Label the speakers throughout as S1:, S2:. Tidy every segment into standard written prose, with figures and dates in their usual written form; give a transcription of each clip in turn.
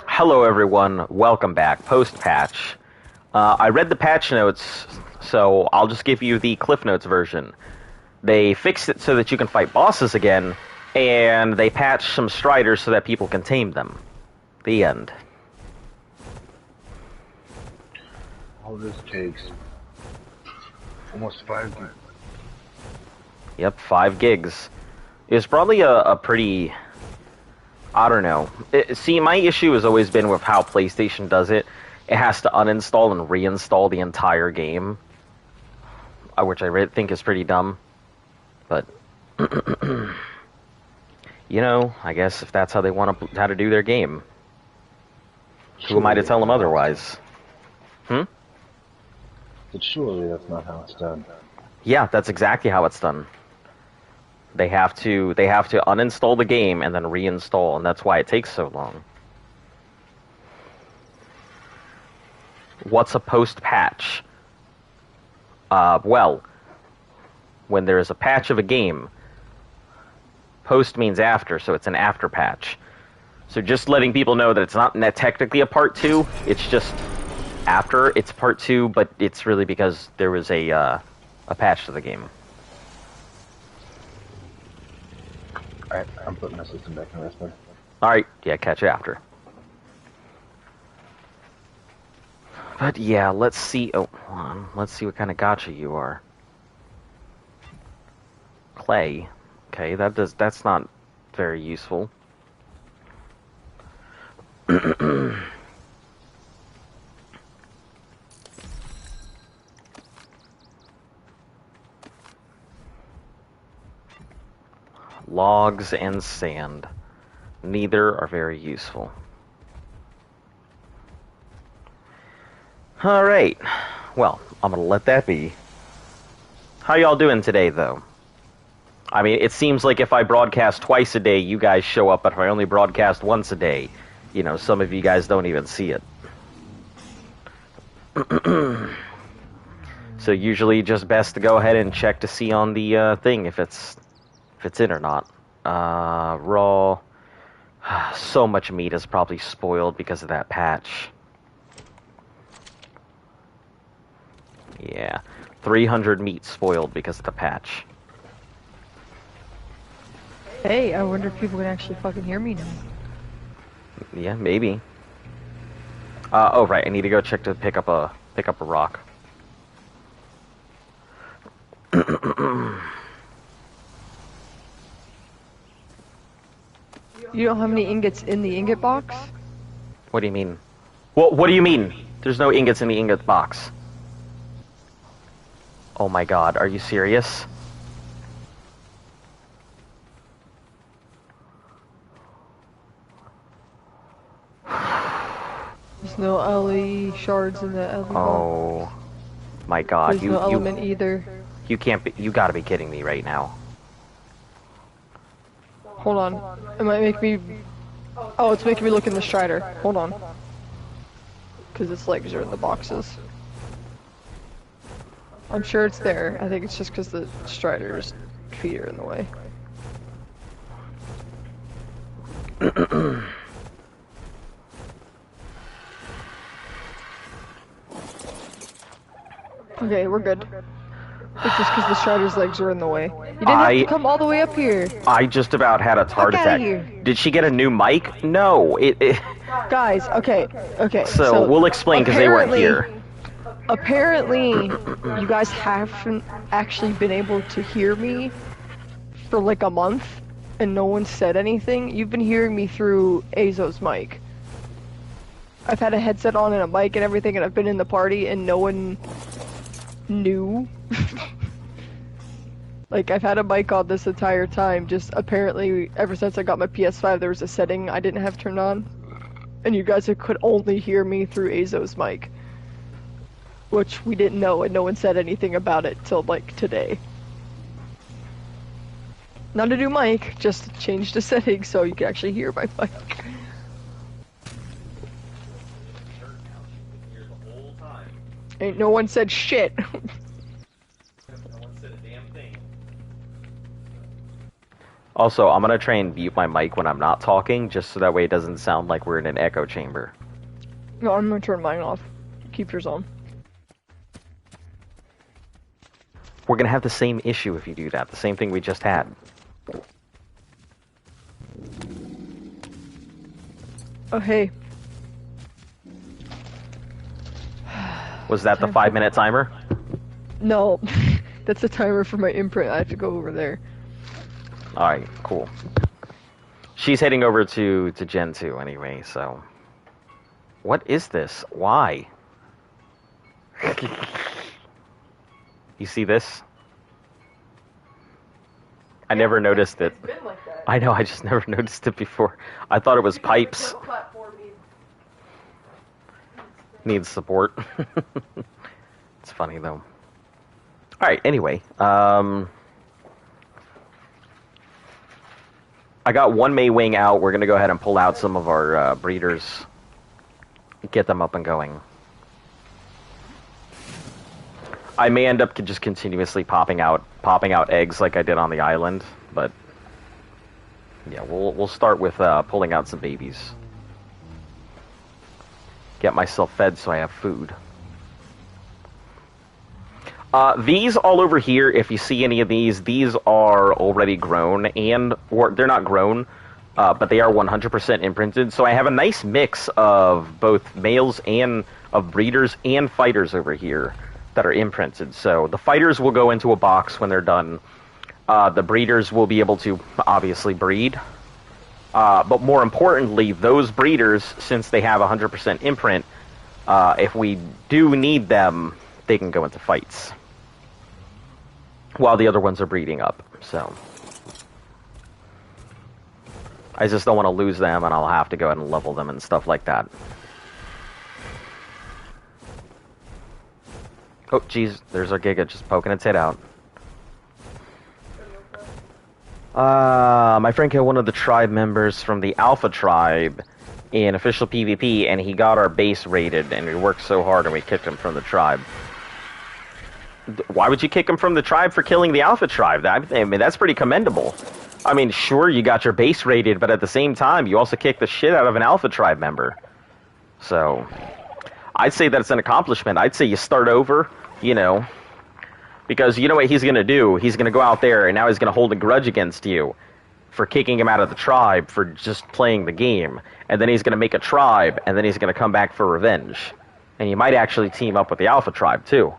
S1: Hello everyone, welcome back, post-patch. I read the patch notes, so I'll just give you the Cliff Notes version. They fixed it so that you can fight bosses again, and they patched some striders so that people can tame them. The end.
S2: All this takes almost 5 gigs.
S1: Yep, 5 gigs. It was probably a pretty... I don't know. See, my issue has always been with how PlayStation does it. It has to uninstall and reinstall the entire game, which I think is pretty dumb. But, you know, I guess if that's how they want to do their game, who am I to tell them otherwise?
S2: But surely that's not how it's done.
S1: Yeah, that's exactly how it's done. They have to uninstall the game and then reinstall, and that's why it takes so long. What's a post-patch? Well, when there is a patch of a game, post means after, so it's an after patch. So just letting people know that it's not technically a part 2, it's just after it's part 2, but it's really because there was a patch to the game.
S2: Alright, I'm putting my system back in rest mode.
S1: Alright, yeah, catch you after. But yeah, let's see. Oh, hold on. Let's see what kind of gacha you are. Clay. Okay, that's not very useful. Logs and sand. Neither are very useful. Alright. Well, I'm gonna let that be. How y'all doing today, though? I mean, it seems like if I broadcast twice a day, you guys show up, but if I only broadcast once a day, you know, some of you guys don't even see it. So usually just best to go ahead and check to see on the thing if it's in or not. Raw. So much meat is probably spoiled because of that patch. Yeah. 300 meat spoiled because of the patch.
S3: Hey, I wonder if people can actually fucking hear me now.
S1: Yeah, maybe. Oh right, I need to go check to pick up a rock.
S3: You don't have any ingots in the ingot box?
S1: What do you mean? What do you mean? There's no ingots in the ingot box. Oh my god, are you serious?
S3: There's no LE shards in the LE box.
S1: Oh my god,
S3: There's no element either.
S1: You can't be, you gotta be kidding me right now.
S3: Hold on. It might make me... Oh, it's making me look in the Strider. Hold on. Because its legs are in the boxes. I'm sure it's there. I think it's just because the Strider's feet are in the way. Okay, we're good. It's just because the Strider's legs are in the way. You didn't have to come all the way up here.
S1: I just about had a heart attack. Did she get a new mic? No.
S3: Guys, okay.
S1: So we'll explain because they weren't here.
S3: Apparently, you guys haven't actually been able to hear me for like a month, and no one said anything. You've been hearing me through Azo's mic. I've had a headset on and a mic and everything, and I've been in the party, and no one knew. Like, I've had a mic on this entire time, just apparently ever since I got my PS5 there was a setting I didn't have turned on, and you guys could only hear me through Azo's mic. Which we didn't know, and no one said anything about it till, like, today. Not a new mic, just changed the settings so you can actually hear my mic. Ain't no one said shit.
S1: Also, I'm gonna try and mute my mic when I'm not talking, just so that way it doesn't sound like we're in an echo chamber.
S3: No, I'm gonna turn mine off. Keep yours on.
S1: We're gonna have the same issue if you do that. The same thing we just had.
S3: Oh, hey.
S1: Was that the 5-minute timer?
S3: No. That's the timer for my imprint. I have to go over there.
S1: Alright, cool. She's heading over to Gen 2 anyway, so... What is this? Why? You see this? I never noticed it.
S3: It's been like that.
S1: I know, I just never noticed it before. I thought it was pipes. Needs support. It's funny though. Alright, anyway. I got one May Wing out. We're going to go ahead and pull out some of our breeders. Get them up and going. I may end up just continuously popping out eggs like I did on the island, but yeah, we'll start with pulling out some babies. Get myself fed so I have food. These all over here, if you see any of these are already grown, or they're not grown, but they are 100% imprinted. So I have a nice mix of both males and of breeders and fighters over here that are imprinted. So the fighters will go into a box when they're done. The breeders will be able to obviously breed. But more importantly, those breeders, since they have 100% imprint, if we do need them, they can go into fights. While the other ones are breeding up, so... I just don't want to lose them, and I'll have to go ahead and level them and stuff like that. Oh, jeez, there's our Giga just poking its head out. My friend killed one of the tribe members from the Alpha tribe in official PvP, and he got our base raided, and we worked so hard, and we kicked him from the tribe. Why would you kick him from the tribe for killing the Alpha tribe? I mean, that's pretty commendable. I mean, sure, you got your base raided, but at the same time, you also kicked the shit out of an Alpha tribe member. So, I'd say that's an accomplishment. I'd say you start over, you know, because you know what he's going to do? He's going to go out there, and now he's going to hold a grudge against you for kicking him out of the tribe for just playing the game. And then he's going to make a tribe, and then he's going to come back for revenge. And you might actually team up with the Alpha tribe, too.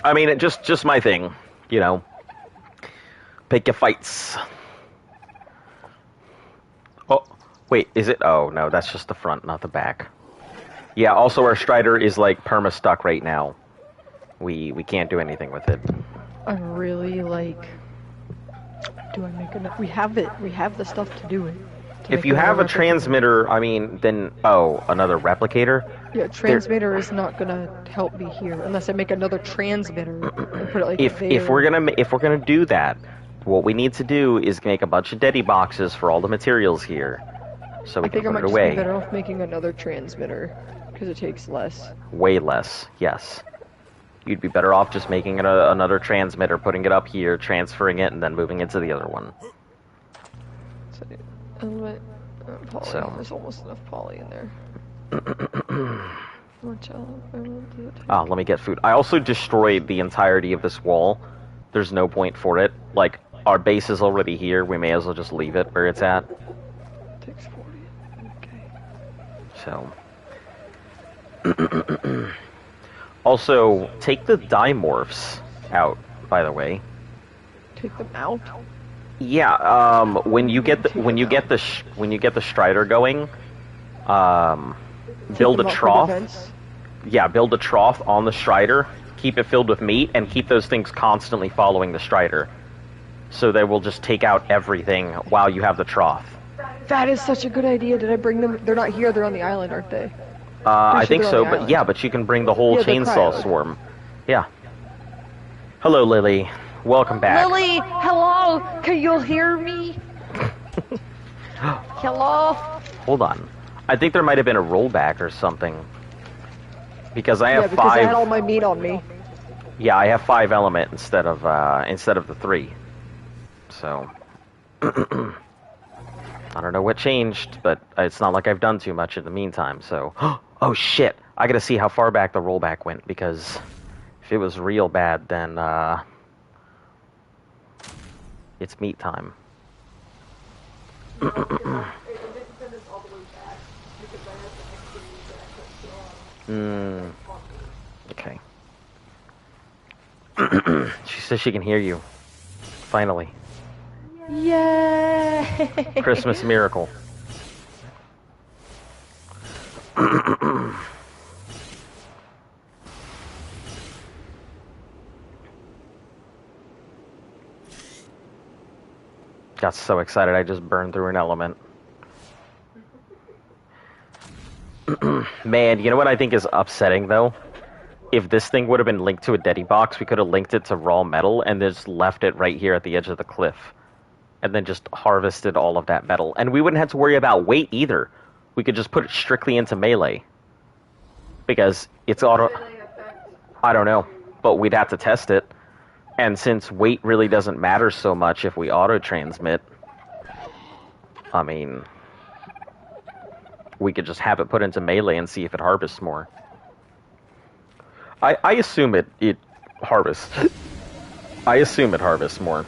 S1: I mean, just my thing, you know. Pick your fights. Oh, wait, is it? Oh, no, that's just the front, not the back. Yeah, also our Strider is, like, perma-stuck right now. We can't do anything with it.
S3: I'm really, like... Do I make enough? We have it. We have the stuff to do it.
S1: If you have a transmitter, I mean, then... Oh, another replicator?
S3: Yeah, transmitter is not gonna help me here unless I make another transmitter and put it like
S1: if we're gonna do that, what we need to do is make a bunch of Deddy boxes for all the materials here, so we can put it away.
S3: I think I might just be better off making another transmitter because it takes less.
S1: Way less, yes. You'd be better off just making another transmitter, putting it up here, transferring it, and then moving it to the other one.
S3: So there's almost enough poly in there.
S1: Ah, let me get food. I also destroyed the entirety of this wall. There's no point for it. Like, our base is already here. We may as well just leave it where it's at.
S3: Takes 40.
S1: Okay. Also, take the dimorphs out, by the way.
S3: Take them out?
S1: Yeah, when you get the Strider going, build a trough. Yeah, build a trough on the Strider, keep it filled with meat, and keep those things constantly following the Strider. So they will just take out everything while you have the trough.
S3: That is such a good idea. Did I bring them? They're not here, they're on the island, aren't they?
S1: I think so, but yeah, but you can bring the whole chainsaw swarm. Yeah. Hello, Lily. Welcome back.
S3: Lily, hello! Can you hear me? Hello?
S1: Hold on. I think there might have been a rollback or something. Because I have
S3: Yeah, because I
S1: five.
S3: had all my meat on me.
S1: Yeah, I have 5 element instead of the 3. So I don't know what changed, but it's not like I've done too much in the meantime. So oh shit, I gotta see how far back the rollback went, because if it was real bad, then it's meat time. Okay. She says she can hear you. Finally.
S3: Yay!
S1: Christmas miracle. Got so excited I just burned through an element. Man, you know what I think is upsetting though? If this thing would have been linked to a Deddy box, we could have linked it to raw metal and just left it right here at the edge of the cliff. And then just harvested all of that metal. And we wouldn't have to worry about weight either. We could just put it strictly into melee. Because it's auto... I don't know, but we'd have to test it. And since weight really doesn't matter so much if we auto-transmit, I mean, we could just have it put into melee and see if it harvests more. I assume it harvests. I assume it harvests more.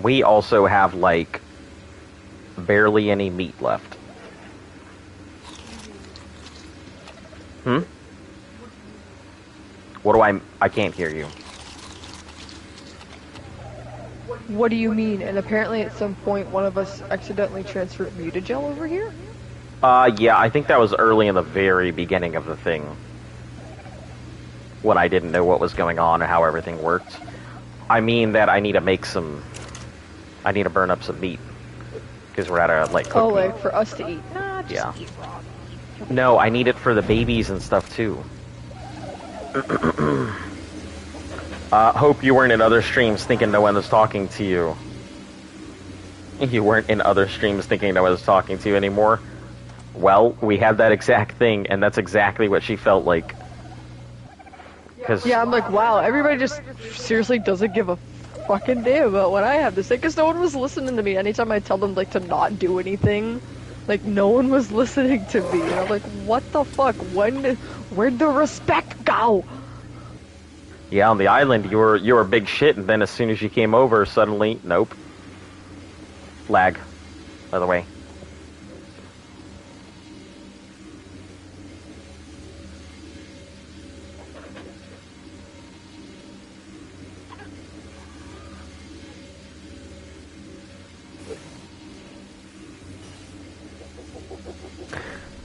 S1: We also have, like, barely any meat left. What do I can't hear you.
S3: What do you mean? And apparently at some point one of us accidentally transferred mutagel over here?
S1: Yeah, I think that was early in the very beginning of the thing. When I didn't know what was going on and how everything worked. I mean that I need to make some... I need to burn up some meat. Because we're out of, like, cooked meat.
S3: Like, for us to eat? Nah, just
S1: Yeah.
S3: eat raw.
S1: No, I need it for the babies and stuff, too. Hope you weren't in other streams thinking no one was talking to you. You weren't in other streams thinking no one was talking to you anymore. Well, we had that exact thing, and that's exactly what she felt like.
S3: Yeah, I'm like, wow, everybody just seriously doesn't give a fucking damn about what I have to say, because no one was listening to me. Anytime I tell them, like, to not do anything, like, no one was listening to me. And I'm like, what the fuck? Where'd the respect go?
S1: Yeah, on the island, you were big shit, and then as soon as you came over, suddenly, nope. Lag, by the way.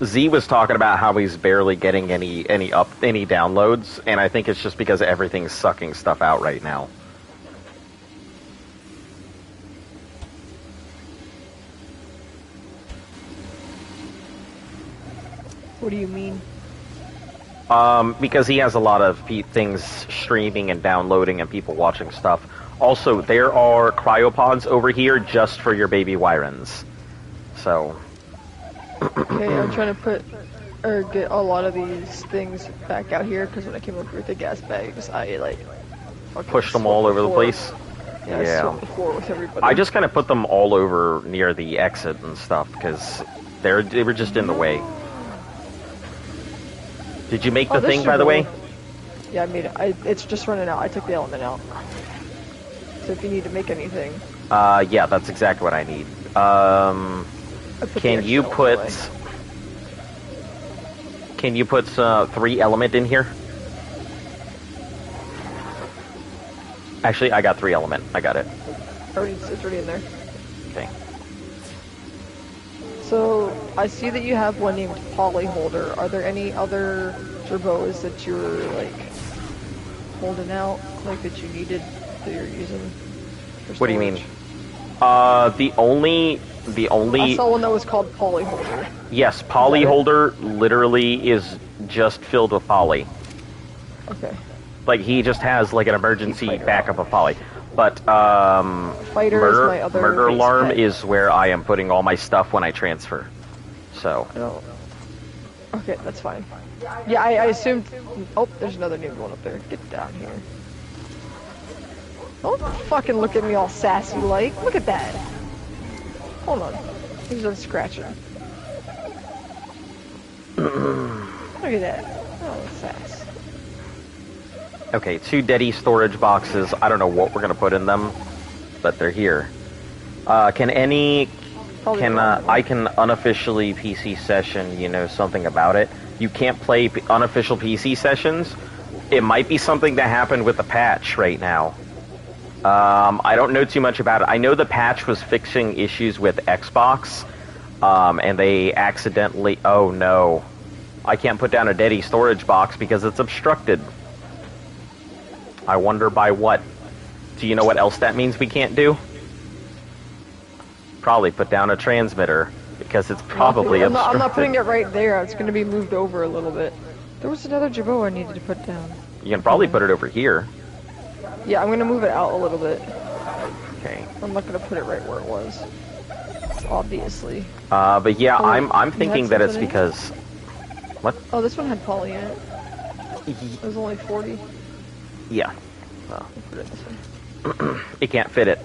S1: Z was talking about how he's barely getting any downloads, and I think it's just because everything's sucking stuff out right now.
S3: What do you mean?
S1: Because he has a lot of things streaming and downloading and people watching stuff. Also, there are cryopods over here just for your baby Wyrens. So...
S3: Okay, I'm trying to get a lot of these things back out here, because when I came over with the gas bags, I, like...
S1: pushed them all over the place?
S3: Yeah, I swept the floor with everybody.
S1: I just kind of put them all over near the exit and stuff, because they were just in the way. Did you make the thing, by the way?
S3: Yeah, I made it. It's just running out. I took the element out. So if you need to make anything...
S1: yeah, that's exactly what I need. Can you put 3 element in here? Actually, I got 3 element. I got it.
S3: It's already in there.
S1: Okay.
S3: So, I see that you have one named Polyholder. Are there any other turbos that you're, like, holding out, like, that you needed, that you're using for storage?
S1: What do you mean? The only...
S3: I saw one that was called Polyholder.
S1: Yes, Polyholder literally is just filled with poly.
S3: Okay.
S1: Like, he just has, like, an emergency backup of Polly. But,
S3: Fighter is my other
S1: Murder
S3: base
S1: Alarm
S3: pet.
S1: is where I am putting all my stuff when I transfer. So.
S3: No. Okay, that's fine. Yeah, I assumed... Oh, there's another new one up there. Get down here. Don't fucking look at me all sassy like. Look at that. Hold on. He's done scratching. Look at that. Oh, sass.
S1: Okay, 2 Deddy storage boxes. I don't know what we're gonna put in them, but they're here. I can unofficially PC session, you know, something about it. You can't play unofficial PC sessions. It might be something that happened with the patch right now. I don't know too much about it. I know the patch was fixing issues with Xbox, and they accidentally... Oh no. I can't put down a Deddy storage box because it's obstructed. I wonder by what. Do you know what else that means we can't do? Probably put down a transmitter, because it's probably obstructed.
S3: I'm not putting it right there. It's going to be moved over a little bit. There was another Jabot I needed to put down.
S1: You can probably put it over here.
S3: Yeah, I'm going to move it out a little bit.
S1: Okay.
S3: I'm not going to put it right where it was. Obviously.
S1: But yeah,
S3: Oh,
S1: I'm thinking that it's
S3: something in it?
S1: because... What?
S3: Oh, this one had poly in it. It was only 40.
S1: Yeah.
S3: I'll put it this way.
S1: It can't fit it.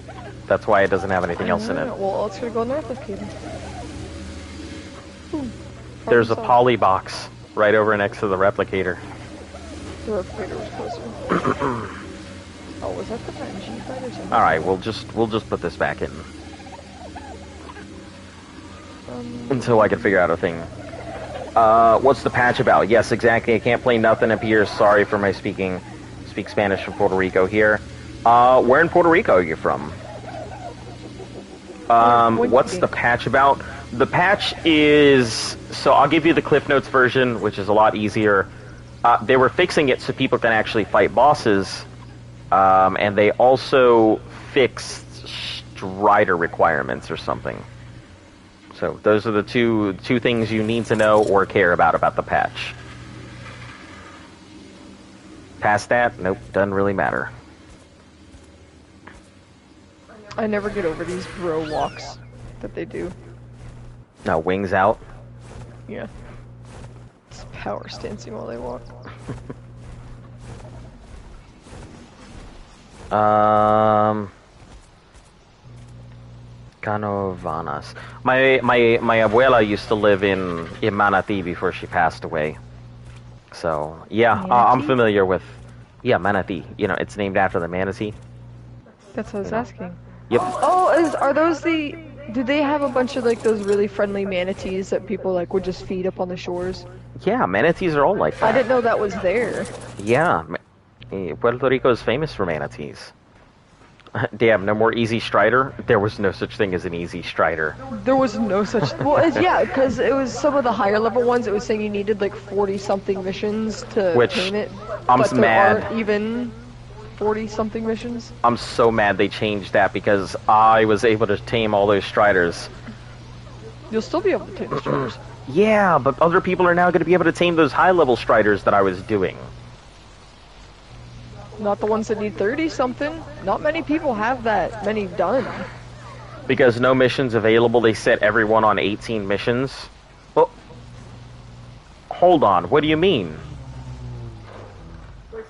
S1: That's why it doesn't have anything else in it.
S3: Well, it's going to go in the replicator.
S1: There's a
S3: Problem
S1: poly box right over next to the replicator.
S3: solved. The replicator was closer. Oh, was that the G fighter?
S1: All right, we'll just put this back in until I can figure out a thing. What's the patch about? Yes, exactly. I can't play nothing up here. Sorry for my speak Spanish from Puerto Rico here. Where in Puerto Rico are you from? What's the patch about? The patch is... So I'll give you the Cliff Notes version, which is a lot easier. They were fixing it so people can actually fight bosses. And they also fixed Strider requirements or something. So those are the two things you need to know or care about the patch. Past that, nope, doesn't really matter.
S3: I never get over these bro walks that they do.
S1: Now, wings out.
S3: Yeah. It's power stancing while they walk.
S1: Canovanas. My abuela used to live in Manatee before she passed away. So, yeah, I'm familiar with... Yeah, Manatee. You know, it's named after the manatee.
S3: That's what I was asking.
S1: Yep.
S3: Oh, are those the... Do they have a bunch of, like, those really friendly manatees that people, like, would just feed up on the shores?
S1: Yeah, manatees are all like that.
S3: I didn't know that was there.
S1: Yeah. Puerto Rico is famous for manatees. Damn, no more easy Strider? There was no such thing as an easy Strider.
S3: There was no such... Well, yeah, because it was some of the higher level ones, it was saying you needed, like, 40-something missions to tame it.
S1: I'm
S3: but
S1: mad.
S3: There aren't even 40-something missions.
S1: I'm so mad they changed that because I was able to tame all those Striders.
S3: You'll still be able to tame the Striders.
S1: Yeah, but other people are now going to be able to tame those high-level Striders that I was doing.
S3: Not the ones that need 30-something. Not many people have that many done.
S1: Because no missions available, they set everyone on 18 missions. Well, hold on, what do you mean?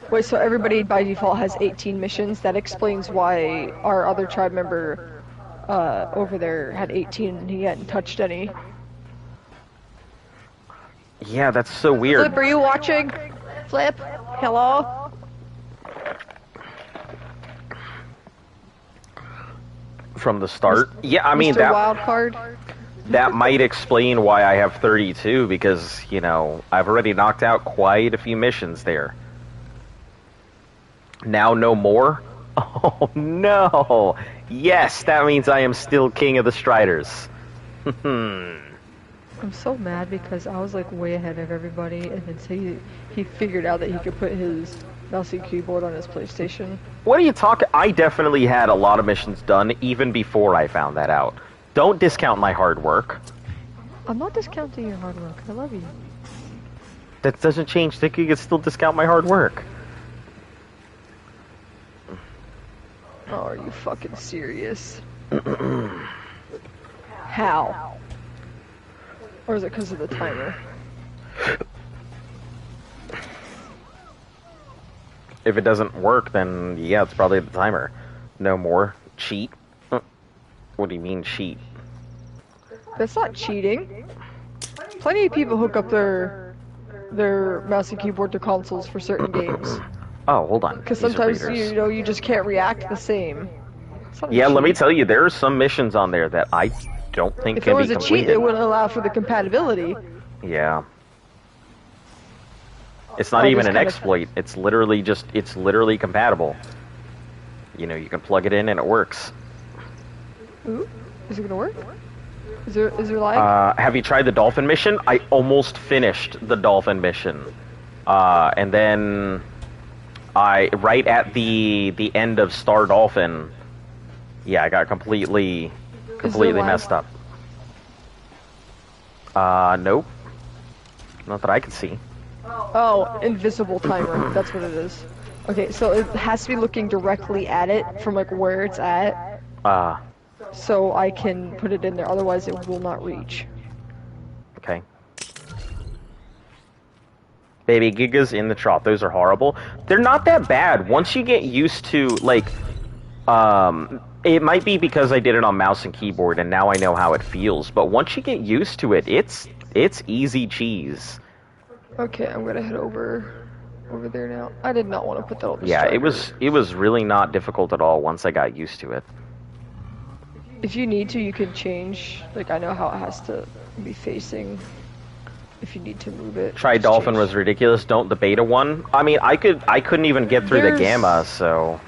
S3: Wait, so everybody by default has 18 missions? That explains why our other tribe member over there had 18 and he hadn't touched any.
S1: Yeah, that's so weird.
S3: Flip, are you watching? Flip? Hello?
S1: From the start? Yeah, I mean,
S3: Mr. Wildcard?
S1: that might explain why I have 32, because, you know, I've already knocked out quite a few missions there. Now no more? Oh, no! Yes, that means I am still king of the Striders.
S3: I'm so mad because I was, like, way ahead of everybody, and then so he figured out that he could put his mouse and keyboard on his PlayStation.
S1: What are you talking? I definitely had a lot of missions done even before I found that out. Don't discount my hard work.
S3: I'm not discounting your hard work. I love you.
S1: That doesn't change. Think you can still discount my hard work.
S3: Are you fucking serious? How? Or is it because of the timer?
S1: If it doesn't work, then yeah, it's probably the timer. No more. Cheat? What do you mean cheat?
S3: That's not cheating. Plenty of people hook up their mouse and keyboard to consoles for certain games.
S1: Oh, hold on.
S3: Because
S1: These are
S3: sometimes
S1: readers.
S3: you just can't react the same. It's not a
S1: Yeah, let me
S3: cheat.
S1: tell you, there are some missions on there that I don't think
S3: If it
S1: can
S3: was
S1: be
S3: a cheat,
S1: completed.
S3: it wouldn't allow for the compatibility.
S1: Yeah. It's not
S3: I
S1: even
S3: just
S1: an
S3: kinda-
S1: exploit. It's literally compatible. You know, you can plug it in and it works.
S3: Ooh, is it gonna work? Is there lag?
S1: Have you tried the dolphin mission? I almost finished the dolphin mission. And then right at the end of Star Dolphin, yeah, I got completely
S3: lag?
S1: messed up. Nope. Not that I can see.
S3: Oh, invisible timer. That's what it is. Okay, so it has to be looking directly at it from like where it's at, so I can put it in there. Otherwise, it will not reach.
S1: Okay. Baby Gigas in the trough. Those are horrible. They're not that bad. Once you get used to, like, it might be because I did it on mouse and keyboard and now I know how it feels, but once you get used to it, it's easy cheese.
S3: Okay, I'm gonna head over there now. I did not want to put that on the
S1: Yeah,
S3: starter.
S1: it was really not difficult at all once I got used to it.
S3: If you need to, you can change. Like, I know how it has to be facing. If you need to move it.
S1: Try
S3: just
S1: Dolphin
S3: change.
S1: was ridiculous. Don't the beta one. I mean, I couldn't even get through the
S3: There's-
S1: gamma, so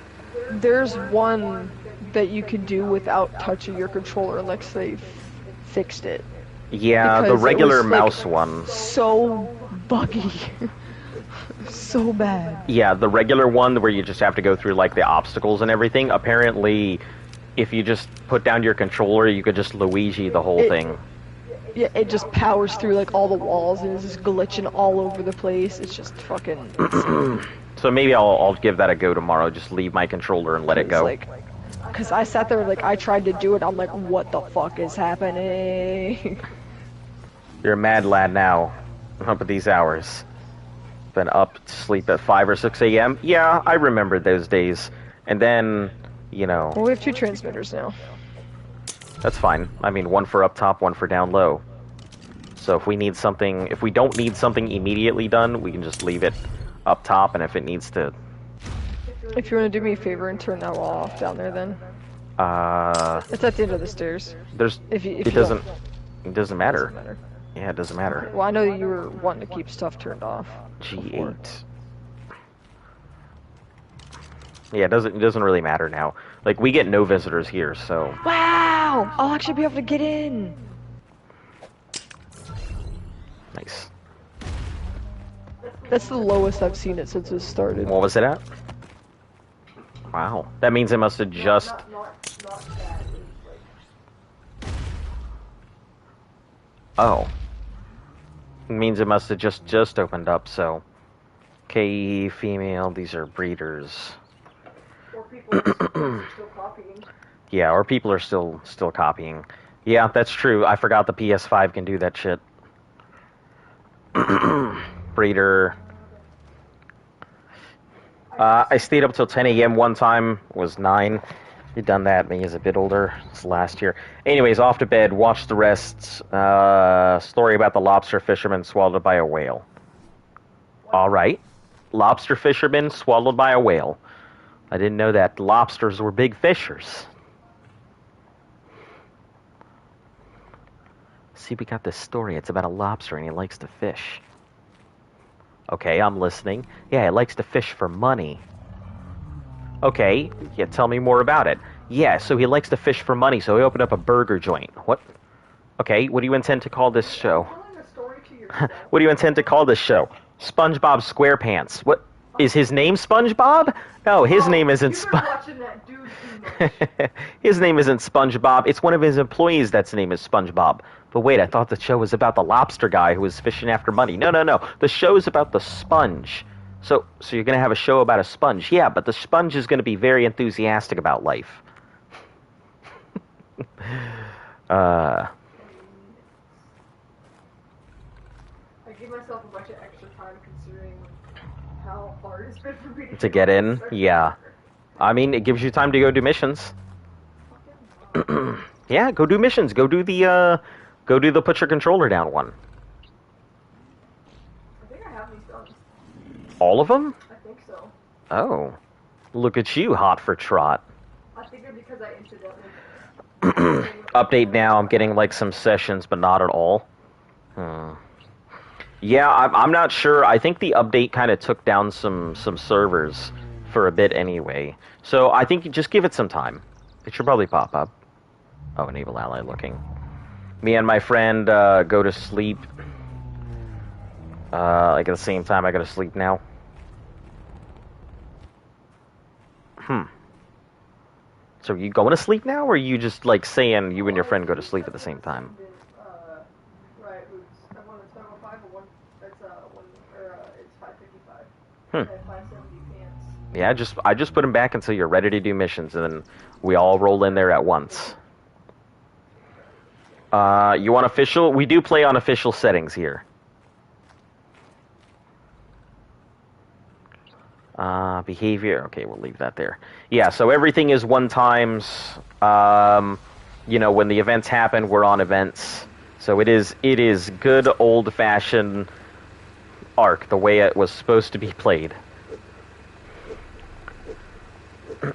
S3: There's one that you can do without touching your controller unless they've fixed it.
S1: yeah,
S3: Because
S1: the
S3: it
S1: regular
S3: was, like,
S1: mouse one.
S3: So buggy. So bad.
S1: Yeah, the regular one where you just have to go through like the obstacles and everything. Apparently, if you just put down your controller, you could just Luigi the whole thing.
S3: Yeah, it just powers through like all the walls and is just glitching all over the place. It's just fucking insane.
S1: So maybe I'll give that a go tomorrow. Just leave my controller and let it go.
S3: Cause I sat there like I tried to do it. I'm like, what the fuck is happening?
S1: You're a mad lad now. Up at these hours. Been up to sleep at 5 or 6 a.m. Yeah, I remember those days. And then, you know,
S3: Well, we have 2 transmitters now.
S1: that's fine. I mean, one for up top, one for down low. So if we don't need something immediately done, we can just leave it up top, and if it needs to,
S3: If you want to do me a favor and turn that wall off down there, then it's at the end of the stairs.
S1: there's,
S3: If you
S1: it doesn't matter.
S3: Doesn't matter.
S1: Yeah, it doesn't matter.
S3: Well, I know you were wanting to keep stuff turned off.
S1: G8. Yeah, it doesn't really matter now. Like, we get no visitors here, so
S3: Wow! I'll actually be able to get in.
S1: nice.
S3: That's the lowest I've seen it since it started.
S1: What was it at? Wow. That means it must have just... Oh. It means it must have just opened up, so... KE, female, these are breeders. Yeah, or people are still copying. Yeah, that's true. I forgot the PS5 can do that shit. Breeder. I stayed up till 10 a.m. one time. Was 9. You've done that. Me is a bit older. It's last year. Anyways, off to bed. Watch the rest. Story about the lobster fisherman swallowed by a whale. All right. Lobster fisherman swallowed by a whale. I didn't know that lobsters were big fishers. See, we got this story. It's about a lobster and he likes to fish. Okay, I'm listening. Yeah, he likes to fish for money. Okay, yeah, tell me more about it. Yeah, so he likes to fish for money, so he opened up a burger joint. What? Okay, what do you intend to call this show? What do you intend to call this show? SpongeBob SquarePants. What? Is his name SpongeBob? No, his name isn't His name isn't SpongeBob. It's one of his employees that's name is SpongeBob. But wait, I thought the show was about the lobster guy who was fishing after money. No. The show is about the sponge. So you're gonna have a show about a sponge. Yeah, but the sponge is gonna be very enthusiastic about life. uh,
S3: I give myself a bunch of extra time considering how hard it's been for me
S1: to get in, yeah. I mean, it gives you time to go do missions. Yeah, go do missions. Go do the put your controller down one.
S3: I think I have these done.
S1: All of them?
S3: I think so.
S1: Oh, look at you, hot for trot.
S3: I think they're because I incidentally.
S1: Update now. I'm getting like some sessions, but not at all. Yeah, I'm not sure. I think the update kind of took down some servers for a bit anyway. So I think you just give it some time. It should probably pop up. Oh, enable ally looking. Me and my friend go to sleep. Like at the same time I go to sleep now. So you going to sleep now, or are you just like saying you and your friend go to sleep at the same time?
S3: Right, I want a total 5 or 1. It's 555.
S1: Hmm.
S3: And 570 pants.
S1: Yeah, I just put them back until you're ready to do missions, and then we all roll in there at once. You want official? We do play on official settings here. Behavior. Okay, we'll leave that there. Yeah, so everything is one times. You know, when the events happen, we're on events. So it is good old fashioned Ark, the way it was supposed to be played.
S3: I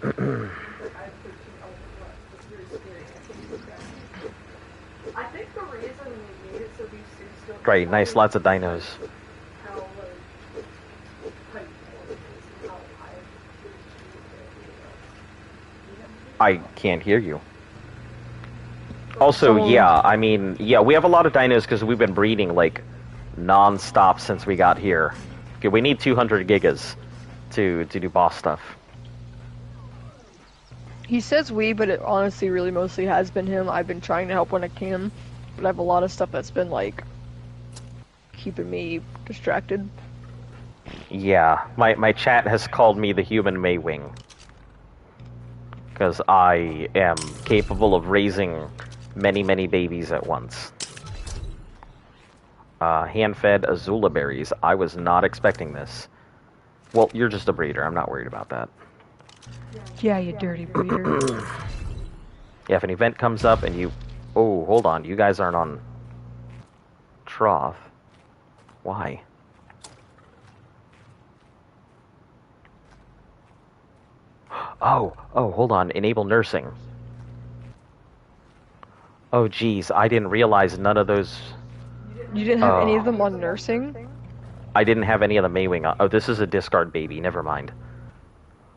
S3: think the reason we made it so these suits don't.
S1: Great, nice, lots of dinos. I can't hear you. Also, yeah, I mean, yeah, we have a lot of dinos because we've been breeding, like, non-stop since we got here. Okay, we need 200 gigas to do boss stuff.
S3: He says we, but it honestly really mostly has been him. I've been trying to help when I can, but I have a lot of stuff that's been, like, keeping me distracted.
S1: Yeah, my chat has called me the human Maywing. Because I am capable of raising many, many babies at once. Hand-fed Azula berries. I was not expecting this. Well, you're just a breeder. I'm not worried about that.
S3: Yeah, you dirty breeder.
S1: Yeah, if an event comes up and you... Oh, hold on. You guys aren't on... Trough. Why? Oh, hold on. Enable nursing. Oh, geez. I didn't realize none of those...
S3: You didn't have any of them on nursing?
S1: I didn't have any of the Maywing on... Oh, this is a discard baby. Never mind.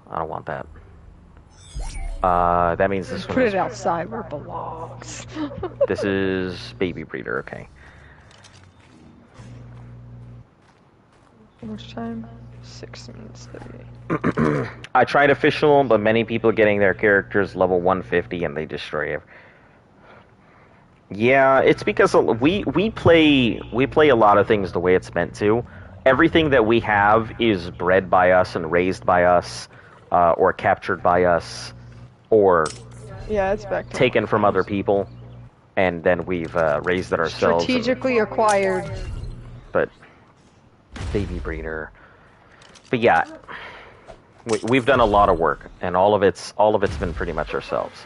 S1: I don't want that. That means this one
S3: Put it outside where it belongs.
S1: This is baby breeder, okay.
S3: How much time? 6 minutes 38.
S1: I tried official, but many people getting their characters level 150 and they destroy it. Yeah, it's because we play a lot of things the way it's meant to. Everything that we have is bred by us and raised by us, or captured by us, or
S3: yeah, it's back to
S1: taken from other people, and then we've raised it ourselves.
S3: Strategically acquired.
S1: But baby breeder. But yeah, we've done a lot of work, and all of it's been pretty much ourselves.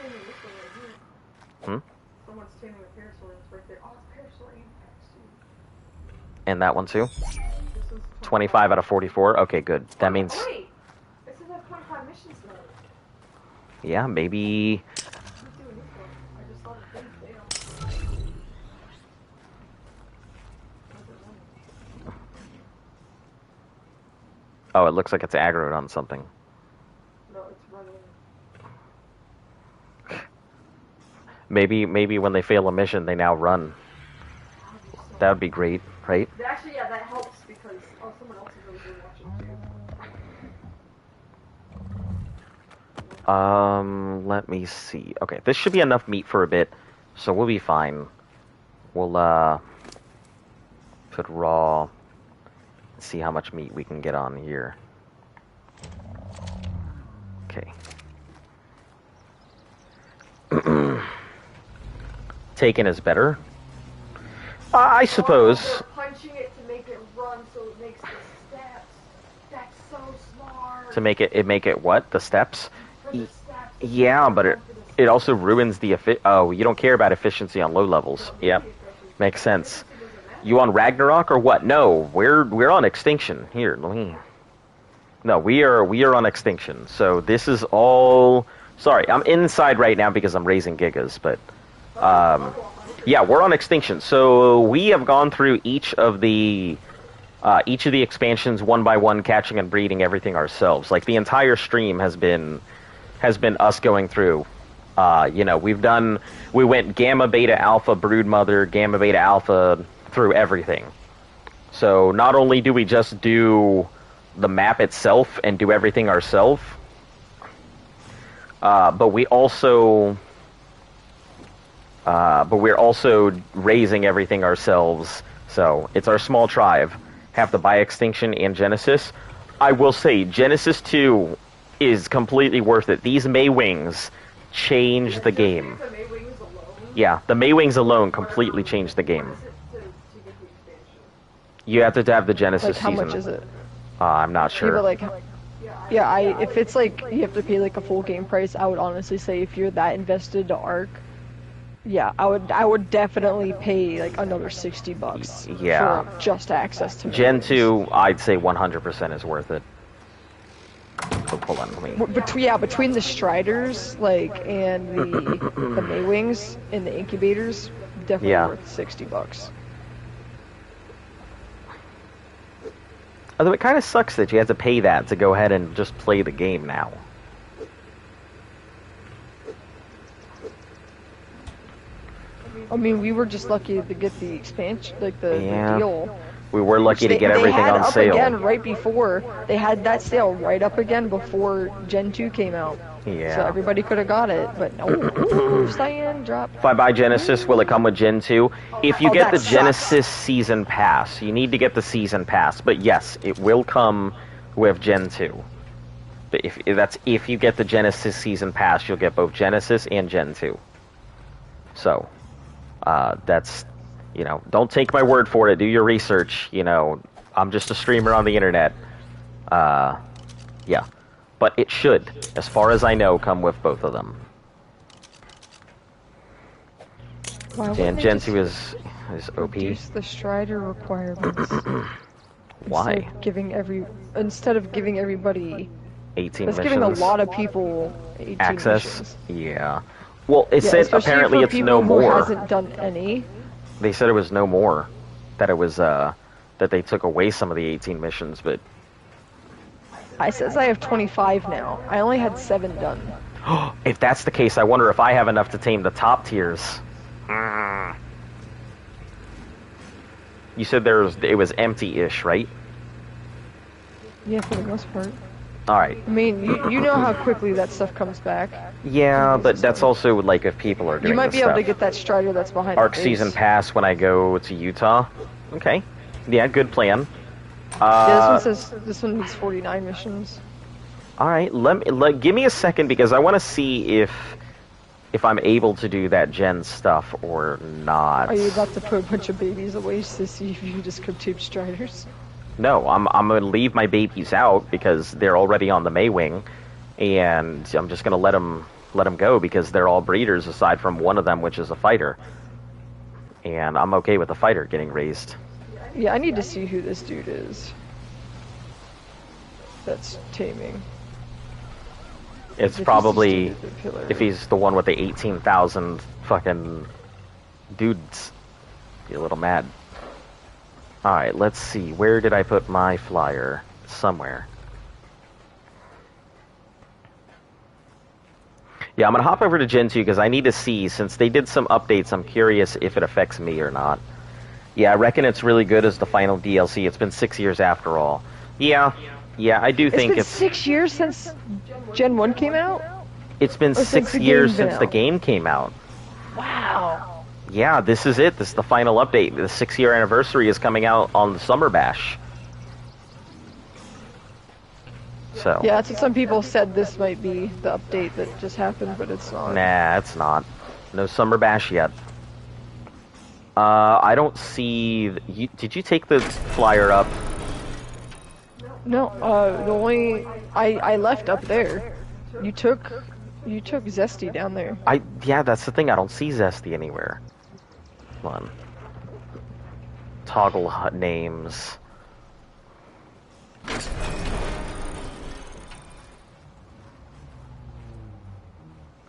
S1: And that one too? 25 out of 44? Okay, good. That means...
S3: Wait! This is 25 missions though.
S1: Yeah, maybe... Oh, it looks like it's aggroed on something.
S3: No, it's running.
S1: Maybe when they fail a mission, they now run. That would be great, right?
S3: Actually, yeah, that helps because someone else is really good watching too.
S1: Let me see. Okay, this should be enough meat for a bit, so we'll be fine. We'll, put raw Let's see how much meat we can get on here. Okay. Taken is better. I suppose.
S3: Punching it to make it run so it makes the steps. That's so smart.
S1: To make it what? The steps?
S3: For the steps.
S1: Yeah, but it also ruins the oh, you don't care about efficiency on low levels. Yep. Makes sense. You on Ragnarok or what? No, we're on Extinction. Here, let me. No, we are on Extinction. So this is all. Sorry, I'm inside right now because I'm raising gigas, but yeah, we're on Extinction. So we have gone through each of the expansions one by one, catching and breeding everything ourselves. Like the entire stream has been us going through. We went Gamma, Beta, Alpha, Broodmother, Gamma, Beta, Alpha through everything. So not only do we just do the map itself and do everything ourselves, but we're also raising everything ourselves. So it's our small tribe. Have to buy Extinction and Genesis. I will say Genesis 2 is completely worth it. These Maywings change the game.
S3: The Maywings alone?
S1: Yeah, the Maywings alone completely changed the game.
S3: To get the expansion?
S1: You have to have the Genesis
S3: Like, how
S1: season.
S3: much is it?
S1: I'm not
S3: Yeah,
S1: sure.
S3: but like, yeah, if it's like you have to pay like a full game price, I would honestly say if you're that invested into Ark, yeah, I would definitely pay like another $60
S1: Yeah.
S3: for just access to
S1: Gen
S3: Maywings.
S1: 2, I'd say 100% is worth it. Oh, hold on, let me...
S3: Between the Striders, like, and the Maywings and the incubators, definitely
S1: Yeah.
S3: worth $60.
S1: Although it kind of sucks that you have to pay that to go ahead and just play the game now.
S3: I mean, we were just lucky to get the expansion, like the deal.
S1: We were lucky to get everything
S3: they had
S1: on
S3: up
S1: sale.
S3: again right before. They had that sale right up again before Gen 2 came out.
S1: Yeah.
S3: So everybody could have got it, but no. Cyan drop.
S1: If I buy Genesis, will it come with Gen 2? If you
S3: Oh,
S1: get
S3: that
S1: the
S3: sucks.
S1: Genesis Season Pass, you need to get the Season Pass. But yes, it will come with Gen 2. But if you get the Genesis Season Pass, you'll get both Genesis and Gen 2. So, that's, don't take my word for it. Do your research. I'm just a streamer on the internet. Yeah. But it should, as far as I know, come with both of them.
S3: Why wouldn't
S1: And
S3: they
S1: Gen
S3: just
S1: 2 is OP.
S3: reduce the Strider requirements?
S1: Why?
S3: Instead of giving everybody,
S1: 18
S3: that's
S1: missions.
S3: giving a lot of people 18
S1: access.
S3: missions.
S1: Yeah. Well, it
S3: Yeah,
S1: said
S3: especially
S1: apparently
S3: for
S1: it's
S3: people
S1: no
S3: who
S1: more.
S3: hasn't done any.
S1: They said it was no more. That it was that they took away some of the 18 missions, but
S3: I says I have 25 now. I only had 7 done.
S1: if that's the case, I wonder if I have enough to tame the top tiers. You said it was empty-ish, right?
S3: Yeah, for the most part.
S1: All right.
S3: I mean, you know how quickly that stuff comes back.
S1: Yeah, but that's also like if people are doing
S3: You might
S1: this
S3: be able to
S1: stuff.
S3: get that Strider that's behind
S1: Arc
S3: the base.
S1: Season Pass when I go to Utah. Okay. Yeah, good plan.
S3: Yeah, this one needs 49 missions.
S1: All right, give me a second because I want to see if I'm able to do that gen stuff or not.
S3: Are you about to put a bunch of babies away to see if you can just come tube Striders?
S1: No, I'm going to leave my babies out because they're already on the Maywing, and I'm just going to let them go because they're all breeders aside from one of them, which is a fighter. And I'm okay with the fighter getting raised.
S3: Yeah, I need to see who this dude is. That's taming.
S1: It's
S3: If he's
S1: probably
S3: just a stupid pillar.
S1: if he's the one with the 18,000 fucking dudes. Be a little mad. Alright, let's see. Where did I put my flyer? Somewhere. Yeah, I'm gonna hop over to Gen 2 because I need to see, since they did some updates, I'm curious if it affects me or not. Yeah, I reckon it's really good as the final DLC. It's been 6 years after all. Yeah, I do think
S3: It's been 6 years since Gen 1 came out?
S1: It's been
S3: Or since
S1: 6
S3: the
S1: years
S3: game's been
S1: since the
S3: out?
S1: game came out.
S3: Wow.
S1: Yeah, this is it. This is the final update. The 6-year anniversary is coming out on the Summer Bash. So.
S3: Yeah, that's what some people said this might be the update that just happened, but it's not.
S1: Nah, it's not. No Summer Bash yet. I don't see... Did you take the flyer up?
S3: No, the only... I left up there. You took Zesty down there.
S1: Yeah, that's the thing. I don't see Zesty anywhere. Come on. Toggle hut names.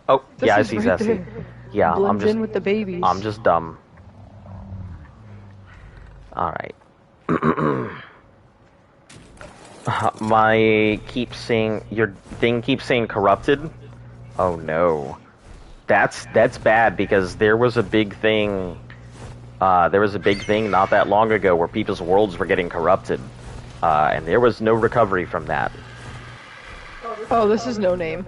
S1: Oh,
S3: This
S1: yeah, I
S3: is
S1: see
S3: right
S1: Zesty.
S3: there.
S1: Yeah,
S3: Blends in with the babies.
S1: I'm just dumb. Alright. Your thing keeps saying corrupted? Oh no. That's bad because there was a big thing not that long ago where people's worlds were getting corrupted. And there was no recovery from that.
S3: Oh, this is No Name.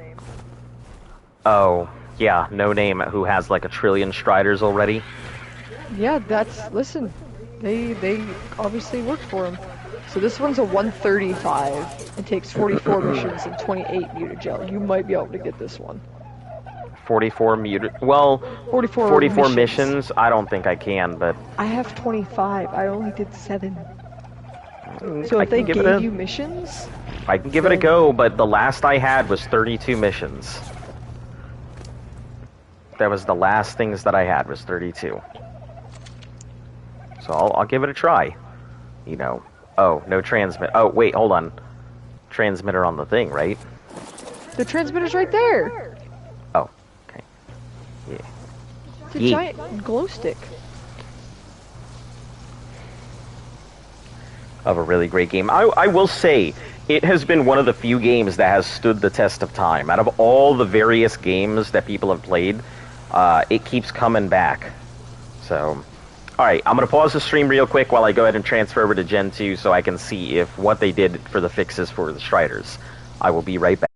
S1: Oh, yeah, No Name, who has like 1 trillion Striders already.
S3: Yeah, listen, they obviously worked for him. So this one's a 135. It takes 44 missions and 28 mutagel. You might be able to get this one.
S1: 44 44 missions. I don't think I can, but...
S3: I have 25. I only did 7. So if they gave you missions...
S1: I can give it a go, but the last I had was 32 missions. That was the last things that I had, was 32. So I'll give it a try. You know. Oh, no transmit. Oh, wait, hold on. Transmitter on the thing, right?
S3: The transmitter's right there!
S1: Oh, okay. Yeah.
S3: It's a giant glow stick.
S1: Of a really great game. I will say, it has been one of the few games that has stood the test of time. Out of all the various games that people have played, it keeps coming back. So, alright, I'm going to pause the stream real quick while I go ahead and transfer over to Gen 2 so I can see if what they did for the fixes for the Striders. I will be right back.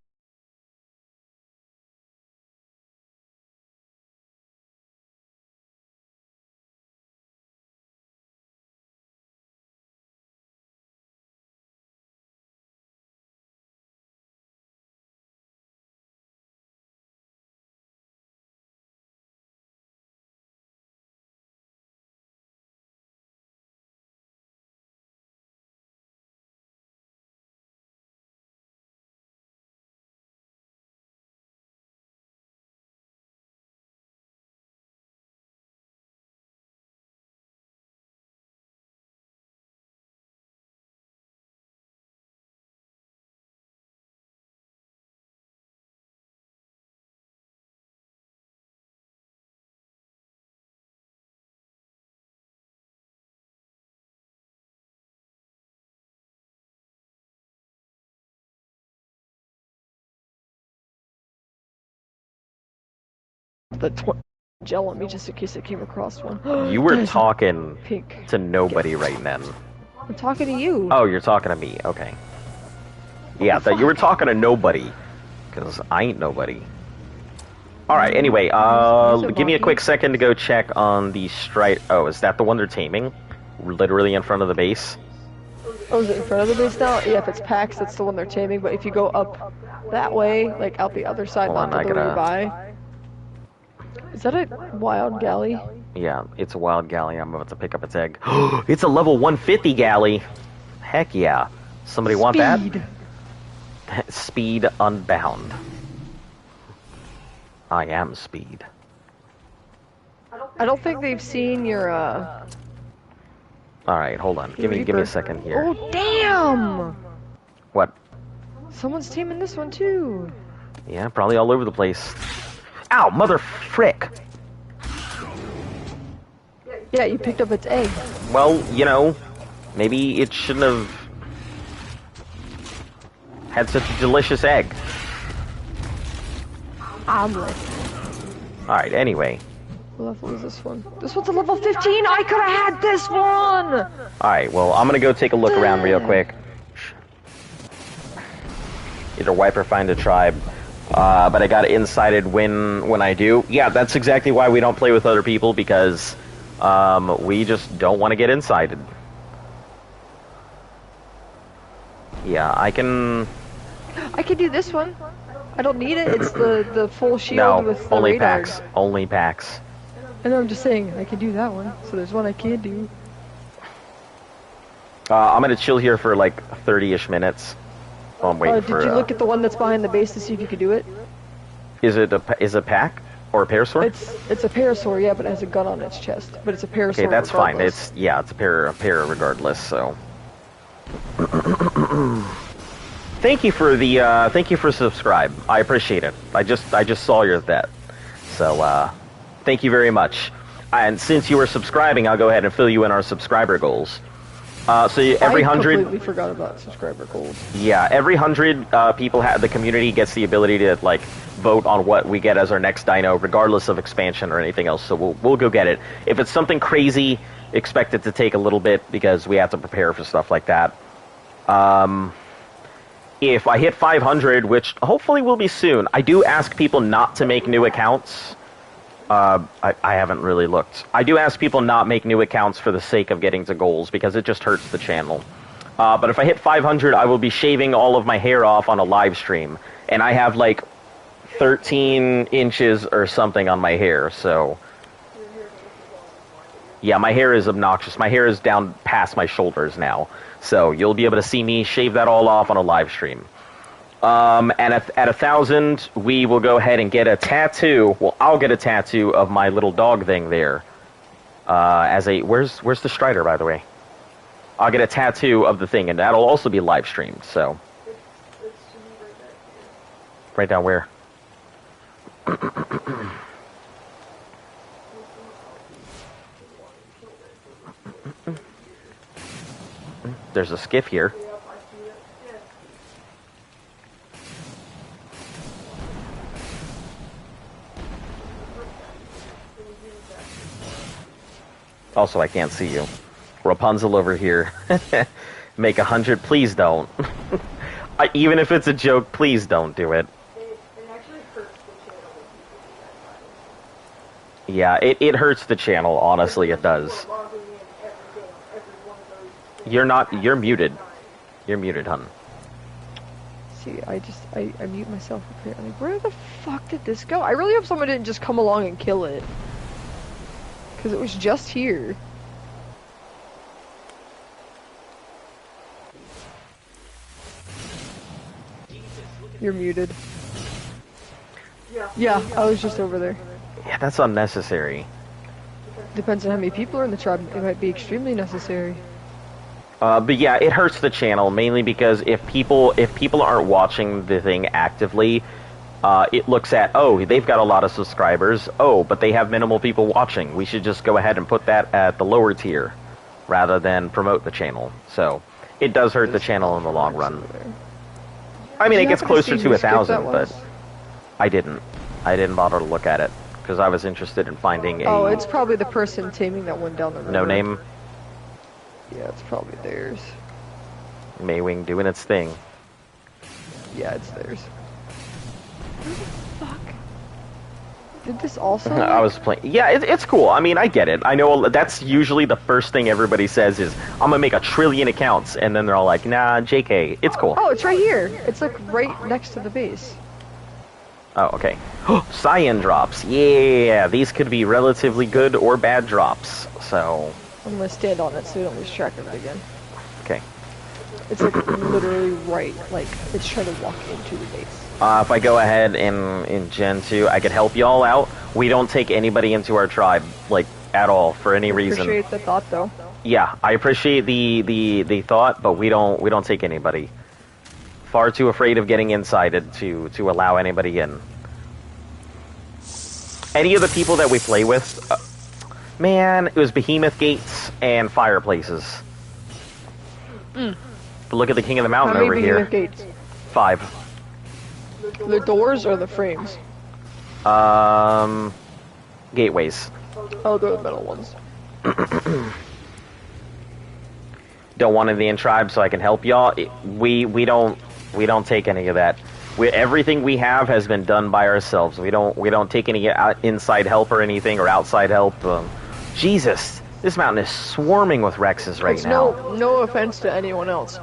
S3: The gel on me just in case I came across one.
S1: You were talking
S3: pink.
S1: to nobody right then.
S3: I'm talking to you.
S1: Oh, you're talking to me. Okay. Yeah, I thought you were talking to nobody. Because I ain't nobody. Alright, anyway, give me a quick second to go check on the Stride... Oh, is that the one they're taming? Literally in front of the base?
S3: Oh, is it in front of the base now? Yeah, if it's PAX, that's the one they're taming, but if you go up that way, like out the other side, not the way you buy... Is that a wild galley?
S1: Yeah, it's a wild galley. I'm about to pick up its egg. It's a level 150 galley! Heck yeah. Somebody want that? Speed Unbound. I am Speed.
S3: I don't think they've seen your,
S1: Alright, hold on. Give me a second here.
S3: Oh, damn!
S1: What?
S3: Someone's teaming this one, too.
S1: Yeah, probably all over the place. Ow, mother frick!
S3: Yeah, you picked up its egg.
S1: Well, you know, maybe it shouldn't have had such a delicious egg.
S3: Omelet.
S1: Alright, anyway.
S3: What level is this one? This one's a level 15! I could've had this one!
S1: Alright, well, I'm gonna go take a look around real quick. Either wipe or find a tribe. But I got incited when I do. Yeah, that's exactly why we don't play with other people, because we just don't want to get incited. Yeah, I can
S3: I can do this one. I don't need it. It's the full shield
S1: No,
S3: with the
S1: only
S3: radar.
S1: packs. Only packs.
S3: I know, I'm just saying, I can do that one. So there's one I can do.
S1: I'm gonna chill here for like 30-ish minutes. Oh, I'm waiting
S3: Did
S1: for.
S3: you look at the one that's behind the base to see if you could do it?
S1: Is it a pack or a parasaur?
S3: It's a parasaur, yeah, but it has a gun on its chest. But it's a parasaur.
S1: Okay, that's fine.
S3: regardless.
S1: It's a para regardless. So. Thank you for subscribe. I appreciate it. I just saw your that. So thank you very much. And since you were subscribing, I'll go ahead and fill you in our subscriber goals. So every
S3: I
S1: 100.
S3: completely forgot about subscriber goals.
S1: Yeah, every 100 people the community gets the ability to like vote on what we get as our next dino, regardless of expansion or anything else. So we'll go get it. If it's something crazy, expect it to take a little bit because we have to prepare for stuff like that. If I hit 500, which hopefully will be soon, I do ask people not to make new accounts. I haven't really looked. I do ask people not make new accounts for the sake of getting to goals because it just hurts the channel. But if I hit 500, I will be shaving all of my hair off on a live stream. And I have like 13 inches or something on my hair, so... Yeah, my hair is obnoxious. My hair is down past my shoulders now. So you'll be able to see me shave that all off on a live stream. And at 1,000, we will go ahead and get a tattoo. Well, I'll get a tattoo of my little dog thing there. Where's the Strider, by the way? I'll get a tattoo of the thing, and that'll also be live streamed, so. Right down where? There's a skiff here. Also, I can't see you. Rapunzel over here. Make 100. Please don't. Even if it's a joke, please don't do it. Yeah, it hurts the channel. Honestly, it does. You're muted. You're muted, hun.
S3: See, I mute myself apparently. Where the fuck did this go? I really hope someone didn't just come along and kill it. Because it was just here. You're muted. Yeah, I was just over there.
S1: Yeah, that's unnecessary.
S3: Depends on how many people are in the tribe. It might be extremely necessary.
S1: But yeah, it hurts the channel mainly because if people aren't watching the thing actively, it looks at, oh, they've got a lot of subscribers. Oh, but they have minimal people watching. We should just go ahead and put that at the lower tier rather than promote the channel. So it does hurt the channel in the long run. I mean, it gets closer to 1,000, but I didn't bother to look at it because I was interested in finding a...
S3: Oh, it's probably the person taming that one down the river.
S1: No name?
S3: Yeah, it's probably theirs.
S1: Maywing doing its thing.
S3: Yeah, it's theirs. Where the fuck? Did this also...
S1: I was playing... Yeah, it's cool. I mean, I get it. I know that's usually the first thing everybody says is, I'm gonna make 1 trillion accounts, and then they're all like, nah, JK. It's cool.
S3: Oh, it's right here. It's like right next to the base.
S1: Oh, okay. Cyan drops. Yeah, these could be relatively good or bad drops, so...
S3: I'm gonna stand on it so we don't lose track of it again.
S1: Okay.
S3: It's like literally right, like it's trying to walk into the base.
S1: If I go ahead in Gen 2, I could help y'all out. We don't take anybody into our tribe, like, at all, for any reason.
S3: Appreciate the thought, though.
S1: Yeah, I appreciate the thought, but we don't take anybody. Far too afraid of getting incited to allow anybody in. Any of the people that we play with... man, it was Behemoth Gates and Fireplaces. But look at the King of the Mountain over here.
S3: How many Behemoth Gates?
S1: 5.
S3: The doors or the frames?
S1: Gateways.
S3: Oh, they're the metal ones.
S1: Don't want any in tribe so I can help y'all. We don't take any of that. Everything we have has been done by ourselves. We don't take any inside help or anything or outside help. Jesus, this mountain is swarming with Rexes right now.
S3: No offense to anyone else.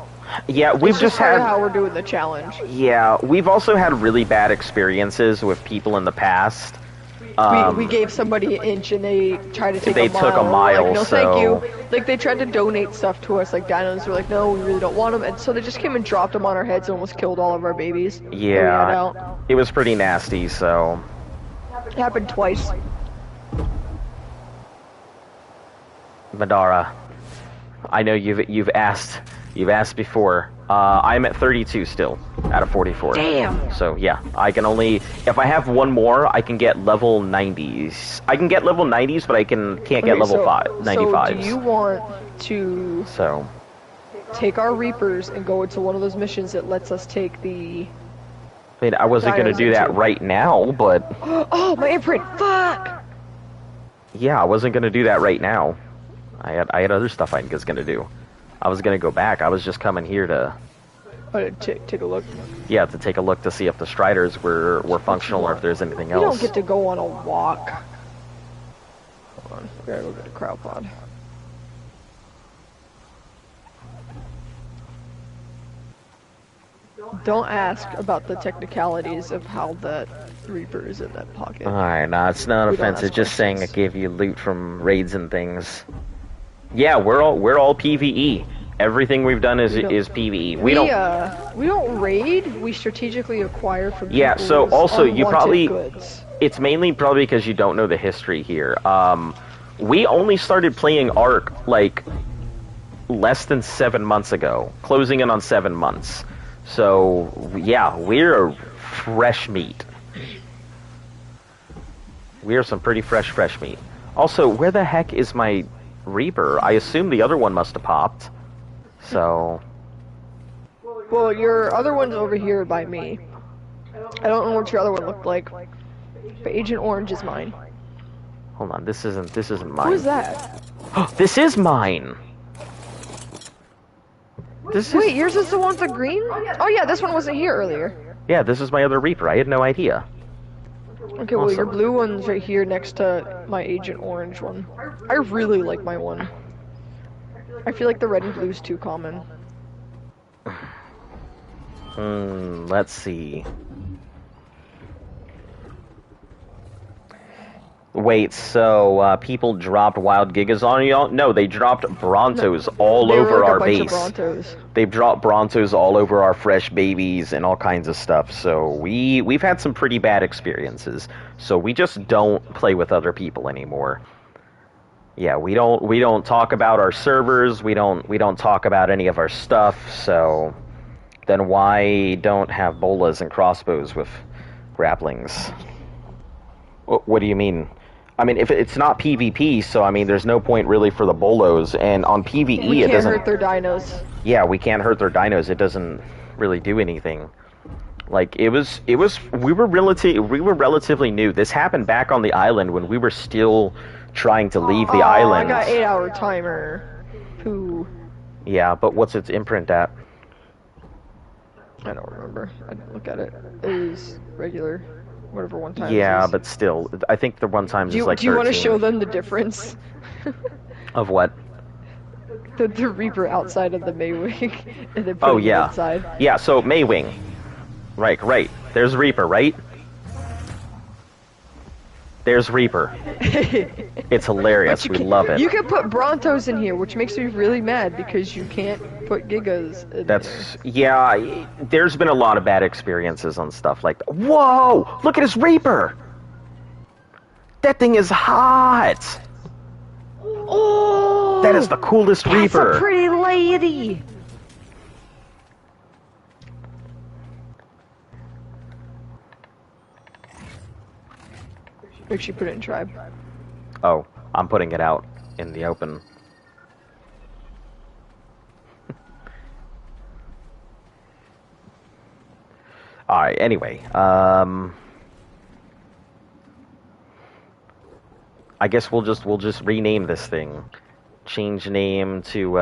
S1: Yeah, we've
S3: It's
S1: just
S3: part of
S1: had.
S3: how we're doing the challenge.
S1: Yeah, we've also had really bad experiences with people in the past.
S3: We gave somebody an inch and they tried to take
S1: They
S3: a mile.
S1: took a
S3: And we're like,
S1: mile,
S3: no, thank you.
S1: so
S3: Like they tried to donate stuff to us, like dinos. We're like, no, we really don't want them. And so they just came and dropped them on our heads and almost killed all of our babies that we had
S1: yeah,
S3: out.
S1: it was pretty nasty. So
S3: It happened twice.
S1: Madara, I know you've asked before. I'm at 32 still out of 44.
S3: Damn.
S1: So yeah, I can only if I have one more, I can get level 90s. I can get level 90s, but I can't get level
S3: so,
S1: 95s.
S3: So do you want to
S1: So
S3: take our Reapers and go into one of those missions that lets us take the...
S1: I mean, I wasn't gonna do that right now, but
S3: Oh, my imprint! Fuck!
S1: yeah, I wasn't gonna do that right now. I had other stuff I was gonna do. I was gonna go back. I was just coming here to
S3: Take a look.
S1: yeah, to take a look to see if the Striders were functional or if there's anything
S3: You
S1: else.
S3: don't get to go on a walk. Hold on, we gotta go get a crowd pod. Don't ask about the technicalities of how that Reaper is in that pocket.
S1: Alright, nah, it's not
S3: We don't
S1: offensive.
S3: ask
S1: Just saying I
S3: questions.
S1: gave you loot from raids and things. Yeah, we're all PVE. Everything we've done is
S3: We don't-
S1: PVE. We don't.
S3: We don't raid. We strategically acquire from
S1: Yeah, so
S3: people's
S1: also, you
S3: unwanted
S1: probably-
S3: goods.
S1: It's mainly probably because you don't know the history here. We only started playing Ark like less than 7 months ago, closing in on 7 months. So yeah, we're fresh meat. We are some pretty fresh meat. Also, where the heck is my Reaper? I assume the other one must have popped. So
S3: Well, your other one's over here by me. I don't know what your other one looked like, but Agent Orange is mine.
S1: hold on, this isn't mine.
S3: Who is that?
S1: This is mine. This
S3: Wait,
S1: is
S3: yours is the one with the green? Oh yeah, this one wasn't here earlier.
S1: yeah, this is my other Reaper. I had no idea.
S3: Okay, well your
S1: Awesome.
S3: blue one's right here next to my Agent Orange one. I really like my one. I feel like the red and blue's too common.
S1: Let's see. Wait, so people dropped wild gigas on y'all? No, they dropped Brontos all
S3: They were
S1: over
S3: like a
S1: our
S3: bunch of
S1: base.
S3: Brontos.
S1: They've dropped Brontos all over our fresh babies and all kinds of stuff. So we've had some pretty bad experiences. So we just don't play with other people anymore. Yeah, we don't talk about our servers. We don't talk about any of our stuff. So then why don't have bolas and crossbows with grapplings? What do you mean? I mean, if it's not PvP, so I mean, there's no point really for the bolos. And on PvE,
S3: We
S1: it
S3: can't
S1: doesn't.
S3: hurt their dinos.
S1: Yeah, we can't hurt their dinos. It doesn't really do anything. Like we were relatively new. This happened back on the island when we were still trying to leave the
S3: I
S1: island.
S3: got 8-hour timer. Pooh.
S1: Yeah, but what's its imprint at?
S3: I don't remember. I didn't look at it. It was regular, whatever one time.
S1: Yeah,
S3: is.
S1: but still, I think the one times
S3: do you,
S1: is like
S3: do you want to
S1: 13.
S3: show them the difference?
S1: Of what?
S3: The Reaper outside of the Maywing, and then put
S1: Oh
S3: it
S1: yeah,
S3: inside.
S1: yeah. So Maywing, right. There's Reaper, right? There's Reaper. It's hilarious.
S3: But
S1: We
S3: you can-
S1: love it.
S3: You can put Brontos in here, which makes me really mad because you can't put Gigas in
S1: That's
S3: there.
S1: yeah. There's been a lot of bad experiences on stuff like that. Whoa! Look at his Reaper. That thing is hot.
S3: Oh!
S1: That is the coolest
S3: That's
S1: Reaper.
S3: a pretty lady! Make sure you put it in tribe.
S1: Oh, I'm putting it out in the open. All right. Anyway, I guess we'll just rename this thing. Change name to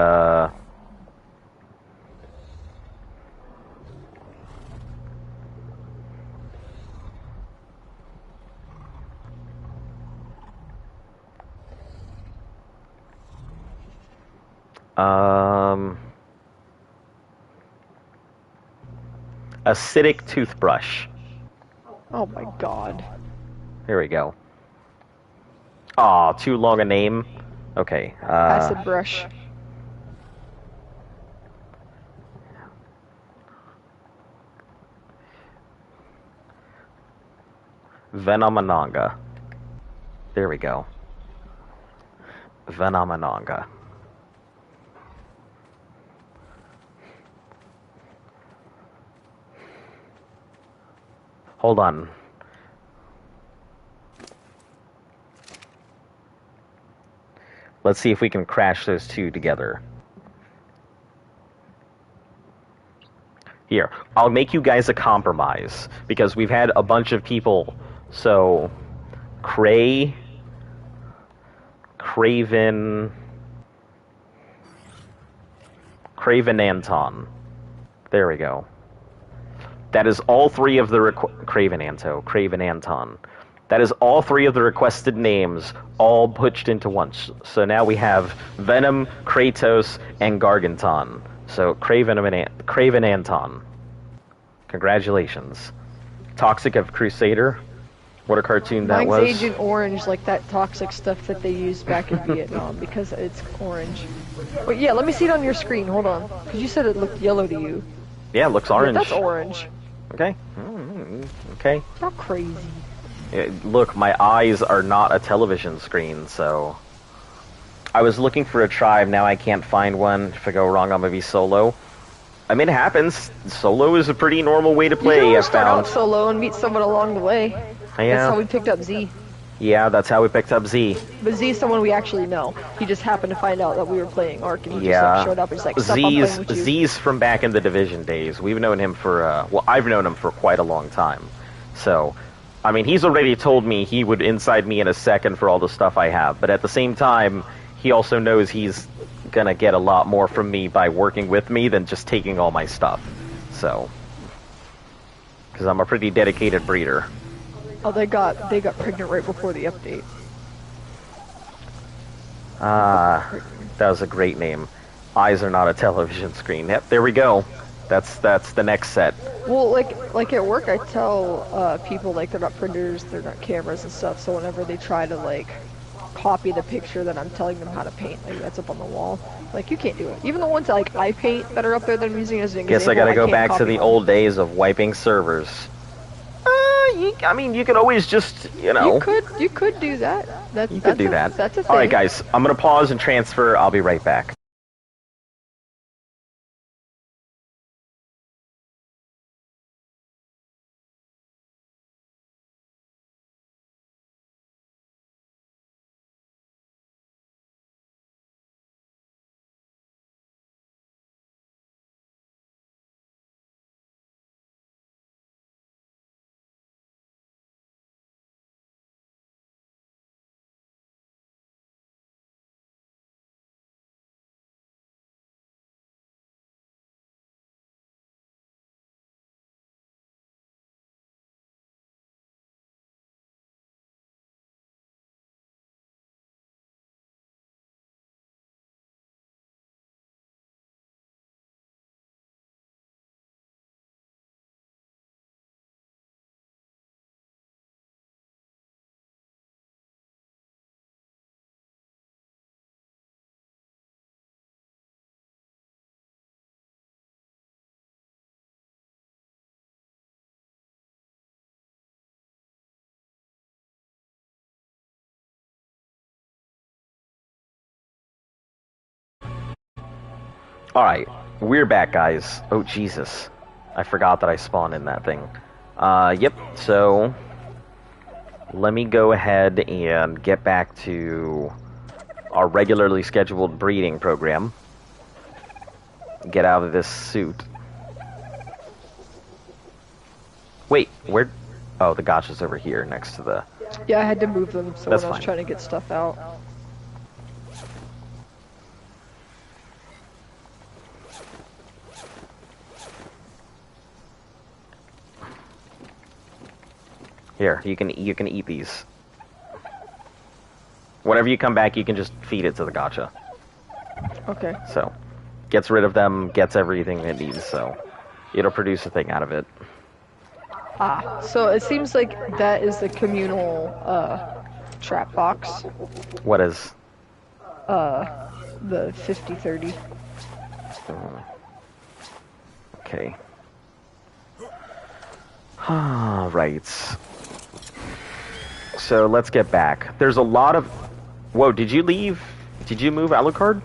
S1: Acidic toothbrush.
S3: Oh my god.
S1: Here we go. Aw, too long a name. Okay.
S3: Acid brush.
S1: Venomananga. There we go. Venomananga. Hold on. Let's see if we can crash those two together. Here, I'll make you guys a compromise, because we've had a bunch of people, so... Craven... Craven Anton. There we go. That is all three of the Craven Anton. That is all three of the requested names, all pushed into one. So now we have Venom, Kratos, and Garganton. So Craven Anton. Congratulations. Toxic of Crusader. What a cartoon that was.
S3: Mine's Agent Orange, like that toxic stuff that they used back in Vietnam, because it's orange. Wait, yeah, let me see it on your screen, hold on. Because you said it looked yellow to you.
S1: Yeah, it looks orange.
S3: Yeah, that's orange.
S1: Okay. Okay.
S3: Not crazy.
S1: Look, my eyes are not a television screen, so... I was looking for a tribe, now I can't find one. If I go wrong, I'm gonna be solo. I mean, it happens. Solo is a pretty normal way to play,
S3: you can
S1: I
S3: always start
S1: found.
S3: out solo and meet someone along the way.
S1: Yeah.
S3: That's how we picked up Z.
S1: Yeah, that's how we picked up Z.
S3: But Z's someone we actually know. He just happened to find out that we were playing Ark, and he just like, showed up and he's like, "Sup, I'm playing with you."
S1: Z's from back in the Division days. We've known him for, well, I've known him for quite a long time. So, I mean, he's already told me he would inside me in a second for all the stuff I have. But at the same time, he also knows he's gonna get a lot more from me by working with me than just taking all my stuff. So, because I'm a pretty dedicated breeder.
S3: Oh, they got pregnant right before the update.
S1: Ah, that was a great name. Eyes are not a television screen. Yep, there we go. That's the next set.
S3: Well, like at work, I tell people like they're not printers, they're not cameras and stuff. So whenever they try to like copy the picture that I'm telling them how to paint, like that's up on the wall, like you can't do it. Even the ones that, like I paint that are up there that I'm using as an example.
S1: Guess I gotta go
S3: can't
S1: back to
S3: copy
S1: the
S3: them.
S1: old days of wiping servers. I mean, you could always just, you know.
S3: You could do that.
S1: You could do that.
S3: That's a thing.
S1: Alright, guys, I'm gonna pause and transfer. I'll be right back. Alright, we're back, guys. Oh, Jesus. I forgot that I spawned in that thing. Yep, so... Let me go ahead and get back to our regularly scheduled breeding program. Get out of this suit. Wait, where... Oh, the gotcha's over here next to the...
S3: Yeah, I had to move them so
S1: That's
S3: when I was
S1: fine.
S3: trying to get stuff out.
S1: Here, you can eat these. Whenever you come back, you can just feed it to the gotcha.
S3: Okay.
S1: So, gets rid of them, gets everything it needs, so... It'll produce a thing out of it.
S3: Ah, so it seems like that is the communal trap box.
S1: What is?
S3: The 50-30.
S1: Okay. Right. So let's get back. There's a lot of... Whoa, did you leave? Did you move Alucard?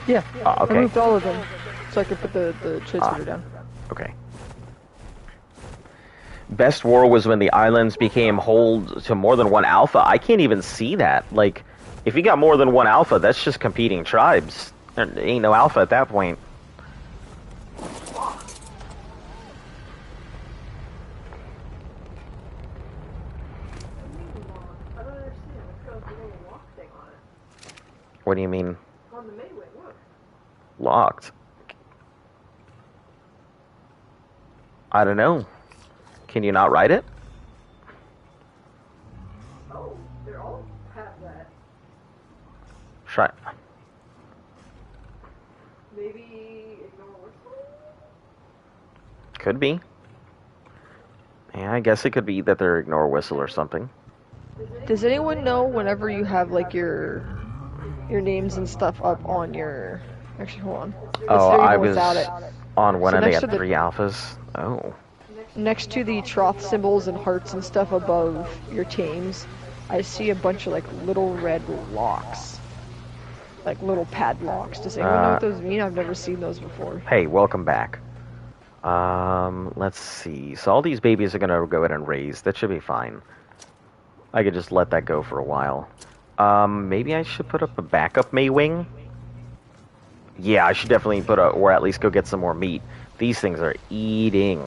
S3: Yeah,
S1: okay.
S3: I moved all of them, so I could put the transmitter down.
S1: Okay. Best war was when the islands became hold to more than one alpha. I can't even see that. Like, if you got more than one alpha, that's just competing tribes. There ain't no alpha at that point. What do you mean?
S3: On the Mayway, look.
S1: Locked? I don't know. Can you not write it?
S3: Oh, they all have that.
S1: Try.
S3: Maybe ignore whistle?
S1: Could be. Yeah, I guess it could be that they're ignore whistle or something.
S3: Does anyone know whenever you have like your names and stuff up on your... Actually, hold on.
S1: Oh, I was
S3: without it.
S1: on one
S3: So
S1: and they
S3: next
S1: had
S3: to the-
S1: 3 alphas. Oh.
S3: Next to the trough symbols and hearts and stuff above your tames, I see a bunch of like little red locks. Like little padlocks. Does anyone know what those mean? I've never seen those before.
S1: Hey, welcome back. Let's see. So all these babies are gonna go ahead and raise. That should be fine. I could just let that go for a while. Maybe I should put up a backup Maywing? Yeah, I should definitely put a, or at least go get some more meat. These things are eating.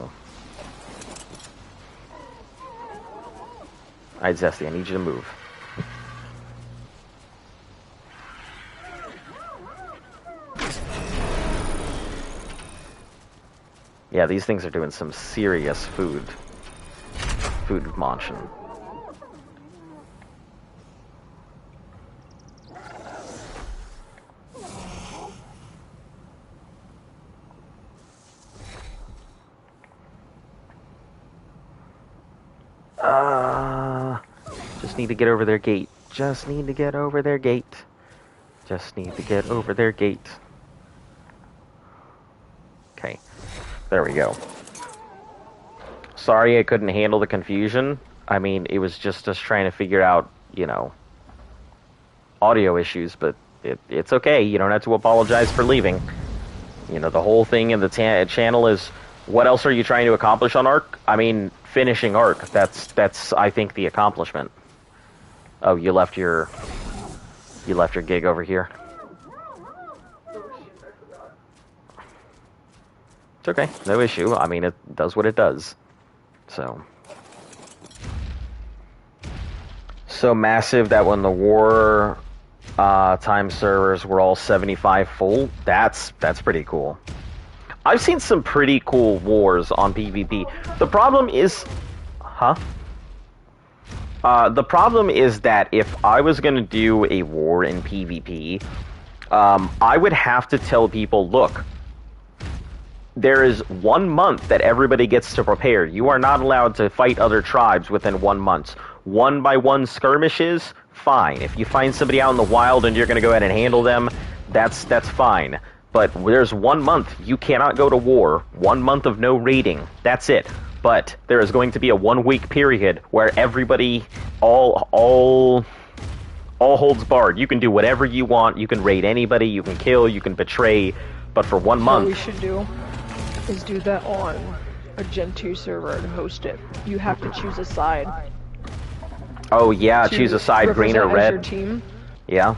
S1: Alright, Zesty, I need you to move. Yeah, these things are doing some serious food munching. Just need to get over their gate. Just need to get over their gate. Just need to get over their gate. Okay. There we go. Sorry I couldn't handle the confusion. I mean, it was just us trying to figure out, you know, audio issues, but it's okay. You don't have to apologize for leaving. You know, the whole thing in the channel is, what else are you trying to accomplish on Ark? I mean, finishing Ark. That's I think the accomplishment. Oh, you left your gig over here. It's okay, no issue. I mean, it does what it does. So massive that when the war time servers were all 75 full, that's pretty cool. I've seen some pretty cool wars on PvP. The problem is, the problem is that if I was going to do a war in PvP, I would have to tell people, look, there is 1 month that everybody gets to prepare. You are not allowed to fight other tribes within 1 month. 1-by-1 skirmishes, fine. If you find somebody out in the wild and you're going to go ahead and handle them, that's fine. But there's 1 month. You cannot go to war. 1 month of no raiding. That's it. But there is going to be a 1-week period where everybody, all holds barred. You can do whatever you want. You can raid anybody. You can kill. You can betray. But for 1 month...
S3: What we should do is do that on a Gen 2 server and host it. You have to choose a side.
S1: Oh yeah, choose a side, green or red.
S3: Your team.
S1: Yeah.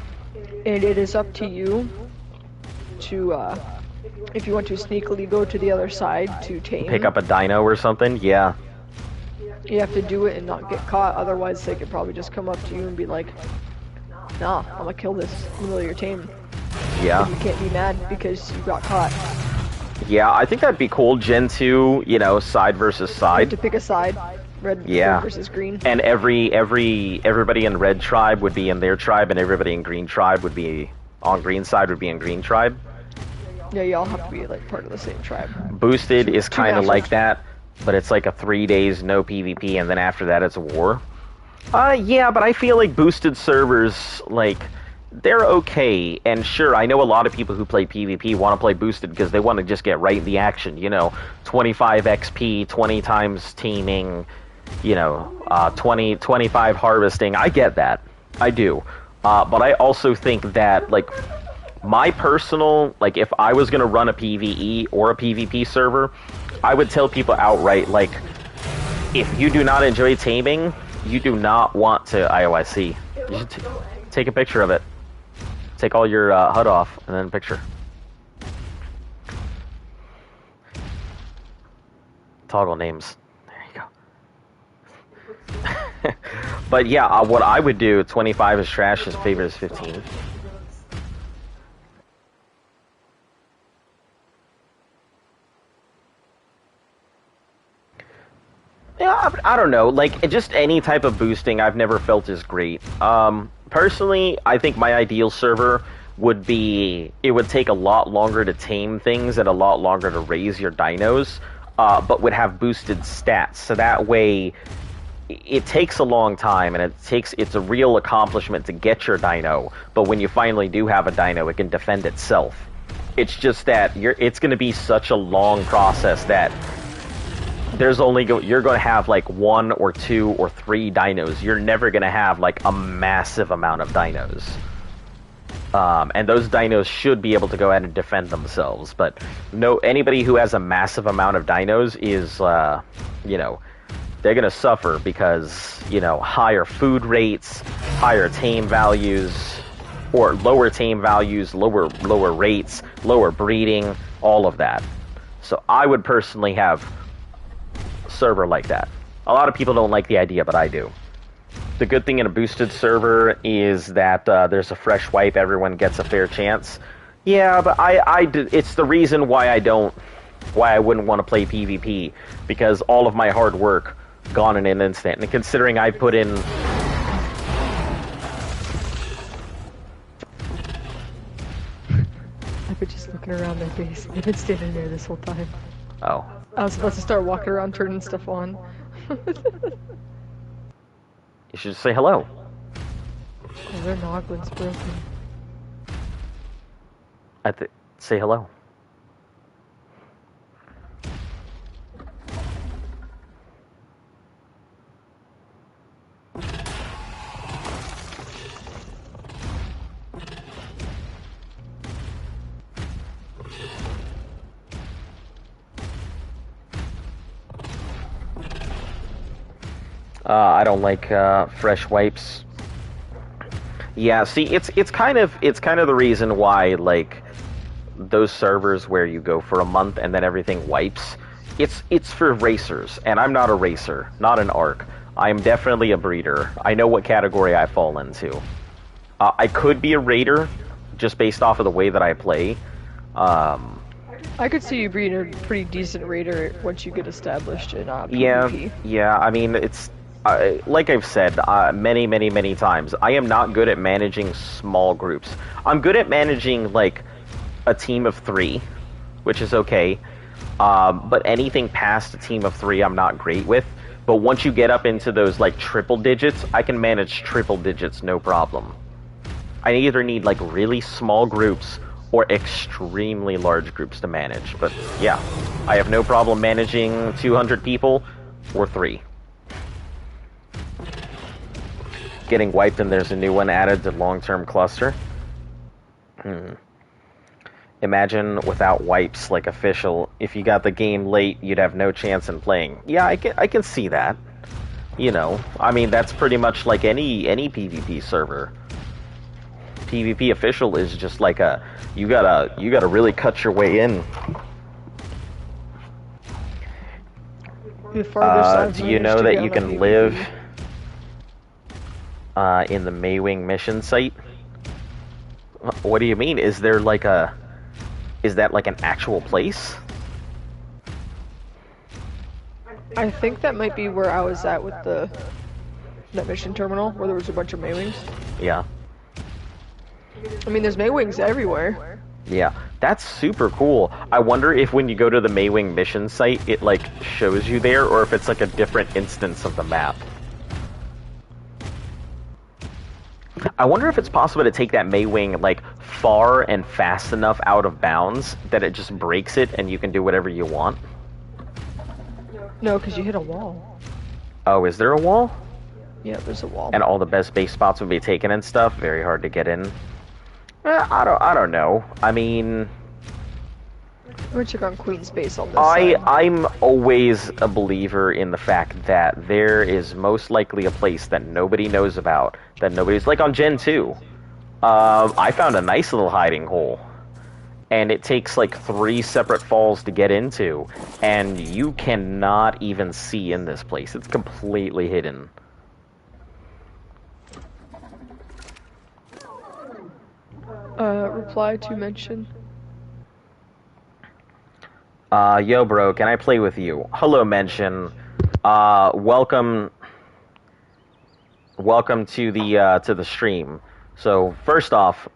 S3: And it is up to you to, if you want to sneakily go to the other side to tame.
S1: Pick up a dino or something, yeah.
S3: You have to do it and not get caught, otherwise they could probably just come up to you and be like, nah, I'm gonna kill this in the middle of your team.
S1: Yeah.
S3: And you can't be mad because you got caught.
S1: Yeah, I think that'd be cool. Gen 2, you know, side versus
S3: You
S1: side.
S3: have to pick a side. Red versus green.
S1: And everybody in red tribe would be in their tribe, and everybody in green tribe would be on green side would be in green tribe.
S3: Yeah, y'all have to be like part of the same tribe.
S1: Boosted is
S3: Two
S1: kind of
S3: nationals.
S1: like that, but it's like a 3 days no PvP, and then after that it's a war. Yeah, but I feel like boosted servers, like, they're okay. And sure, I know a lot of people who play PvP want to play boosted because they want to just get right in the action. 25 XP, 20 times teaming, 25 harvesting. I get that. I do. But I also think that, like, my personal, like, if I was going to run a PvE or a PvP server, I would tell people outright, like, if you do not enjoy taming, you do not want to IOIC. You should take a picture of it. Take all your HUD off, and then picture. Toggle names. There you go. But yeah, what I would do, 25 is trash, his favorite is 15. Yeah, I don't know. Like, just any type of boosting I've never felt is great. Personally, I think my ideal server would be, it would take a lot longer to tame things and a lot longer to raise your dinos, but would have boosted stats. So that way, it takes a long time, and it's a real accomplishment to get your dino, but when you finally do have a dino, it can defend itself. It's just that it's going to be such a long process that you're going to have like 1 or 2 or 3 dinos. You're never going to have like a massive amount of dinos. And those dinos should be able to go ahead and defend themselves. But anybody who has a massive amount of dinos is, they're going to suffer because, higher food rates, higher tame values, or lower tame values, lower rates, lower breeding, all of that. So I would personally have server like that. A lot of people don't like the idea, but I do. The good thing in a boosted server is that there's a fresh wipe, everyone gets a fair chance. Yeah, but it's the reason why I wouldn't want to play PvP, because all of my hard work gone in an instant. And considering I put in...
S3: I've been just looking around their base. They've been standing there this whole time.
S1: Oh.
S3: I was about to start walking around turning stuff on.
S1: You should say hello.
S3: Oh, their Noglin's broken.
S1: Say hello. I don't like fresh wipes. Yeah, see, it's kind of the reason why, like, those servers where you go for a month and then everything wipes. It's for racers, and I'm not a racer, not an ARC. I'm definitely a breeder. I know what category I fall into. I could be a raider, just based off of the way that I play.
S3: I could see you being a pretty decent raider once you get established in PvP.
S1: Yeah. I mean, it's like I've said many times. I am not good at managing small groups. I'm good at managing like a team of 3, which is okay. But anything past a team of 3, I'm not great with. But once you get up into those like triple digits, I can manage triple digits no problem. I either need like really small groups or extremely large groups to manage. But yeah, I have no problem managing 200 people or 3. Getting wiped and there's a new one added to long-term cluster. Imagine without wipes, like official, if you got the game late, you'd have no chance in playing. Yeah, I can see that. I mean, that's pretty much like any PvP server. PvP official is just like you gotta really cut your way in. Do you know that you can live in the Maywing mission site? What do you mean? Is that like an actual place?
S3: I think that might be where I was at with that mission terminal, where there was a bunch of Maywings.
S1: Yeah.
S3: I mean, there's Maywings everywhere.
S1: Yeah. That's super cool. I wonder if when you go to the Maywing mission site, it like shows you there, or if it's like a different instance of the map. I wonder if it's possible to take that Maywing like far and fast enough out of bounds that it just breaks it and you can do whatever you want.
S3: No, because you hit a wall.
S1: Oh, is there a wall?
S3: Yeah, there's a wall.
S1: And all the best base spots would be taken and stuff. Very hard to get in. I don't know. I mean,
S3: I'm gonna check on Queen's base on this side.
S1: I'm always a believer in the fact that there is most likely a place that nobody knows about, that nobody's like on Gen 2. I found a nice little hiding hole, and it takes like 3 separate falls to get into, and you cannot even see in this place. It's completely hidden.
S3: Reply to mention.
S1: Yo, bro, can I play with you? Hello, mention. Welcome to the stream. So, first off,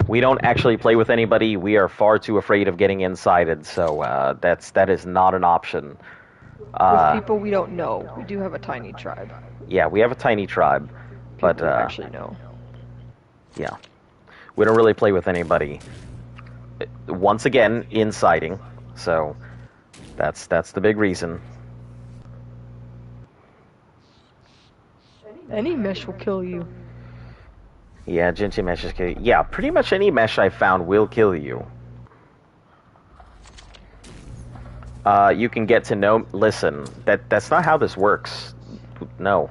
S1: we don't actually play with anybody. We are far too afraid of getting insided, so that is not an option.
S3: With people we don't know. We do have a tiny tribe.
S1: Yeah, we have a tiny tribe, but
S3: People we actually know.
S1: yeah, we don't really play with anybody. Once again, insiding. So that's the big reason.
S3: Any mesh will kill you.
S1: Yeah, Genti meshes kill you. Yeah, pretty much any mesh I found will kill you. You can get to know... Listen, that's not how this works. No.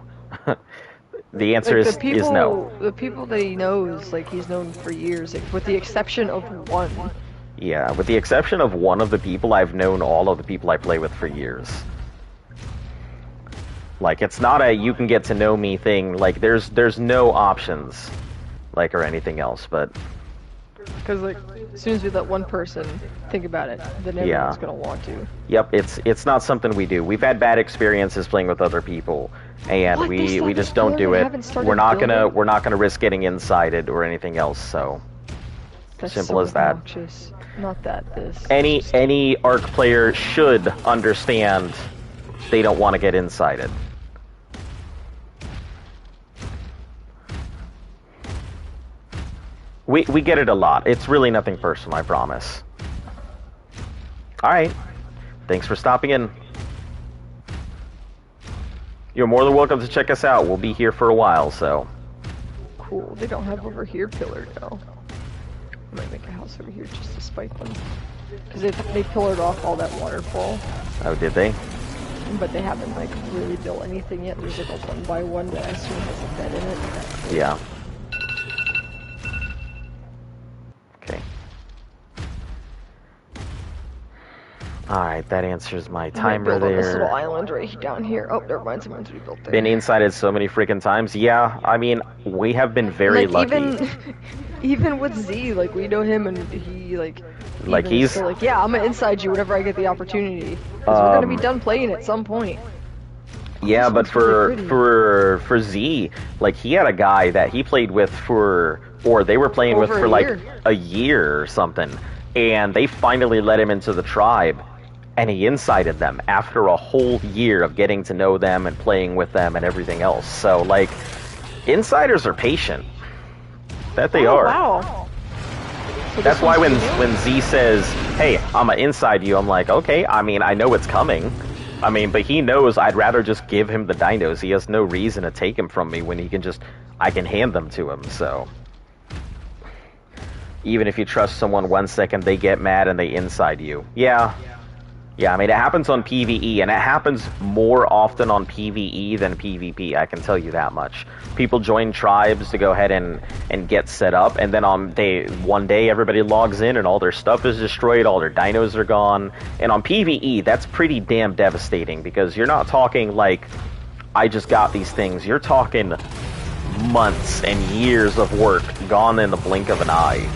S1: The answer is no.
S3: The people that he knows, like, he's known for years, like, with the exception of one.
S1: Yeah, with the exception of one of the people, I've known all of the people I play with for years. Like, it's not a you can get to know me thing. Like, there's no options, like, or anything else, but...
S3: Because, like, as soon as we let one person think about it, then everyone's gonna want to.
S1: Yep, it's not something we do. We've had bad experiences playing with other people, and
S3: What?
S1: we just don't do it. We're not gonna risk getting insided or anything else. So
S3: That's
S1: simple
S3: so
S1: as that.
S3: obnoxious. Not that this.
S1: Any ARC player should understand they don't want to get insided. We get it a lot. It's really nothing personal, I promise. Alright. Thanks for stopping in. You're more than welcome to check us out. We'll be here for a while, so...
S3: Cool. They don't have over here pillared, though. I might make a house over here just to spite them. Because they pillared off all that waterfall.
S1: Oh, did they?
S3: But they haven't, like, really built anything yet. There's, like, a 1x1 that I assume has a bed in it.
S1: Yeah. Okay. Alright, that answers my timer
S3: build on this
S1: there.
S3: little island right down here. Oh, never mind, someone's rebuilt there.
S1: Been insided so many freaking times. Yeah, I mean, we have been very lucky.
S3: Even with Z, like, we know him and he, like
S1: he's...
S3: still like, yeah, I'm gonna inside you whenever I get the opportunity. Because we're gonna be done playing at some point.
S1: Yeah, but for Z, like, he had a guy that he played with or they were playing with for like a year or something, and they finally let him into the tribe, and he incited them after a whole year of getting to know them and playing with them and everything else. So, like, insiders are patient. That they are.
S3: Wow. So
S1: that's why when Z says, hey, I'm gonna inside you, I'm like, okay, I mean, I know it's coming. I mean, but he knows I'd rather just give him the dinos. He has no reason to take him from me when he can just, I can hand them to him, so. Even if you trust someone 1 second, they get mad and they inside you. Yeah. Yeah, I mean, it happens on PvE, and it happens more often on PvE than PvP, I can tell you that much. People join tribes to go ahead and get set up, and then on one day everybody logs in and all their stuff is destroyed, all their dinos are gone. And on PvE, that's pretty damn devastating, because you're not talking like, I just got these things. You're talking months and years of work gone in the blink of an eye.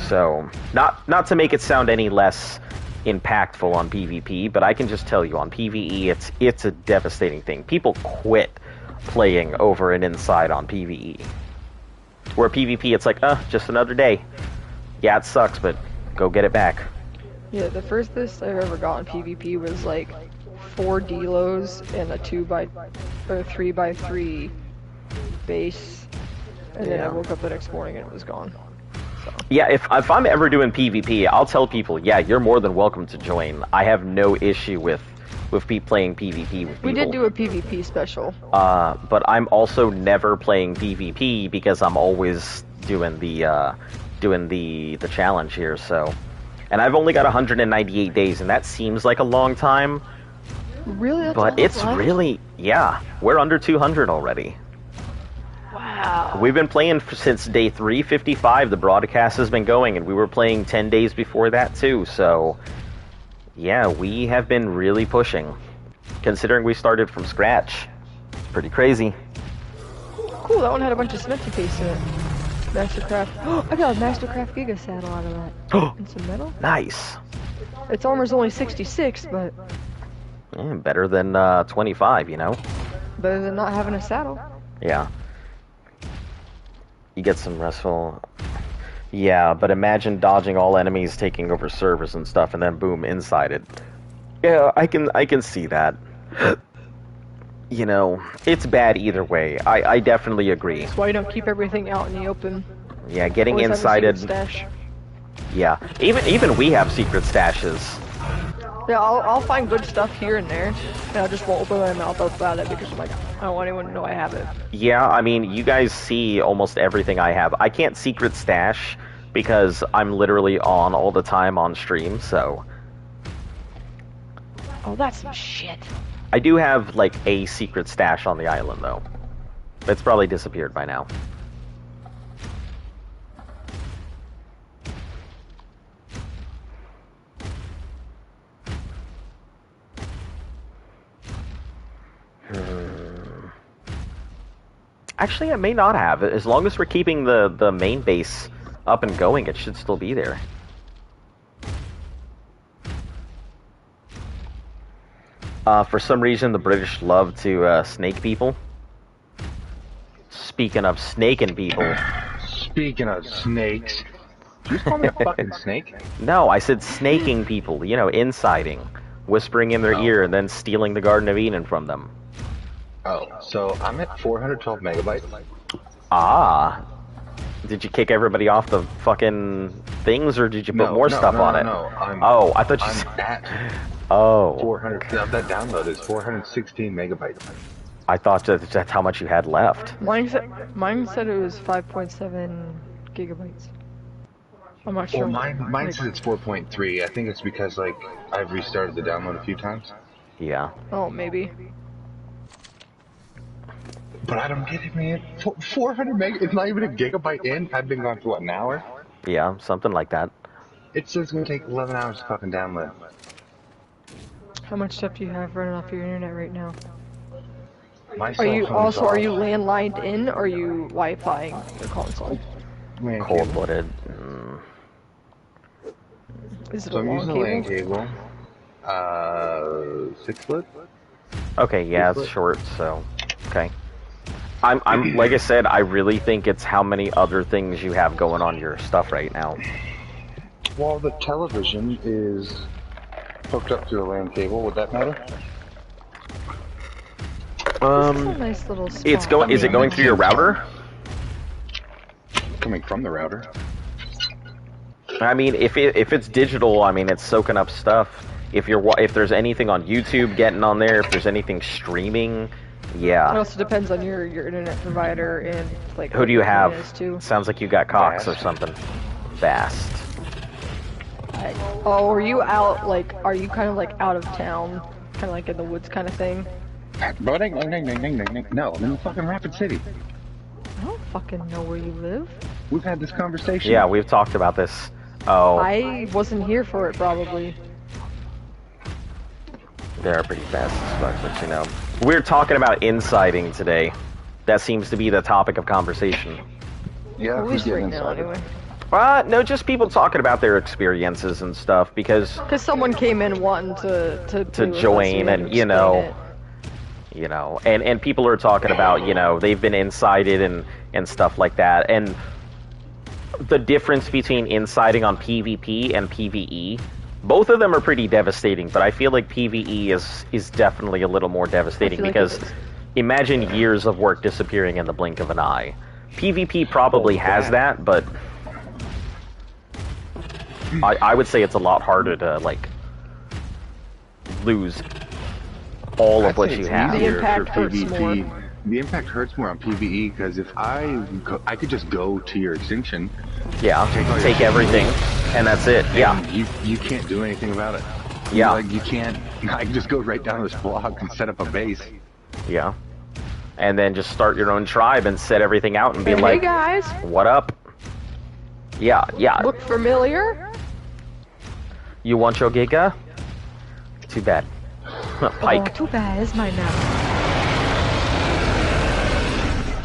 S1: So, not to make it sound any less impactful on PvP, but I can just tell you on PvE it's a devastating thing. People quit playing over an inside on PvE. Where PvP it's like, just another day. Yeah, it sucks, but go get it back.
S3: Yeah, the furthest I've ever gotten PvP was like 4 delos and a 3x3 base, and then I
S1: Yeah.
S3: woke up the next morning and it was gone. So.
S1: Yeah, if I'm ever doing PvP, I'll tell people, yeah, you're more than welcome to join. I have no issue with playing PvP with people.
S3: We did do a PvP special.
S1: But I'm also never playing PvP because I'm always doing the challenge here. So, and I've only got 198 days, and that seems like a long time.
S3: Really? That's
S1: But
S3: all
S1: it's
S3: left?
S1: really, yeah, we're under 200 already.
S3: Wow.
S1: We've been playing since day 355. The broadcast has been going, and we were playing 10 days before that too. So, yeah, we have been really pushing. Considering we started from scratch, it's pretty crazy.
S3: Cool, that one had a bunch of cementy paste in it. Mastercraft. Oh, I got a Mastercraft Giga saddle out of that. And some metal.
S1: Nice.
S3: Its armor's only 66, but
S1: Better than 25, you know?
S3: better than not having a saddle.
S1: Yeah. You get some restful... Yeah, but imagine dodging all enemies, taking over servers and stuff, and then boom, inside it. Yeah, I can see that. You know, it's bad either way. I definitely agree.
S3: That's why you don't keep everything out in the open.
S1: Yeah, getting
S3: Always have a
S1: insided...
S3: secret stash.
S1: Yeah, even we have secret stashes.
S3: Yeah, I'll find good stuff here and there, and I just won't open my mouth up about it because I'm like, I don't want anyone to know I have it.
S1: Yeah, I mean, you guys see almost everything I have. I can't secret stash because I'm literally on all the time on stream, so...
S3: Oh, that's some shit.
S1: I do have, like, a secret stash on the island, though. It's probably disappeared by now. Actually, I may not have. As long as we're keeping the main base up and going, it should still be there. For some reason, the British love to snake people. Speaking of snaking people...
S2: Speaking of snakes, did you just call me a fucking snake?
S1: No, I said snaking people. You know, insiding. Whispering in their ear and then stealing the Garden of Eden from them.
S2: Oh, so I'm at 412 megabytes.
S1: Ah. Did you kick everybody off the fucking things, or did you put more stuff on it?
S2: No,
S1: Oh, I thought you
S2: I'm
S1: said...
S2: at
S1: Oh.
S2: 400. That download is 416 megabytes.
S1: I thought that's how much you had left.
S3: Mine said it was 5.7 gigabytes. I'm not sure.
S2: Well, mine says it's 4.3. I think it's because, like, I've restarted the download a few times.
S1: Yeah.
S3: Oh, maybe.
S2: But I don't get it, man. 400 meg. It's not even a gigabyte in. I've been gone for what, an hour?
S1: Yeah, something like that.
S2: It says it's gonna take 11 hours to fucking download.
S3: How much stuff do you have running off your internet right now?
S2: My
S3: Are
S2: cell
S3: you
S2: phone's
S3: also
S2: off.
S3: are you landlined in, or are you Wi-Fiing your console?
S2: LAN cable.
S1: Cold-blooded.
S3: Is it
S2: So
S3: a
S2: I'm
S3: long
S2: using a LAN
S3: cable?
S2: cable. 6 foot.
S1: Okay, yeah, it's short, so... Okay. I'm like I said, I really think it's how many other things you have going on your stuff right now.
S2: Well, the television is hooked up to a LAN cable. Would that matter?
S3: This is a nice little spot.
S1: It's going. Is it going through your router?
S2: Coming from the router.
S1: I mean, if it's digital, I mean, it's soaking up stuff. If there's anything on YouTube getting on there, if there's anything streaming,
S3: It
S1: yeah.
S3: also depends on your internet provider and like.
S1: Who do you
S3: what your
S1: have?
S3: internet is, too.
S1: Sounds like you got Cox or
S2: Vast.
S1: something. Vast.
S3: Oh, are you out? Like, are you kind of like out of town, kind of like in the woods, kind of thing?
S2: No, I'm in fucking Rapid City.
S3: I don't fucking know where you live.
S2: We've had this conversation.
S1: Yeah, we've talked about this. Oh,
S3: I wasn't here for it, probably.
S1: they're pretty fast as fuck, but you know. We're talking about insiding today. That seems to be the topic of conversation.
S2: Yeah,
S3: At
S2: who's
S3: least right
S2: getting
S3: now,
S2: inside?
S3: anyway.
S1: No, just people talking about their experiences and stuff, because,
S3: Because someone came in wanting to play with us,
S1: join
S3: we had
S1: and,
S3: to
S1: you know,
S3: explain it.
S1: and people are talking about, you know, they've been insided and stuff like that, and the difference between inciting on PvP and PvE. Both of them are pretty devastating, but I feel like PvE is definitely a little more devastating
S3: like
S1: because
S3: it is.
S1: imagine years of work disappearing in the blink of an eye. PvP probably has that, but I would say it's a lot harder to like lose all of what you have.
S3: The impact hurts more.
S2: The impact hurts more on PvE because if I could just go to your extinction.
S1: Yeah, take everything, and that's it. Yeah,
S2: you can't do anything about it.
S1: Yeah,
S2: like you can't. I can just go right down to this block and set up a base.
S1: Yeah, and then just start your own tribe and set everything out and be
S3: Hey
S1: like,
S3: guys,
S1: "What up?" Yeah, yeah.
S3: look familiar?
S1: You want your Giga? Too bad. Pike.
S3: Oh, too bad, it's mine now.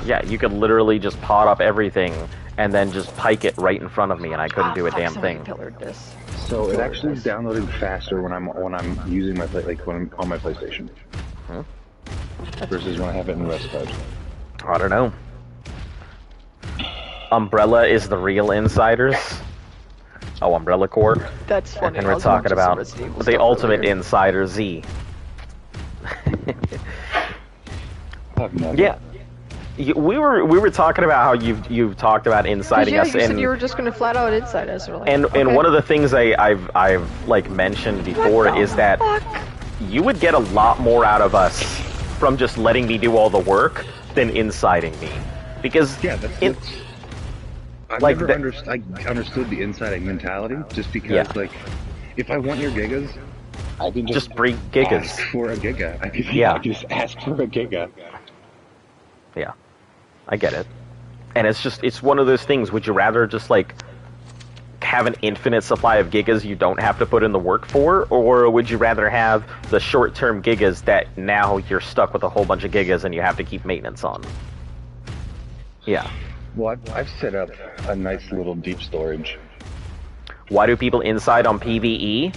S1: Yeah, you could literally just pot up everything and then just pike it right in front of me, and I couldn't do a damn thing.
S3: Pillared this.
S2: So it actually is downloading faster when I'm using my when I'm on my PlayStation versus when I have it in the rest card.
S1: I don't know. Umbrella is the real insiders. Oh, Umbrella Corp.
S3: That's funny.
S1: And we're talking about the ultimate insider Z. Yeah. We were talking about how you've talked about inciting us,
S3: you
S1: and
S3: said you were just gonna flat out incite us, or like,
S1: and
S3: okay.
S1: one of the things I've like mentioned before is that you would get a lot more out of us from just letting me do all the work than inciting me, because
S2: yeah, I understood the inciting mentality just because like if I want your gigas, I can just
S1: bring gigas
S2: ask for a giga. I can just ask for a giga.
S1: Yeah. I get it. And it's one of those things, would you rather just like have an infinite supply of gigas you don't have to put in the work for, or would you rather have the short-term gigas that now you're stuck with a whole bunch of gigas and you have to keep maintenance on? Yeah.
S2: Well, I've set up a nice little deep storage.
S1: Why do people incite on PvE?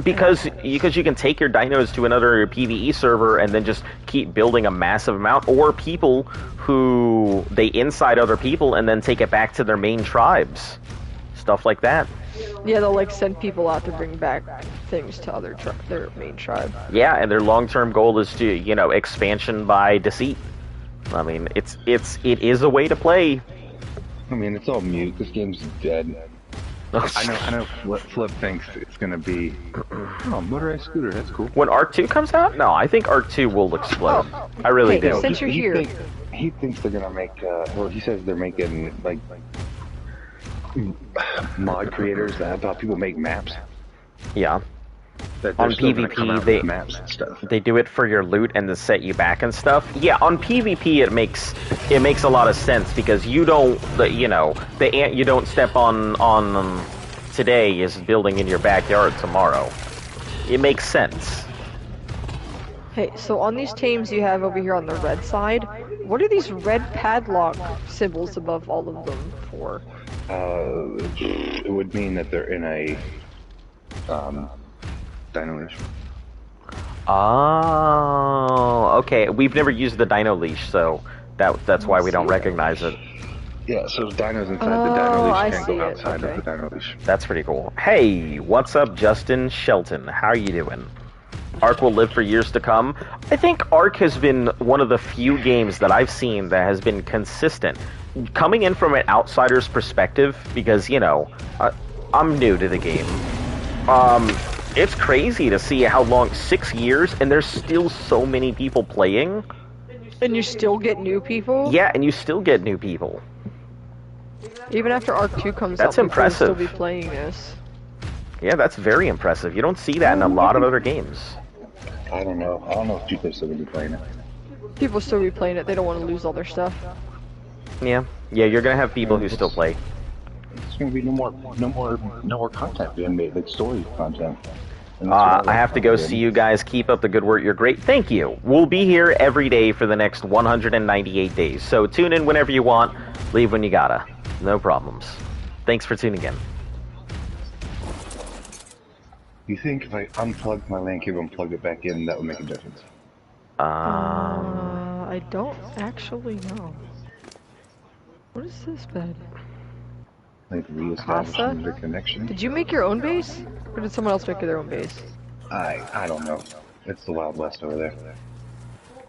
S1: Because you can take your dinos to another PvE server and then just keep building a massive amount, or people who they incite other people and then take it back to their main tribes, stuff like that.
S3: Yeah, they'll like send people out to bring back things to their main tribe.
S1: Yeah, and their long-term goal is to expansion by deceit. I mean, it is a way to play.
S2: I mean, it's all mute. This game's dead. I know. Flip thinks it's gonna be. Oh, motorized scooter. That's cool.
S1: When Arc 2 comes out, no, I think Arc 2 will explode. I really do.
S3: Since you're here,
S2: he thinks they're gonna make. Well, he says they're making like mod creators that help people make maps.
S1: Yeah. On PvP,
S2: maps and stuff.
S1: They do it for your loot and to set you back and stuff. Yeah, on PvP it makes a lot of sense because you don't the ant you don't step on today is building in your backyard tomorrow. It makes sense.
S3: Hey, so on these teams you have over here on the red side, what are these red padlock symbols above all of them for?
S2: It would mean that they're in a Dino leash.
S1: Oh, okay. We've never used the Dino leash, so that's why we don't recognize it.
S2: Yeah, so dinos inside the Dino leash can't go outside
S3: of
S2: the Dino leash.
S1: That's pretty cool. Hey, what's up, Justin Shelton? How are you doing? Ark will live for years to come. I think Ark has been one of the few games that I've seen that has been consistent. Coming in from an outsider's perspective, because, I'm new to the game. It's crazy to see how long, 6 years, and there's still so many people playing.
S3: And you still get new people?
S1: Yeah, and you still get new people.
S3: Even after Arc 2 comes
S1: out,
S3: people will
S1: impressive.
S3: still be playing this.
S1: Yeah, that's very impressive. You don't see that in a lot of other games.
S2: I don't know if people are still going to be playing it.
S3: People still be playing it, they don't want to lose all their stuff.
S1: Yeah, you're going to have people who still play.
S2: There's going to be no more content being made, like story content.
S1: I have to go see you guys. Keep up the good work. You're great. Thank you. We'll be here every day for the next 198 days. So tune in whenever you want. Leave when you gotta. No problems. Thanks for tuning in.
S2: You think if I unplug my LAN cable and plug it back in, that would make a difference?
S3: I don't actually know. What is this bed?
S2: Like reestablishing
S3: Casa?
S2: the connection.
S3: Did you make your own base? Or did someone else make their own base?
S2: I don't know. It's the Wild West over there.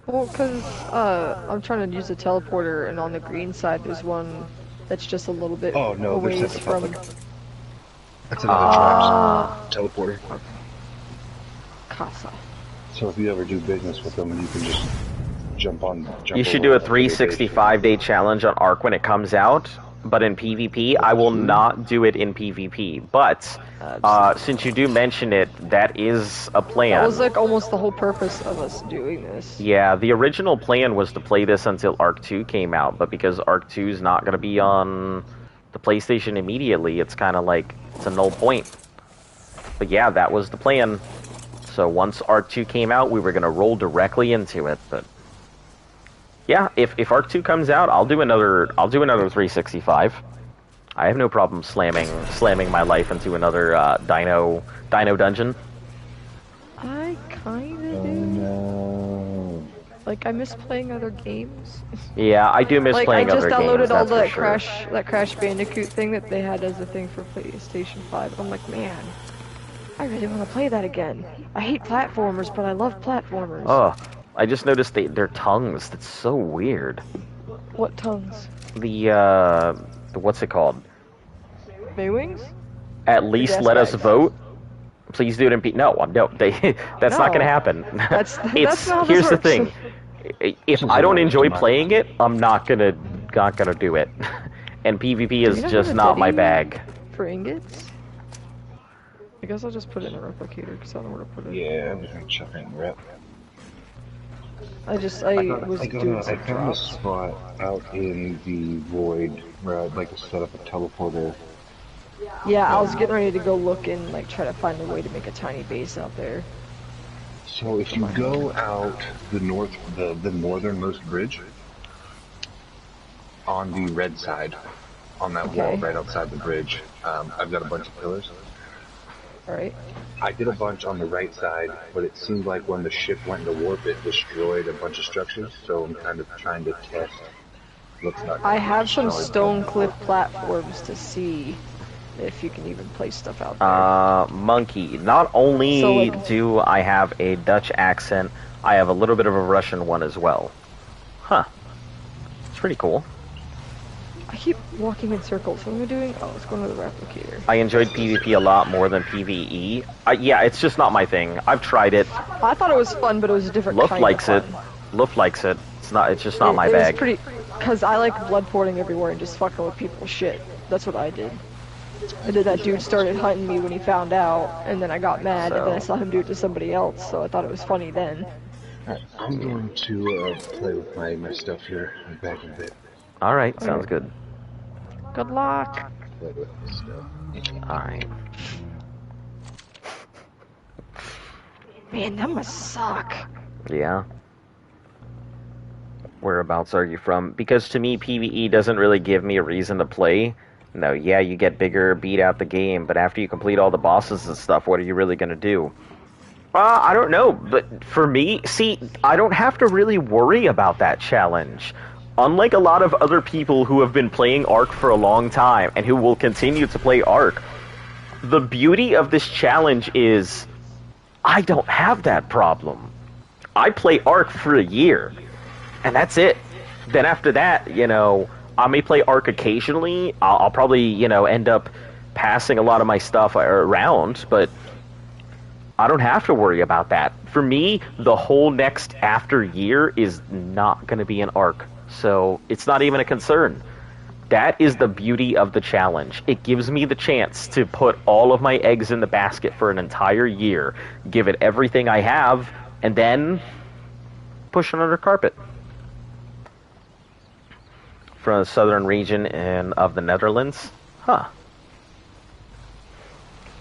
S3: Well, cause, I'm trying to use the teleporter, and on the green side there's one that's just a little bit
S2: Oh no, they're
S3: ways
S2: set
S3: from...
S2: public. That's another traps teleporter.
S3: Casa.
S2: So if you ever do business with them, you can just jump
S1: You should do a 365-day challenge on Ark when it comes out, but in PvP, I will not do it in PvP. But since you do mention it, that is a plan.
S3: That was like almost the whole purpose of us doing this.
S1: Yeah, the original plan was to play this until Ark 2 came out, but because Ark 2 is not going to be on the PlayStation immediately, it's kind of like, it's a null point. But yeah, that was the plan. So once Ark 2 came out, we were going to roll directly into it, but... Yeah, if Ark 2 comes out, I'll do another 365. I have no problem slamming my life into another Dino dungeon.
S3: I kinda do.
S2: No.
S3: Like, I miss playing other games.
S1: Yeah, I do miss playing other games.
S3: I just downloaded all
S1: that's
S3: that Crash Bandicoot thing that they had as a thing for PlayStation 5. I'm like, man, I really want to play that again. I hate platformers, but I love platformers.
S1: Oh, I just noticed their tongues. That's so weird.
S3: What tongues?
S1: The what's it called?
S3: Maywings?
S1: At least let us vote. Please do it in No, that's not gonna happen.
S3: That's not how this
S1: Here's the
S3: works.
S1: thing. If I don't enjoy playing it, I'm not gonna do it. And PvP is just not my bag.
S3: For ingots? I guess I'll just put it in a replicator because I don't know where to put it.
S2: Yeah, I'm just gonna chuck it in rep.
S3: I found
S2: a spot out in the void where I'd like to set up a teleporter.
S3: Yeah, I was getting ready to go look and like try to find a way to make a tiny base out there.
S2: So if you go out the northernmost bridge on the red side, on that wall right outside the bridge, I've got a bunch of pillars.
S3: Alright.
S2: I did a bunch on the right side, but it seemed like when the ship went into warp, it destroyed a bunch of structures, so I'm kind of trying to test.
S3: I have some stone cliff platforms to see if you can even place stuff out there.
S1: Monkey. Not only do I have a Dutch accent, I have a little bit of a Russian one as well. Huh. It's pretty cool.
S3: I keep walking in circles. What am I doing? Oh, let's go to the replicator.
S1: I enjoyed PvP a lot more than PvE. Yeah, it's just not my thing. I've tried it.
S3: I thought it was fun, but it was a different kind of fun.
S1: Luft likes it. It's just not my bag.
S3: It was pretty... Because I like blood porting everywhere and just fucking with people's shit. That's what I did. And then that dude started hunting me when he found out, and then I got mad, and then I saw him do it to somebody else, so I thought it was funny then.
S2: I'm going to play with my stuff here back in a bit.
S1: Alright, sounds good.
S3: Good luck.
S2: Play with this stuff.
S1: Alright.
S3: Man, that must suck.
S1: Yeah. Whereabouts are you from? Because to me, PvE doesn't really give me a reason to play. No, yeah, you get bigger, beat out the game, but after you complete all the bosses and stuff, what are you really gonna do? I don't know, but for me, see, I don't have to really worry about that challenge. Unlike a lot of other people who have been playing Ark for a long time, and who will continue to play Ark, the beauty of this challenge is, I don't have that problem. I play Ark for a year, and that's it. Then after that, I may play Ark occasionally. I'll probably, end up passing a lot of my stuff around, but I don't have to worry about that. For me, the whole next after year is not going to be an Ark, so it's not even a concern. That is the beauty of the challenge. It gives me the chance to put all of my eggs in the basket for an entire year, give it everything I have, and then push it under carpet. From the southern region of the Netherlands. Huh.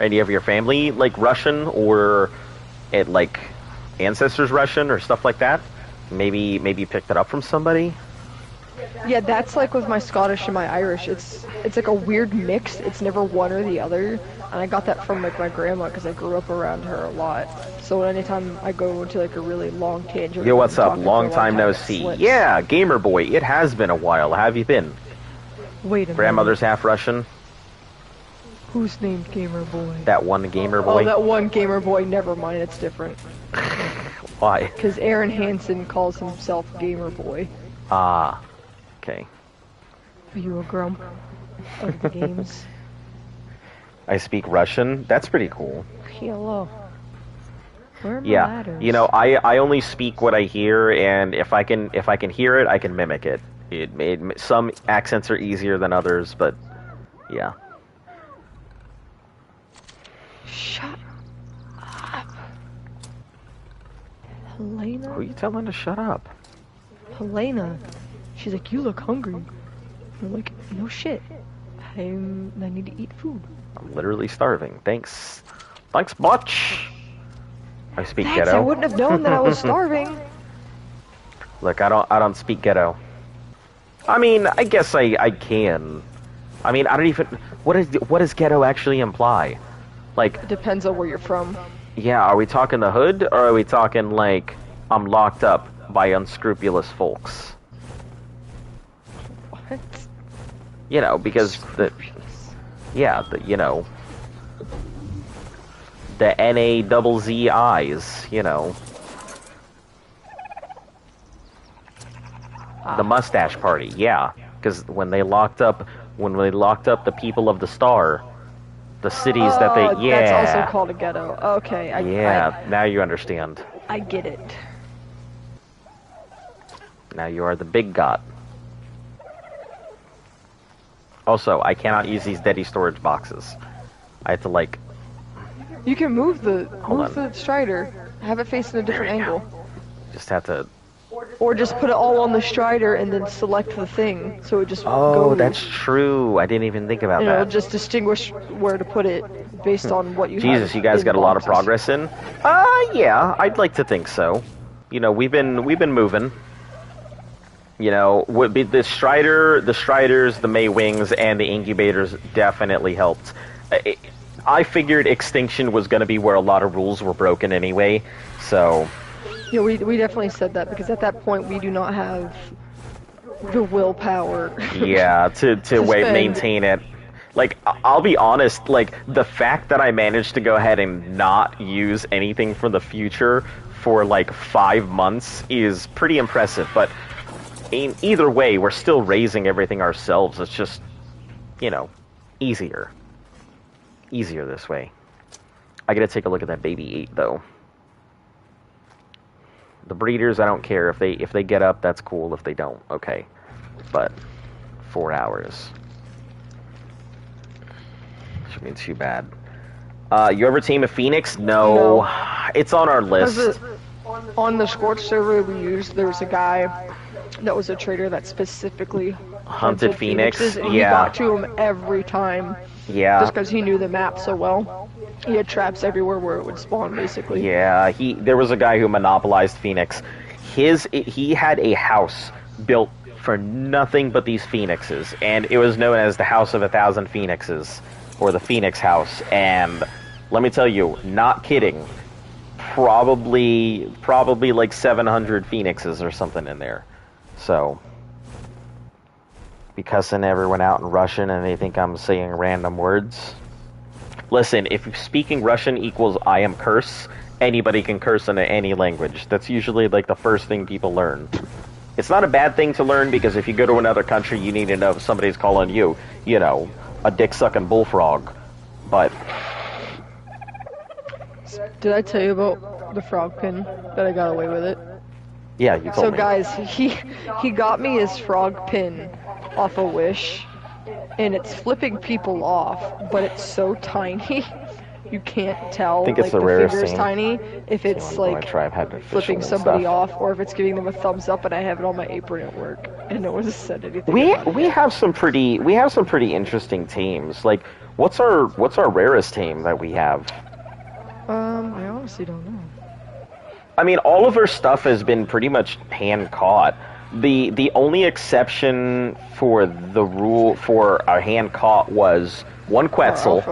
S1: Any of your family Russian or ancestors Russian or stuff like that? Maybe you picked it up from somebody?
S3: Yeah, that's with my Scottish and my Irish. It's like a weird mix. It's never one or the other. And I got that from my grandma because I grew up around her a lot. So anytime I go into a really long tangent.
S1: Yo, what's up? Long time no see. Yeah, Gamer Boy. It has been a while. How have you been?
S3: Wait a minute.
S1: Grandmother's half Russian.
S3: Who's named Gamer Boy?
S1: That one gamer boy.
S3: Oh, that one Gamer Boy. Never mind, it's different.
S1: Why?
S3: Because Aaron Hansen calls himself Gamer Boy.
S1: Ah. Okay.
S3: Are you a grump of the games?
S1: I speak Russian. That's pretty cool.
S3: Hello. Where are my
S1: Yeah.
S3: ladders?
S1: You know, I only speak what I hear, and if I can hear it, I can mimic it. Some accents are easier than others, but yeah.
S3: Shut up. Helena?
S1: Who are you telling to shut up?
S3: Helena. She's like, you look hungry. I'm like, no shit. I need to eat food.
S1: I'm literally starving. Thanks. Thanks, Butch. I speak
S3: Thanks,
S1: ghetto.
S3: I wouldn't have known that I was starving.
S1: Look, I don't speak ghetto. I mean, I guess I can. I mean, I don't even. What does ghetto actually imply? Like,
S3: It depends on where you're from.
S1: yeah, are we talking the hood, or are we talking like I'm locked up by unscrupulous folks?
S3: What?
S1: You know, because the you know, the NAZZIs, you know, the mustache party, yeah, because when they locked up the people of the Star, the cities that they, yeah,
S3: That's also called a ghetto. Okay,
S1: now you understand.
S3: I get it.
S1: Now you are the big god. Also, I cannot use these Deddy storage boxes. I have to, like...
S3: You can move the
S1: on.
S3: the Strider. Have it face in a different angle.
S1: Just have to...
S3: Or just put it all on the Strider and then select the thing, so it just
S1: Oh,
S3: goes.
S1: that's true. I didn't even think about
S3: And it'll
S1: that.
S3: just distinguish where to put it based on what you have.
S1: Jesus, you guys
S3: in
S1: got a lot of
S3: boxes.
S1: progress in? Yeah, I'd like to think so. You know, we've been moving. You know, the Striders, the May Wings, and the Incubators definitely helped. I figured Extinction was going to be where a lot of rules were broken anyway, so...
S3: Yeah, we definitely said that, because at that point we do not have the willpower.
S1: Yeah, to
S3: spend.
S1: maintain it. Like, I'll be honest, like, the fact that I managed to go ahead and not use anything from the future for, like, 5 months is pretty impressive, but in either way, we're still raising everything ourselves. It's just, you know, easier. Easier this way. I gotta take a look at that baby 8, though. The breeders, I don't care. If they get up, that's cool. If they don't, okay. But 4 hours. Shouldn't be too bad. You ever team a Phoenix? No. It's on our list.
S3: On the Scorch server we used, there was a guy that was a trader that specifically
S1: Hunted Phoenixes,
S3: and he got to him every time.
S1: Yeah.
S3: Just because he knew the map so well. He had traps everywhere where it would spawn, basically.
S1: Yeah, there was a guy who monopolized Phoenix. He had a house built for nothing but these Phoenixes, and it was known as the House of 1,000 Phoenixes, or the Phoenix House. And let me tell you, not kidding, probably like 700 Phoenixes or something in there. So, be cussing everyone out in Russian, and they think I'm saying random words. Listen, if speaking Russian equals I am curse, anybody can curse in any language. That's usually like the first thing people learn. It's not a bad thing to learn, because if you go to another country, you need to know if somebody's calling you, you know, a dick-sucking bullfrog. But...
S3: Did I tell you about the frog pin, that I got away with it?
S1: Yeah, you told
S3: So
S1: me.
S3: guys, he got me his frog pin off a Wish, and it's flipping people off, but it's so tiny, you can't tell.
S1: I think it's
S3: like,
S1: the
S3: the
S1: rarest
S3: finger's
S1: thing.
S3: tiny if it's
S1: Anyone wanna
S3: like
S1: try? I've had to fish
S3: flipping
S1: and
S3: somebody
S1: stuff.
S3: off, or if it's giving them a thumbs up, and I have it on my apron at work, and no one has said anything.
S1: We
S3: about it.
S1: have some pretty interesting teams. Like, what's our rarest team that we have?
S3: I honestly don't know.
S1: I mean, all of our stuff has been pretty much hand caught. The only exception for the rule for a hand caught was one Quetzal,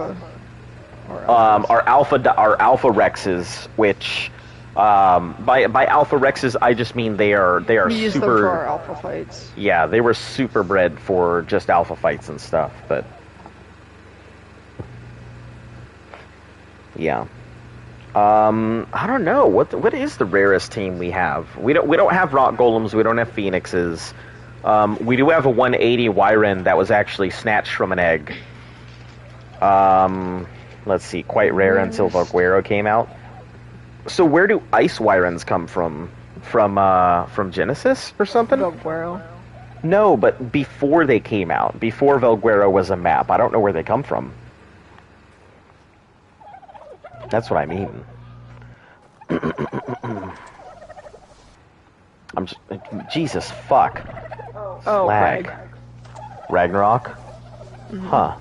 S3: Or alpha.
S1: our alpha Rexes, which By alpha Rexes, I just mean they are
S3: We use them
S1: super.
S3: for our alpha fights.
S1: Yeah, they were super bred for just alpha fights and stuff, but yeah. I don't know what is the rarest team we have. We don't have rock golems. We don't have phoenixes. We do have a 180 Wyren that was actually snatched from an egg. Let's see, quite rare until Valguero came out. So where do ice Wyrens come from? From Genesis or something?
S3: Valguero.
S1: No, but before they came out, before Valguero was a map. I don't know where they come from. That's what I mean. I'm just, Jesus fuck.
S3: Oh,
S1: Lag.
S3: Rag.
S1: Ragnarok? Huh.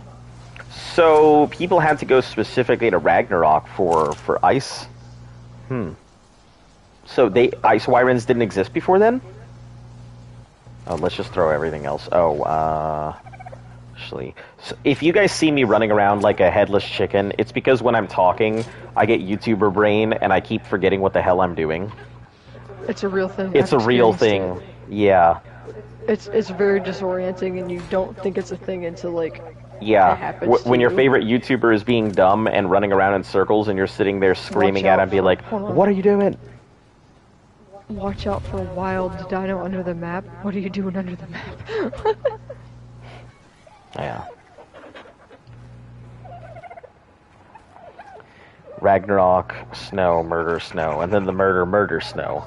S1: So people had to go specifically to Ragnarok for ice? So ice Wyrens didn't exist before then? Oh, let's just throw everything else. Actually, so if you guys see me running around like a headless chicken, it's because when I'm talking, I get YouTuber brain and I keep forgetting what the hell I'm doing.
S3: It's a real thing.
S1: It's a real thing. Yeah.
S3: It's very disorienting, and you don't think it's a thing until like
S1: Yeah.
S3: it happens.
S1: When
S3: to
S1: your
S3: you.
S1: favorite YouTuber is being dumb and running around in circles, and you're sitting there screaming at him, be like,
S3: Hold on.
S1: "What are you doing?"
S3: Watch out for a wild dino under the map. What are you doing under the map?
S1: Yeah. Ragnarok, snow, and then the murder, snow.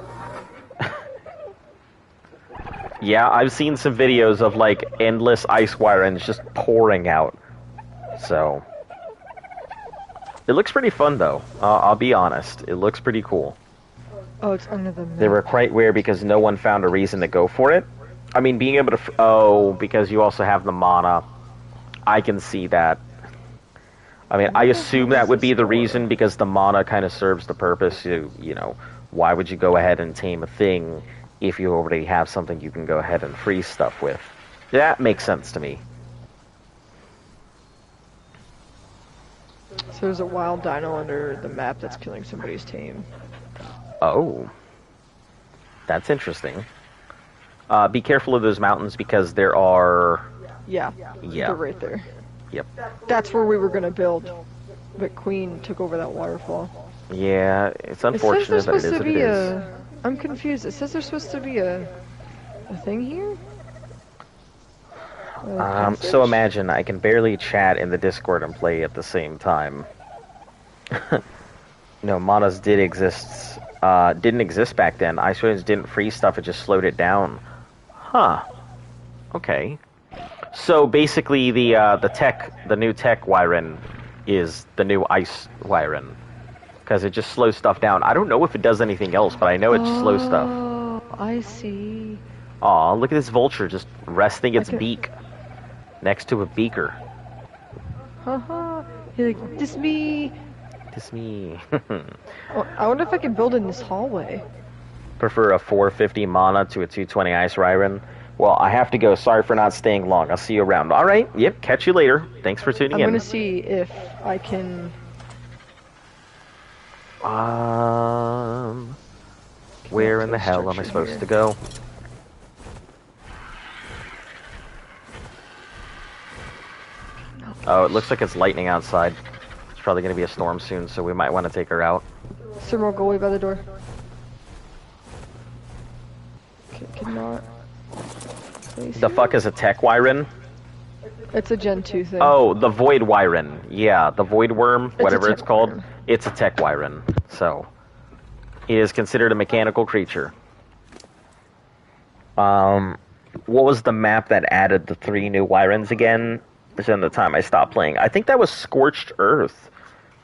S1: Yeah, I've seen some videos of like endless ice Wyrens just pouring out. So it looks pretty fun though. I'll be honest, it looks pretty cool.
S3: Oh, it's under the map.
S1: They were quite rare because no one found a reason to go for it. I mean, being able to because you also have the mana. I can see that. I mean, I assume that would be the reason because the mana kind of serves the purpose. You know, why would you go ahead and tame a thing if you already have something you can go ahead and freeze stuff with? That makes sense to me.
S3: So there's a wild dino under the map that's killing somebody's team.
S1: Oh. That's interesting. Be careful of those mountains because there are...
S3: Yeah.
S1: Yeah.
S3: They're right there.
S1: Yep.
S3: That's where we were gonna build, but Queen took over that waterfall.
S1: Yeah, it's
S3: It says
S1: unfortunate,
S3: there's
S1: but it
S3: supposed
S1: is
S3: to
S1: what it
S3: be
S1: is.
S3: I'm confused. It says there's supposed to be a thing here.
S1: So imagine I can barely chat in the Discord and play at the same time. No, manas did exist. Didn't exist back then. Ice Wyrens didn't freeze stuff; it just slowed it down. Huh. Okay. So basically, the new tech Wyren is the new ice Wyren because it just slows stuff down. I don't know if it does anything else, but I know it slows stuff.
S3: Oh, I see.
S1: Aw, look at this vulture just resting its
S3: can-
S1: beak next to a beaker.
S3: Haha. You're like, this me.
S1: This me.
S3: Oh, I wonder if I can build in this hallway.
S1: Prefer a 450 mana to a 220 ice Ryren. Well, I have to go. Sorry for not staying long. I'll see you around. All right. Yep. Catch you later. Thanks for tuning
S3: I'm
S1: in.
S3: gonna see if I can.
S1: Where in the hell am I supposed to go? Oh, it looks like it's lightning outside. It's probably going to be a storm soon, so we might want to take her out.
S3: Sermo, go away by the door. Cannot. Please.
S1: The fuck is a tech Wyren?
S3: It's a Gen 2 thing.
S1: Oh, the Void Wyren. Yeah, the Void Worm,
S3: a
S1: whatever
S3: tech
S1: it's called.
S3: Wyren.
S1: It's a tech Wyren. So, it is considered a mechanical creature. What was the map that added the 3 new Wyrens again? It's in the time I stopped playing. I think that was Scorched Earth.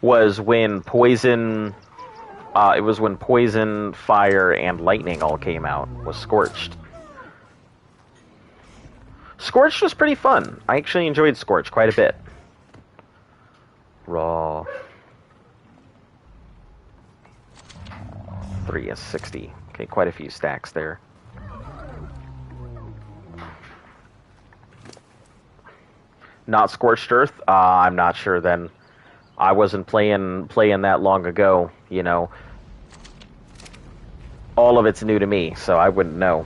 S1: Was when Poison... it was when Poison, Fire, and Lightning all came out. Was Scorched. Scorched was pretty fun. I actually enjoyed Scorched quite a bit. Raw. 3 is 60. Okay, quite a few stacks there. Not Scorched Earth? I'm not sure then. I wasn't playing that long ago, you know. all of it's new to me, so I wouldn't know.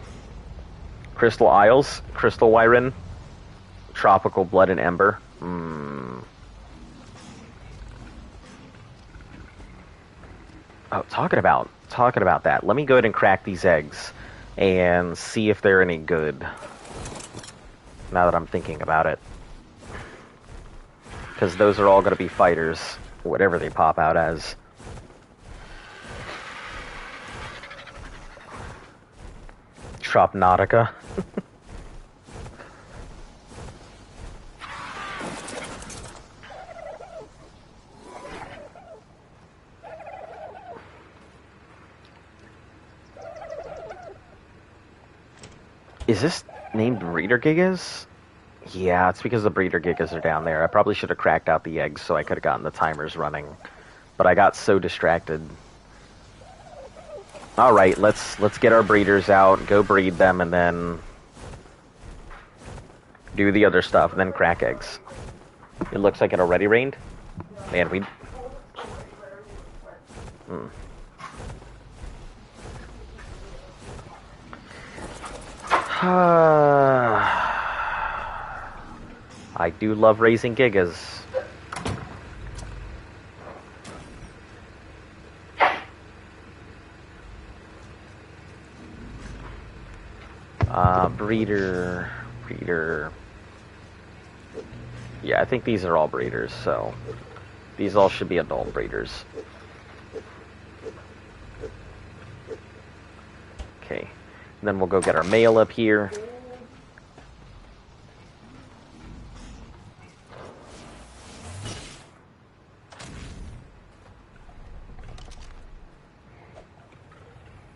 S1: Crystal Isles, Crystal Wyron, Tropical Blood and Ember. Oh, talking about that. Let me go ahead and crack these eggs and see if they're any good. Now that I'm thinking about it. Because those are all going to be fighters, whatever they pop out as. Tropnautica. Is this named Breeder Gigas? Yeah, it's because the Breeder Gigas are down there. I probably should have cracked out the eggs so I could have gotten the timers running. But I got so distracted. Alright, let's get our breeders out, go breed them, and then do the other stuff, and then crack eggs. It looks like it already rained. Man, we... I do love raising gigas. Breeder. Yeah, I think these are all breeders, so these all should be adult breeders. Okay, and then we'll go get our male up here.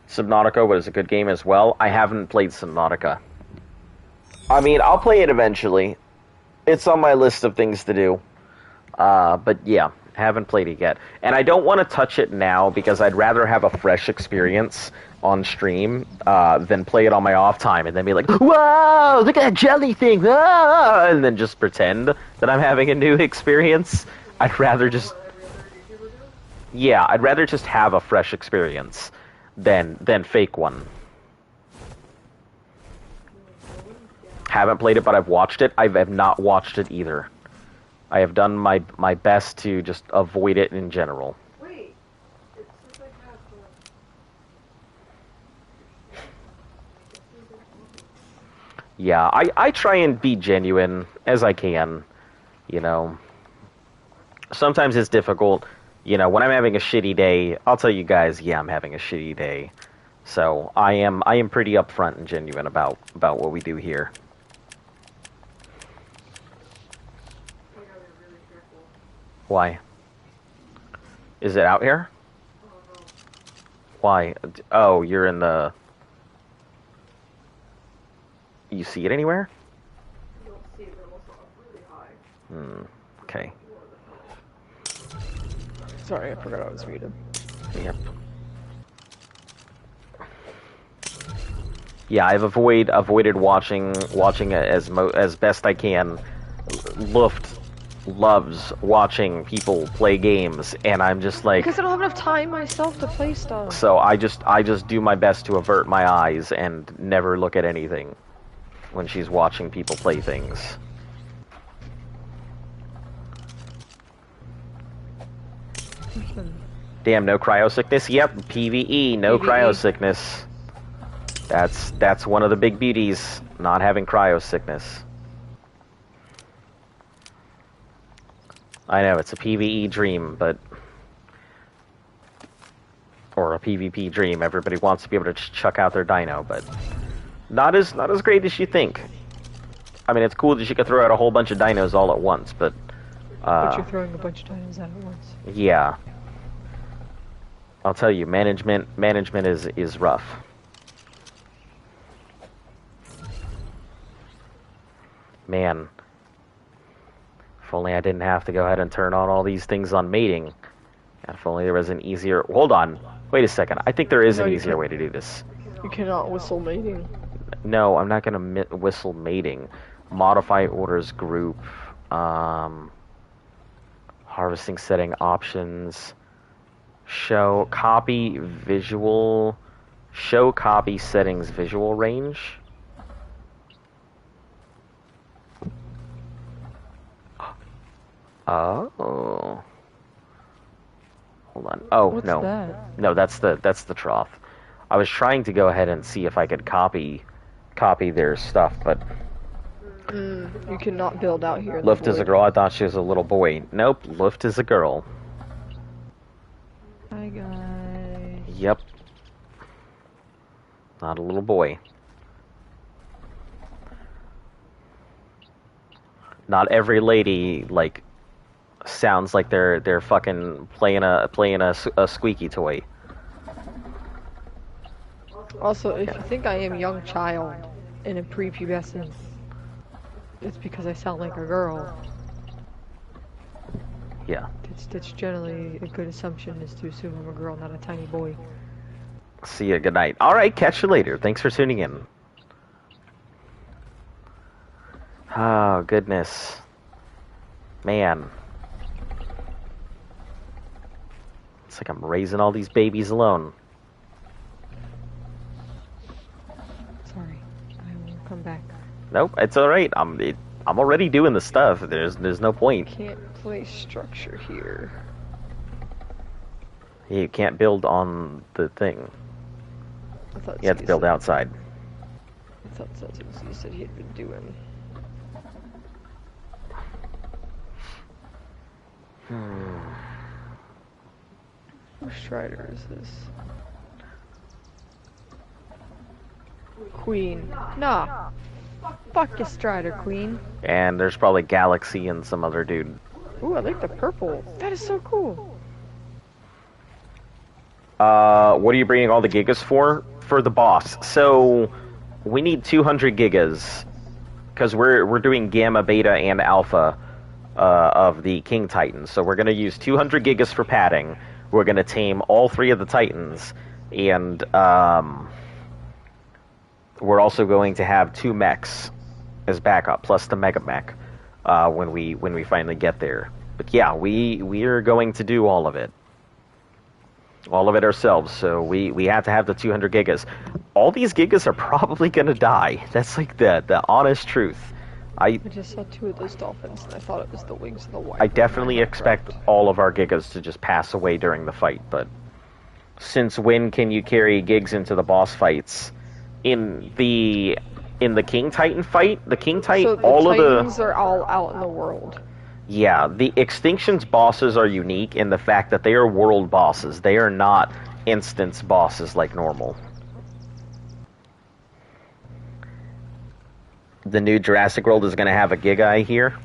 S1: Subnautica was a good game as well. I haven't played Subnautica. I mean, I'll play it eventually. It's on my list of things to do. But yeah, haven't played it yet. And I don't want to touch it now because I'd rather have a fresh experience on stream than play it on my off time and then be like, whoa, look at that jelly thing, ah! And then just pretend that I'm having a new experience. I'd rather just... Yeah, I'd rather just have a fresh experience than fake one. Haven't played it, but I've watched it. I have not watched it either. I have done my best to just avoid it in general.
S3: Wait, it says I have
S1: Yeah, I try and be genuine as I can, you know. Sometimes it's difficult. You know, when I'm having a shitty day, I'll tell you guys, yeah, I'm having a shitty day. So I am pretty upfront and genuine about what we do here. Why? Is it out here? Why? Oh, you're in the... You see it anywhere?
S3: You don't see it, but also up really high.
S1: Okay.
S3: Sorry, I forgot I was muted.
S1: Yep. Yeah, I've avoided watching it as best I can. Luft loves watching people play games, and I'm just like...
S3: Because I don't have enough time myself to play stuff.
S1: So I just do my best to avert my eyes and never look at anything when she's watching people play things. Damn, no cryo sickness? Yep, PvE, no cryo sickness. That's one of the big beauties, not having cryo sickness. I know, it's a PvE dream, but... Or a PvP dream. Everybody wants to be able to chuck out their dino, but... Not as great as you think. I mean, it's cool that you can throw out a whole bunch of dinos all at once, but...
S3: But you're throwing a bunch of dinos out at once.
S1: Yeah. I'll tell you, management is rough. Man. If only I didn't have to go ahead and turn on all these things on mating. If only there was an easier... Hold on. Wait a second. I think there is an easier way to do this.
S3: You cannot whistle mating.
S1: No, I'm not going to whistle mating. Modify orders group. Harvesting setting options. Show. Copy visual. Show copy settings visual range. Oh. Hold on. Oh,
S3: What's
S1: no.
S3: that?
S1: No, that's the trough. I was trying to go ahead and see if I could copy their stuff, but
S3: You cannot build out here.
S1: Luft is a girl. I thought she was a little boy. Nope, Luft is a girl.
S3: Hi guys.
S1: Yep. Not a little boy. Not every lady like sounds like they're fucking playing a squeaky toy.
S3: Also, if you think I am young child in a prepubescent, it's because I sound like a girl.
S1: Yeah.
S3: That's generally a good assumption, is to assume I'm a girl, not a tiny boy.
S1: See ya. Good night. All right. Catch you later. Thanks for tuning in. Oh goodness, man. It's like I'm raising all these babies alone.
S3: Sorry, I will come back.
S1: Nope, it's all right. I'm already doing the stuff. There's no point.
S3: Can't place structure here.
S1: You can't build on the thing.
S3: I thought
S1: You have to build outside.
S3: I thought that's what you said he had been doing. Which Strider is this? Queen. Nah. Fuck your Strider, Queen.
S1: And there's probably Galaxy and some other dude.
S3: Ooh, I like the purple. That is so cool.
S1: What are you bringing all the gigas for? For the boss. So we need 200 gigas because we're doing gamma, beta, and alpha of the King Titan. So we're gonna use 200 gigas for padding. We're gonna tame all 3 of the Titans, and we're also going to have 2 mechs as backup, plus the mega mech when we finally get there. But yeah, we are going to do all of it. All of it ourselves, so we have to have the 200 gigas. All these gigas are probably gonna die. That's like the honest truth. I
S3: just saw 2 of those dolphins, and I thought it was the wings of the white.
S1: I definitely expect all of our gigas to just pass away during the fight, but since when can you carry gigs into the boss fights? In the King Titan fight, the King Titan,
S3: so the
S1: all
S3: Titans
S1: of the
S3: are all out in the world.
S1: Yeah, the Extinction's bosses are unique in the fact that they are world bosses. They are not instance bosses like normal. The new Jurassic World is going to have a Giga, I hear.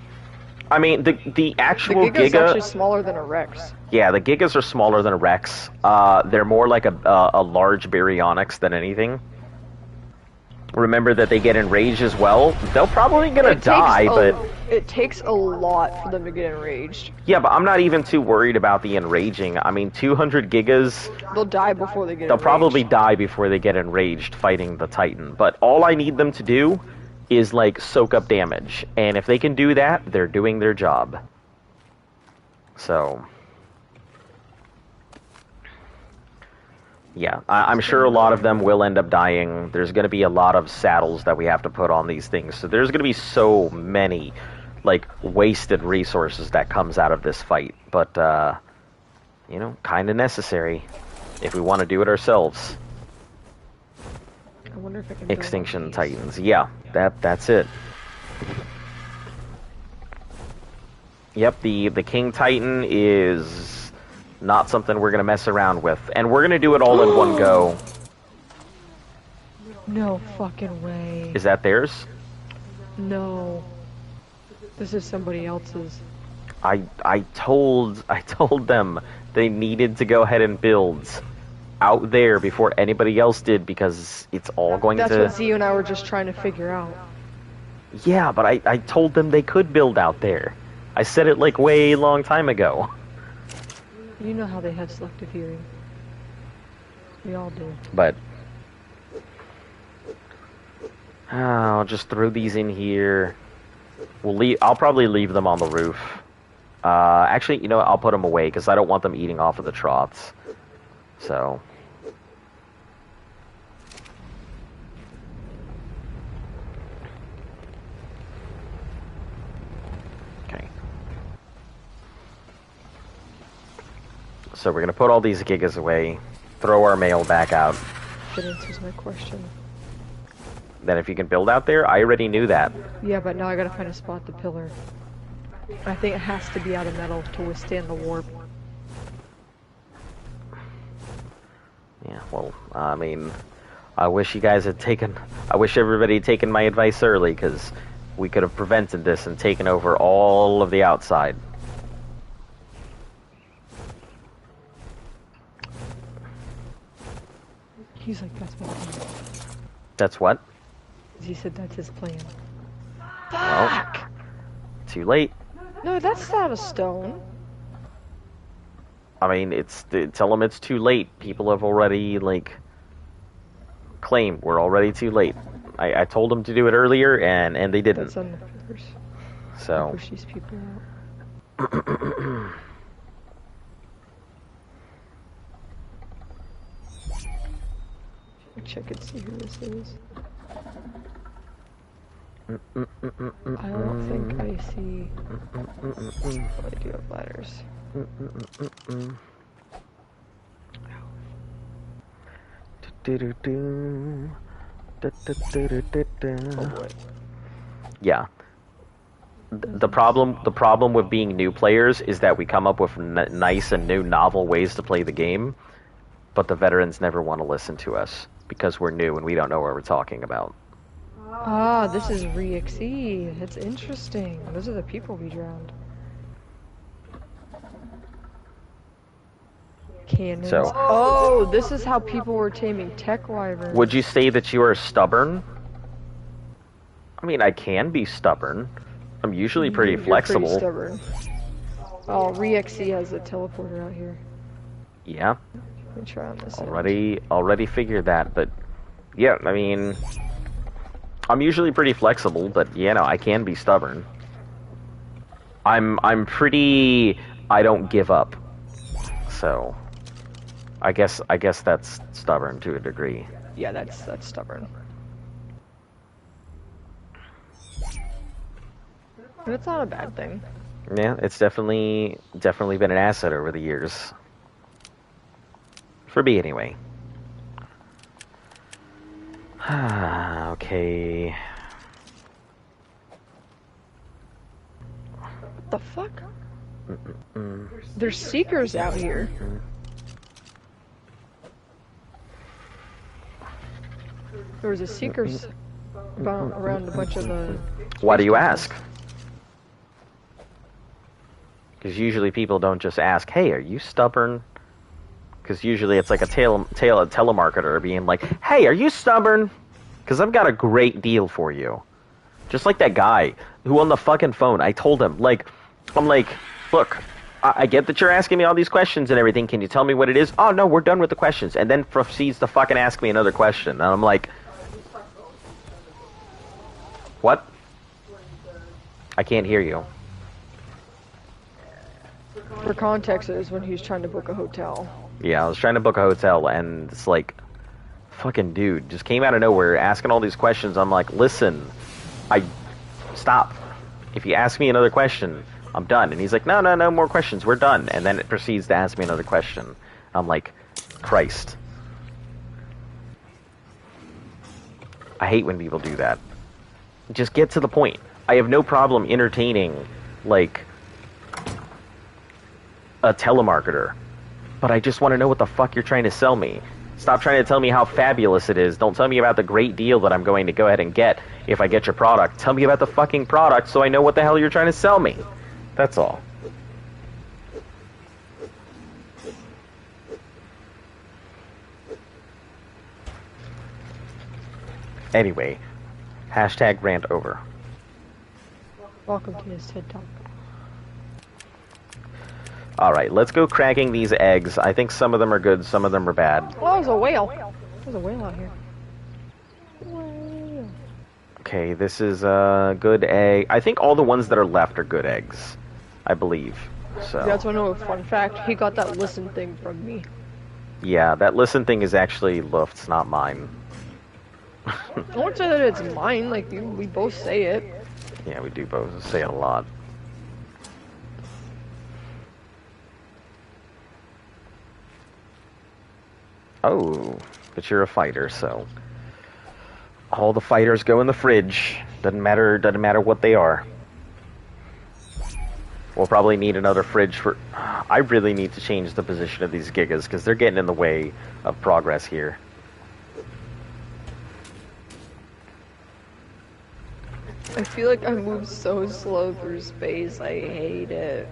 S1: I mean, the actual
S3: the Giga's
S1: Giga...
S3: actually smaller than a Rex.
S1: Yeah, the Gigas are smaller than a Rex. They're more like a large Baryonyx than anything. Remember that they get enraged as well. They're probably gonna die, but...
S3: It takes a lot for them to get enraged.
S1: Yeah, but I'm not even too worried about the enraging. I mean, 200 gigas...
S3: They'll die before they get
S1: They'll
S3: enraged.
S1: probably die before they get enraged fighting the Titan. But all I need them to do is, like, soak up damage. And if they can do that, they're doing their job. So... yeah, I'm sure a lot of them will end up dying. There's going to be a lot of saddles that we have to put on these things. So there's going to be so many, like, wasted resources that comes out of this fight. But, you know, kind of necessary if we want to do it ourselves.
S3: I wonder if I can
S1: Extinction Titans. Yeah, that's it. Yep, the King Titan is... not something we're gonna mess around with, and we're gonna do it all in one go.
S3: No fucking way.
S1: Is that theirs?
S3: No. This is somebody else's.
S1: I told them they needed to go ahead and build out there before anybody else did, because it's all going
S3: That's
S1: to...
S3: what Zio and I were just trying to figure out.
S1: Yeah, but I told them they could build out there. I said it like way long time ago.
S3: You know how they have selective hearing. We all do.
S1: But I'll just throw these in here. I'll probably leave them on the roof. Actually, you know what? I'll put them away because I don't want them eating off of the troughs. So So we're gonna put all these gigas away, throw our mail back out.
S3: That answers my question.
S1: Then if you can build out there, I already knew that.
S3: Yeah, but now I gotta find a spot to pillar. I think it has to be out of metal to withstand the warp.
S1: Yeah, well, I mean, I wish you guys had taken... I wish everybody had taken my advice early, because we could have prevented this and taken over all of the outside.
S3: He's like, that's my plan.
S1: That's what?
S3: He said that's his plan.
S1: Well,
S3: Fuck!
S1: too late.
S3: No, that's not a stone.
S1: I mean, tell them it's too late. People have already, like, claimed we're already too late. I told them to do it earlier, and they didn't.
S3: That's on the pillars.
S1: So.
S3: Push these people out. Check and see who this is. I don't think I see. Oh, I do have ladders. Oh boy.
S1: Yeah. The problem with being new players is that we come up with nice and new novel ways to play the game, but the veterans never want to listen to us because we're new and we don't know what we're talking about.
S3: Ah, this is Re-XE. It's interesting. Those are the people we drowned. Cannons.
S1: So-
S3: Oh, this is how people were taming tech wyverns.
S1: Would you say that you are stubborn? I mean, I can be stubborn. I'm usually pretty
S3: You're
S1: flexible.
S3: Pretty stubborn. Oh, Re-XE has a teleporter out here.
S1: Yeah,
S3: Let me try on this. end.
S1: already figured that, but yeah, I mean, I'm usually pretty flexible, but yeah, no, I can be stubborn. I'm pretty. I don't give up. So, I guess that's stubborn to a degree.
S3: Yeah, that's stubborn. It's not a bad thing.
S1: Yeah, it's definitely been an asset over the years. For me, anyway. Okay.
S3: What the fuck? There's seekers out here. There was a seekers around a bunch of the...
S1: Why do you ask? Because usually people don't just ask, hey, are you stubborn? Because usually it's like a telemarketer being like, hey, are you stubborn? Because I've got a great deal for you. Just like that guy who on the fucking phone, I told him, I'm like, look, I get that you're asking me all these questions and everything. Can you tell me what it is? Oh, no, we're done with the questions. And then proceeds to fucking ask me another question. And I'm like, what? I can't hear you.
S3: For context, it was when he was trying to book a hotel.
S1: Yeah, I was trying to book a hotel, and it's like, fucking dude, just came out of nowhere asking all these questions. I'm like, listen, stop. If you ask me another question, I'm done. And he's like, no more questions, we're done. And then it proceeds to ask me another question. I'm like, Christ. I hate when people do that. Just get to the point. I have no problem entertaining, like, a telemarketer. But I just want to know what the fuck you're trying to sell me. Stop trying to tell me how fabulous it is. Don't tell me about the great deal that I'm going to go ahead and get if I get your product. Tell me about the fucking product so I know what the hell you're trying to sell me. That's all. Anyway, hashtag rant over.
S3: Welcome to his TED Talk.
S1: Alright, let's go cracking these eggs. I think some of them are good, some of them are bad.
S3: Oh, there's a whale. There's a whale out here. Whale.
S1: Okay, this is a good egg. I think all the ones that are left are good eggs. I believe. So.
S3: You guys want to know a fun fact? He got that listen thing from me.
S1: Yeah, that listen thing is actually Luft's, not mine.
S3: I won't say that it's mine, like, we both say it.
S1: Yeah, we do both say it a lot. Oh, but you're a fighter, so all the fighters go in the fridge. Doesn't matter what they are. We'll probably need another fridge for... I really need to change the position of these Gigas, because they're getting in the way of progress here.
S3: I feel like I move so slow through space, I hate it.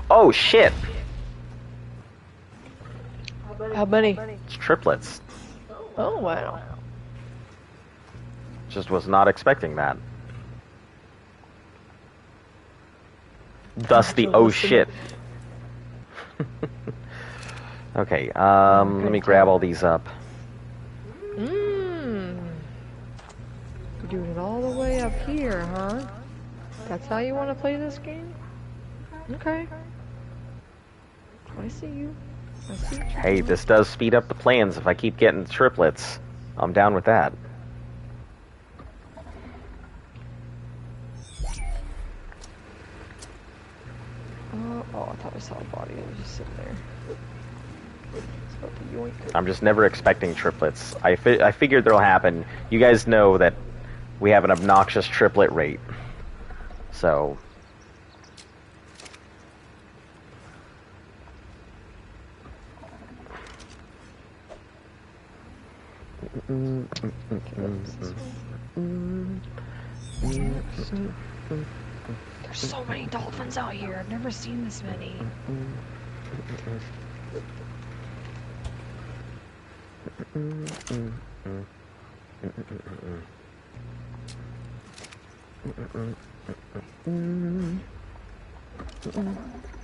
S1: Oh, shit!
S3: How many?
S1: It's triplets.
S3: Oh, wow.
S1: Just was not expecting that. Dusty, oh shit. Okay, let me grab all these up.
S3: You're doing it all the way up here, huh? That's how you want to play this game? Okay. I see you. I see you.
S1: Hey, this does speed up the plans if I keep getting triplets. I'm down with that.
S3: Oh, I thought I saw a body. I was just sitting there. It's about to yoink.
S1: I'm just never expecting triplets. I figured they'll happen. You guys know that we have an obnoxious triplet rate. So...
S3: There's so many dolphins out here. I've never seen this many.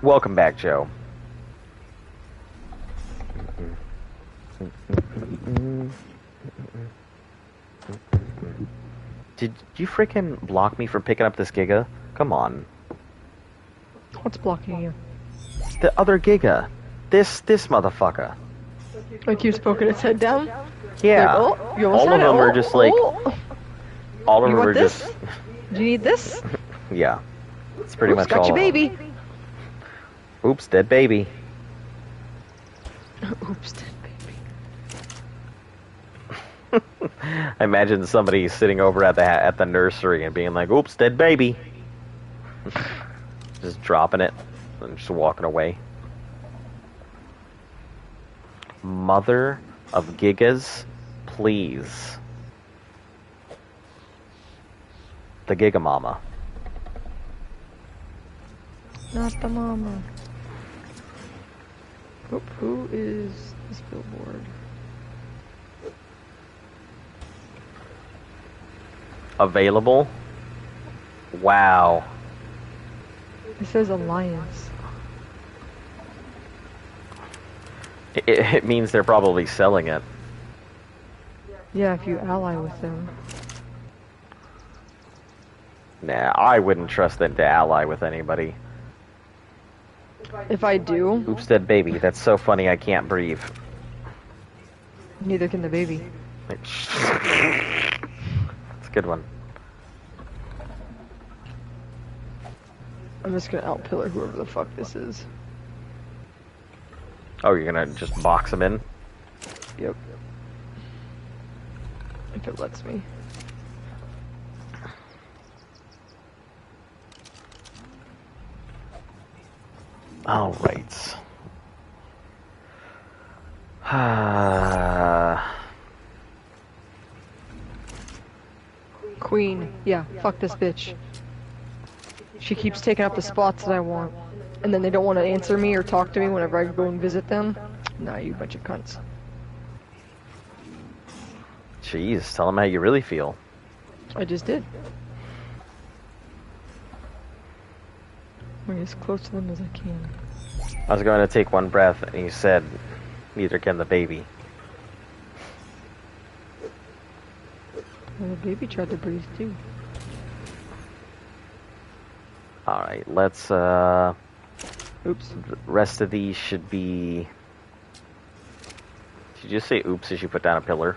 S1: Welcome back, Joe. Did you freaking block me from picking up this Giga? Come on.
S3: What's blocking you?
S1: The other Giga. This motherfucker.
S3: Like you poking its head down?
S1: Yeah.
S3: Like, oh, you almost
S1: all of
S3: had
S1: them
S3: it.
S1: are
S3: Oh,
S1: just like...
S3: oh.
S1: All of
S3: You
S1: them are
S3: want this?
S1: just...
S3: Do you need this?
S1: Yeah. It's pretty
S3: Oops,
S1: much
S3: got
S1: all
S3: your
S1: of them.
S3: baby.
S1: Oops, dead baby.
S3: Oops, dead baby.
S1: I imagine somebody sitting over at the nursery and being like, "Oops, dead baby." Just dropping it and just walking away. Mother of Gigas, please. The Giga Mama.
S3: Not the mama. Oop, who is this billboard?
S1: Available? Wow.
S3: It says Alliance.
S1: It means they're probably selling it.
S3: Yeah, if you ally with them.
S1: Nah, I wouldn't trust them to ally with anybody.
S3: If I do,
S1: Oops, dead baby. That's so funny I can't breathe.
S3: neither can the baby.
S1: It's a good one.
S3: I'm just gonna outpillar whoever the fuck this is.
S1: Oh, you're gonna just box them in?
S3: Yep. If it lets me.
S1: All right.
S3: Queen. Yeah, fuck this bitch. She keeps taking up the spots that I want. And then they don't want to answer me or talk to me whenever I go and visit them. Nah, you bunch of cunts.
S1: Jeez, tell them how you really feel.
S3: I just did. I'm as close to them as I can.
S1: I was going to take one breath, and you said, neither can the baby.
S3: Well, the baby tried to breathe too.
S1: Alright, let's,
S3: Oops.
S1: the rest of these should be... Did you just say oops as you put down a pillar?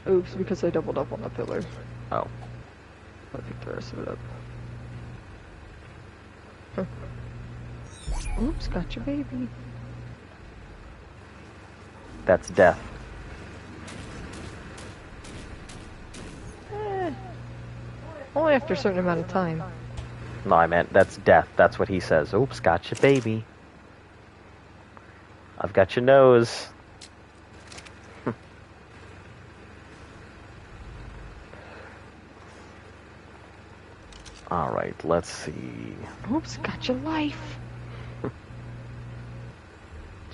S3: Oops, because I doubled up on the pillar.
S1: Oh.
S3: I picked the rest of it up. Huh. Oops, got your baby.
S1: That's death.
S3: Only after a certain amount of time.
S1: No, I meant that's death. That's what he says. Oops, got you, baby. I've got your nose. Alright, let's see.
S3: Oops, got your life.
S1: Do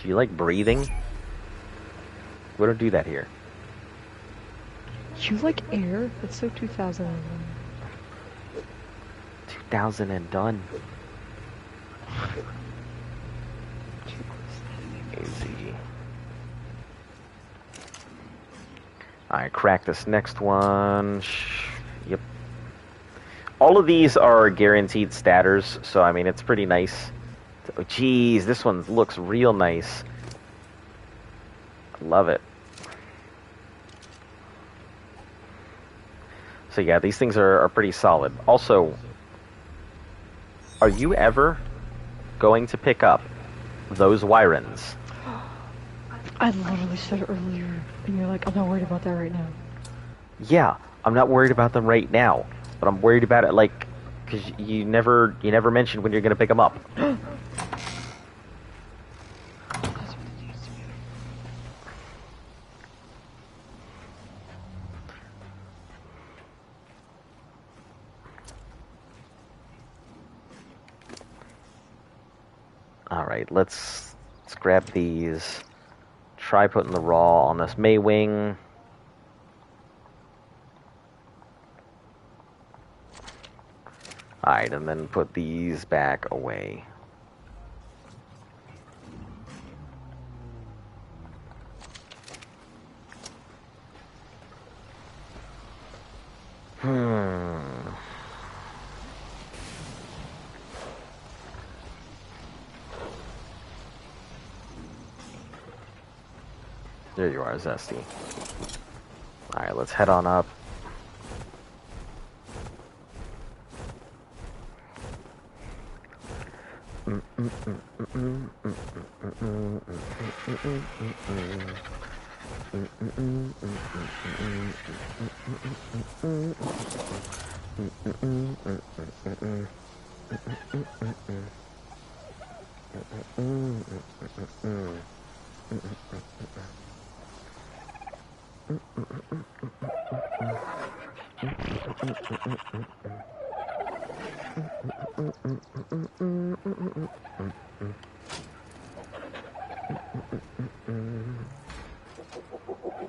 S1: you like breathing? We don't do that here.
S3: You like air? That's so 2001.
S1: 2000 and done. Easy. Alright, crack this next one. Yep. All of these are guaranteed statters, so I mean, it's pretty nice. Oh, geez, this one looks real nice. Love it. So yeah, these things are pretty solid. Also, are you ever going to pick up those Wyrens?
S3: I literally said it earlier, and you're like, I'm not worried about that right now.
S1: Yeah, I'm not worried about them right now, but I'm worried about it, like, because you never mentioned when you're going to pick them up. Alright, let's grab these. Try putting the raw on this Maywing. Alright, and then put these back away. There you are, Zesty. Alright, let's head on up.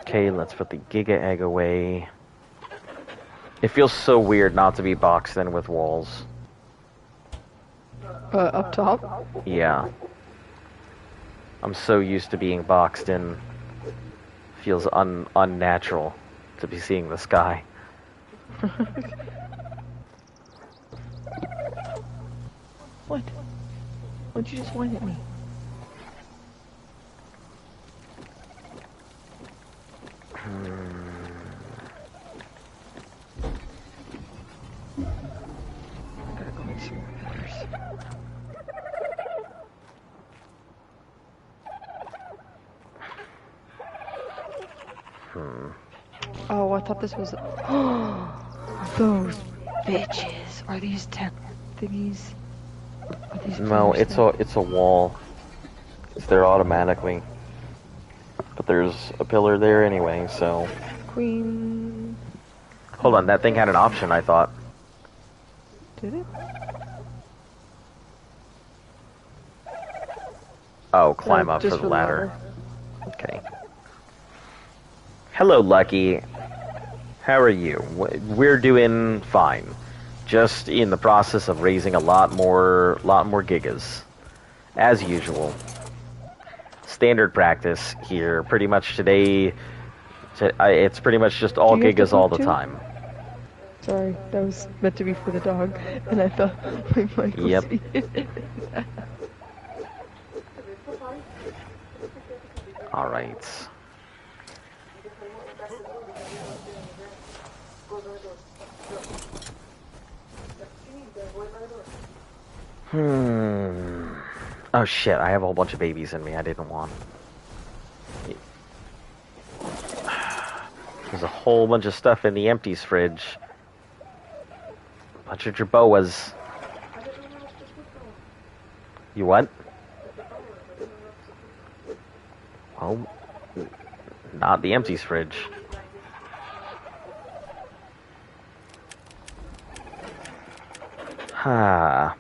S1: Okay, let's put the Giga Egg away. It feels so weird not to be boxed in with walls.
S3: Up top?
S1: Yeah. I'm so used to being boxed in. Feels unnatural to be seeing the sky.
S3: What? Why'd you just whine at me? I gotta go make some more pillars. Oh, I thought this was... Those bitches. Are these thingies? Are these
S1: No,
S3: pillars
S1: it's a wall. It's there automatically. But there's a pillar there anyway, so...
S3: Queen...
S1: Hold on, that thing had an option, I thought.
S3: Did it?
S1: Oh, climb
S3: No,
S1: up
S3: just
S1: for the ladder. Okay. Hello, Lucky. How are you? We're doing fine. Just in the process of raising a lot more gigas. As usual. Standard practice here. Pretty much today, it's pretty much just all
S3: Do you have to
S1: gigas all
S3: poop
S1: the
S3: too?
S1: time.
S3: Sorry, that was meant to be for the dog, and I thought we might go
S1: Yep.
S3: see it.
S1: Alright. Oh shit, I have a whole bunch of babies in me I didn't want. There's a whole bunch of stuff in the empties fridge. Bunch of jerboas. You what? Well, not the empties fridge. Ha.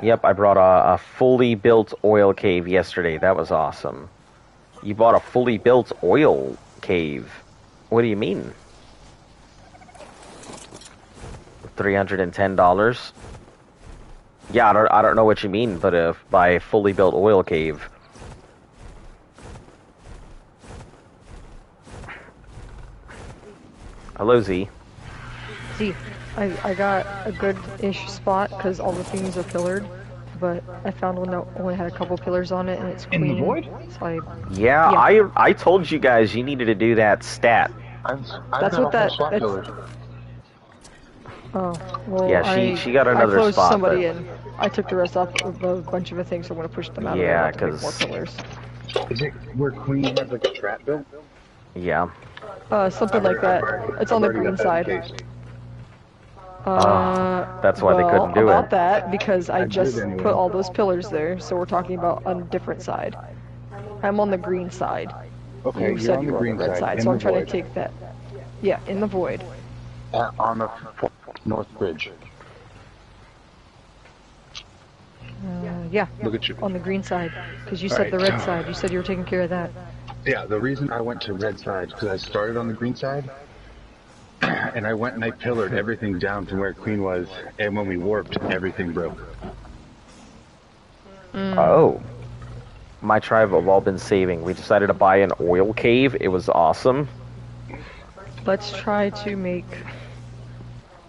S1: Yep, I brought a fully built oil cave yesterday. That was awesome. You bought a fully built oil cave. What do you mean? $310? Yeah, I don't know what you mean, but by a fully built oil cave. Hello, Z.
S3: See, I got a good-ish spot because all the things are pillared, but I found one that only had a couple pillars on it and it's clean.
S2: In the void?
S3: So
S1: Yeah, I told you guys you needed to do that stat.
S3: That's what that. Oh, well,
S1: Yeah, she got another
S3: I closed
S1: spot,
S3: somebody
S1: but...
S3: in. I took the rest off of a bunch of the things, so I'm gonna push them out
S1: Yeah,
S3: of there to make more
S1: because...
S3: pillars.
S2: Is it where Queen has like a trap built?
S1: Yeah.
S3: Something like that. It's on the green side.
S1: That's why they couldn't do
S3: about
S1: it.
S3: that, because I just
S2: anyway.
S3: put all those pillars there, so we're talking about on a different side. I'm on the green side.
S2: Okay,
S3: You said you were on the red side, so I'm trying to take that. Yeah, in the void.
S2: On the north bridge.
S3: Yeah,
S2: Look at you.
S3: on the green side, because you
S2: All
S3: said the
S2: right.
S3: red side. You said you were taking care of that.
S2: Yeah, the reason I went to red side because I started on the green side, and I went and I pillared everything down from where Queen was, and when we warped, everything broke.
S1: Oh. My tribe have all been saving. We decided to buy an oil cave. It was awesome.
S3: Let's try to make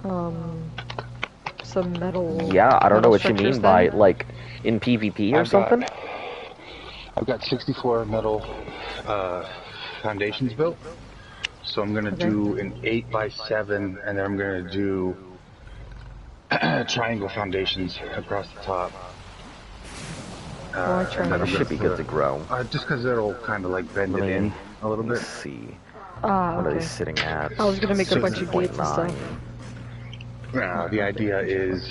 S3: some metal.
S1: Yeah, I don't know
S3: metal
S1: what you
S3: structures
S1: mean by,
S3: then.
S1: like, in PvP or something?
S2: I've got 64 metal foundations built, so I'm gonna do an 8x7, and then I'm gonna do triangle foundations across the top.
S3: Why triangle?
S1: That should be good to grow.
S2: Just because it'll kind of like bend it in a little bit.
S1: Let's see.
S3: Ah,
S1: What are
S3: okay.
S1: they sitting at?
S3: I was gonna make a bunch of gates and
S1: 6.9.
S3: stuff.
S2: The idea is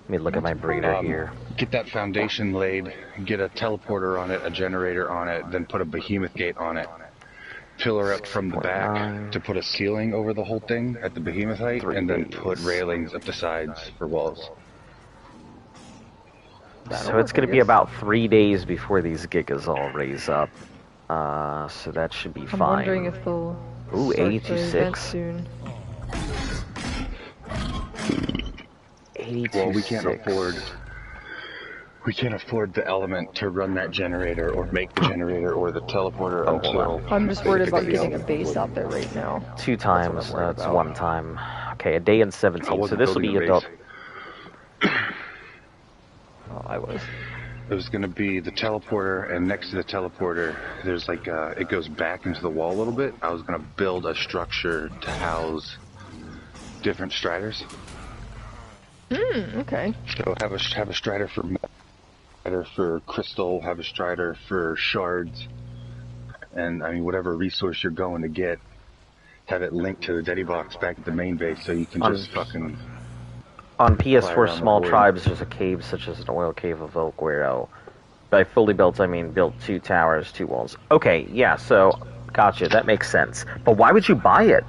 S1: Let me look at my breeder here.
S2: get that foundation laid, get a teleporter on it, a generator on it, then put a behemoth gate on it. Pillar up from the back
S1: 6.9.
S2: to put a ceiling over the whole thing at the behemoth height,
S1: 3
S2: and then
S1: days.
S2: put railings up the sides for walls.
S1: So it's going to be about 3 days before these gigas all raise up. So that should be
S3: I'm
S1: fine.
S3: wondering if they'll
S1: Ooh,
S3: start
S1: 82.6.
S3: the event soon.
S1: 82.6.
S2: Well, we can't afford the element to run that generator or make the generator or the teleporter
S1: Oh, hold
S2: until
S3: I'm just worried about
S2: basically
S3: getting a
S2: element.
S3: base out there right now.
S1: 2 times. That's 1 time. Okay, a day and
S2: I
S1: 17. So
S2: wasn't
S1: this will be
S2: building a
S1: adult.
S2: base.
S3: Oh, I was.
S2: It was going to be the teleporter, and next to the teleporter, there's like it goes back into the wall a little bit. I was going to build a structure to house different striders.
S3: Okay.
S2: So have a strider for metal, strider for crystal, have a strider for shards, and I mean whatever resource you're going to get, have it linked to the Deddy box back at the main base, so you can just fucking.
S1: On
S2: Fly
S1: PS4
S2: around the
S1: small
S2: board.
S1: tribes, there's a cave such as an oil cave of Oak Guero. By fully built, I mean built 2 towers, 2 walls. Okay, yeah, so, gotcha, that makes sense. But why would you buy it?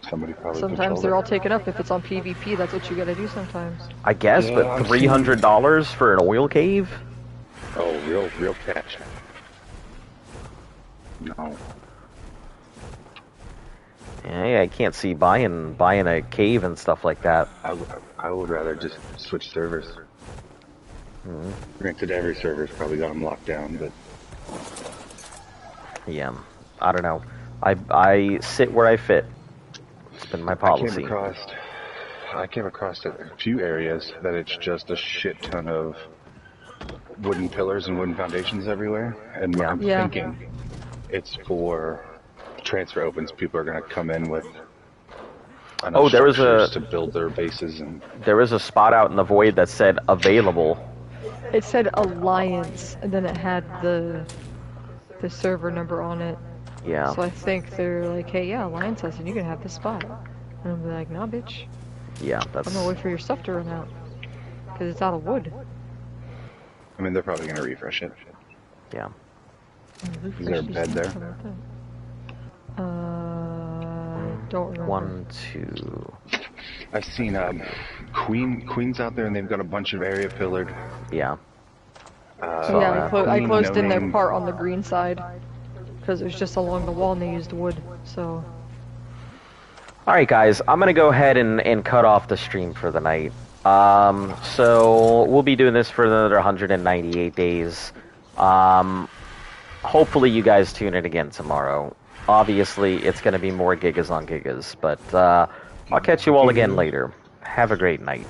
S2: Somebody probably.
S3: Sometimes
S2: controlled
S3: they're
S2: it.
S3: all taken up. If it's on PvP, that's what you gotta do sometimes.
S1: I guess,
S2: Yeah,
S1: but
S2: I'm
S1: $300 for an oil cave?
S2: Oh, real cash. No.
S1: Yeah, I can't see buying a cave and stuff like that.
S2: I would rather just switch servers. Granted, every server's probably got them locked down, but
S1: Yeah, I don't know. I sit where I fit. It's been my policy.
S2: I came across a few areas that it's just a shit ton of wooden pillars and wooden foundations everywhere, and
S1: Yeah.
S2: I'm
S3: Yeah.
S2: thinking it's for transfer opens. People are going to come in with enough
S1: Oh, there was
S2: structures
S1: a-
S2: to build their bases, and
S1: There was a spot out in the void that said available.
S3: It said Alliance, and then it had the server number on it.
S1: Yeah.
S3: So I think they're like, hey, yeah, Lion says, and you can have this spot. And I'm like, nah, bitch.
S1: Yeah,
S3: I'm
S1: that's...
S3: gonna wait for your stuff to run out. Because it's out of wood.
S2: I mean, they're probably gonna refresh it.
S1: Yeah.
S2: Is there a bed there?
S3: Don't remember.
S1: 1, 2...
S2: I've seen Queens out there, and they've got a bunch of area pillared.
S1: Yeah.
S3: So yeah, I
S2: Queen,
S3: closed
S2: no
S3: in their
S2: name.
S3: part on the green side. Because it was just along the wall and they used wood. So...
S1: Alright guys, I'm gonna go ahead and cut off the stream for the night. So we'll be doing this for another 198 days. Hopefully you guys tune in again tomorrow. Obviously, it's gonna be more gigas on gigas, but I'll catch you all again later. Have a great night.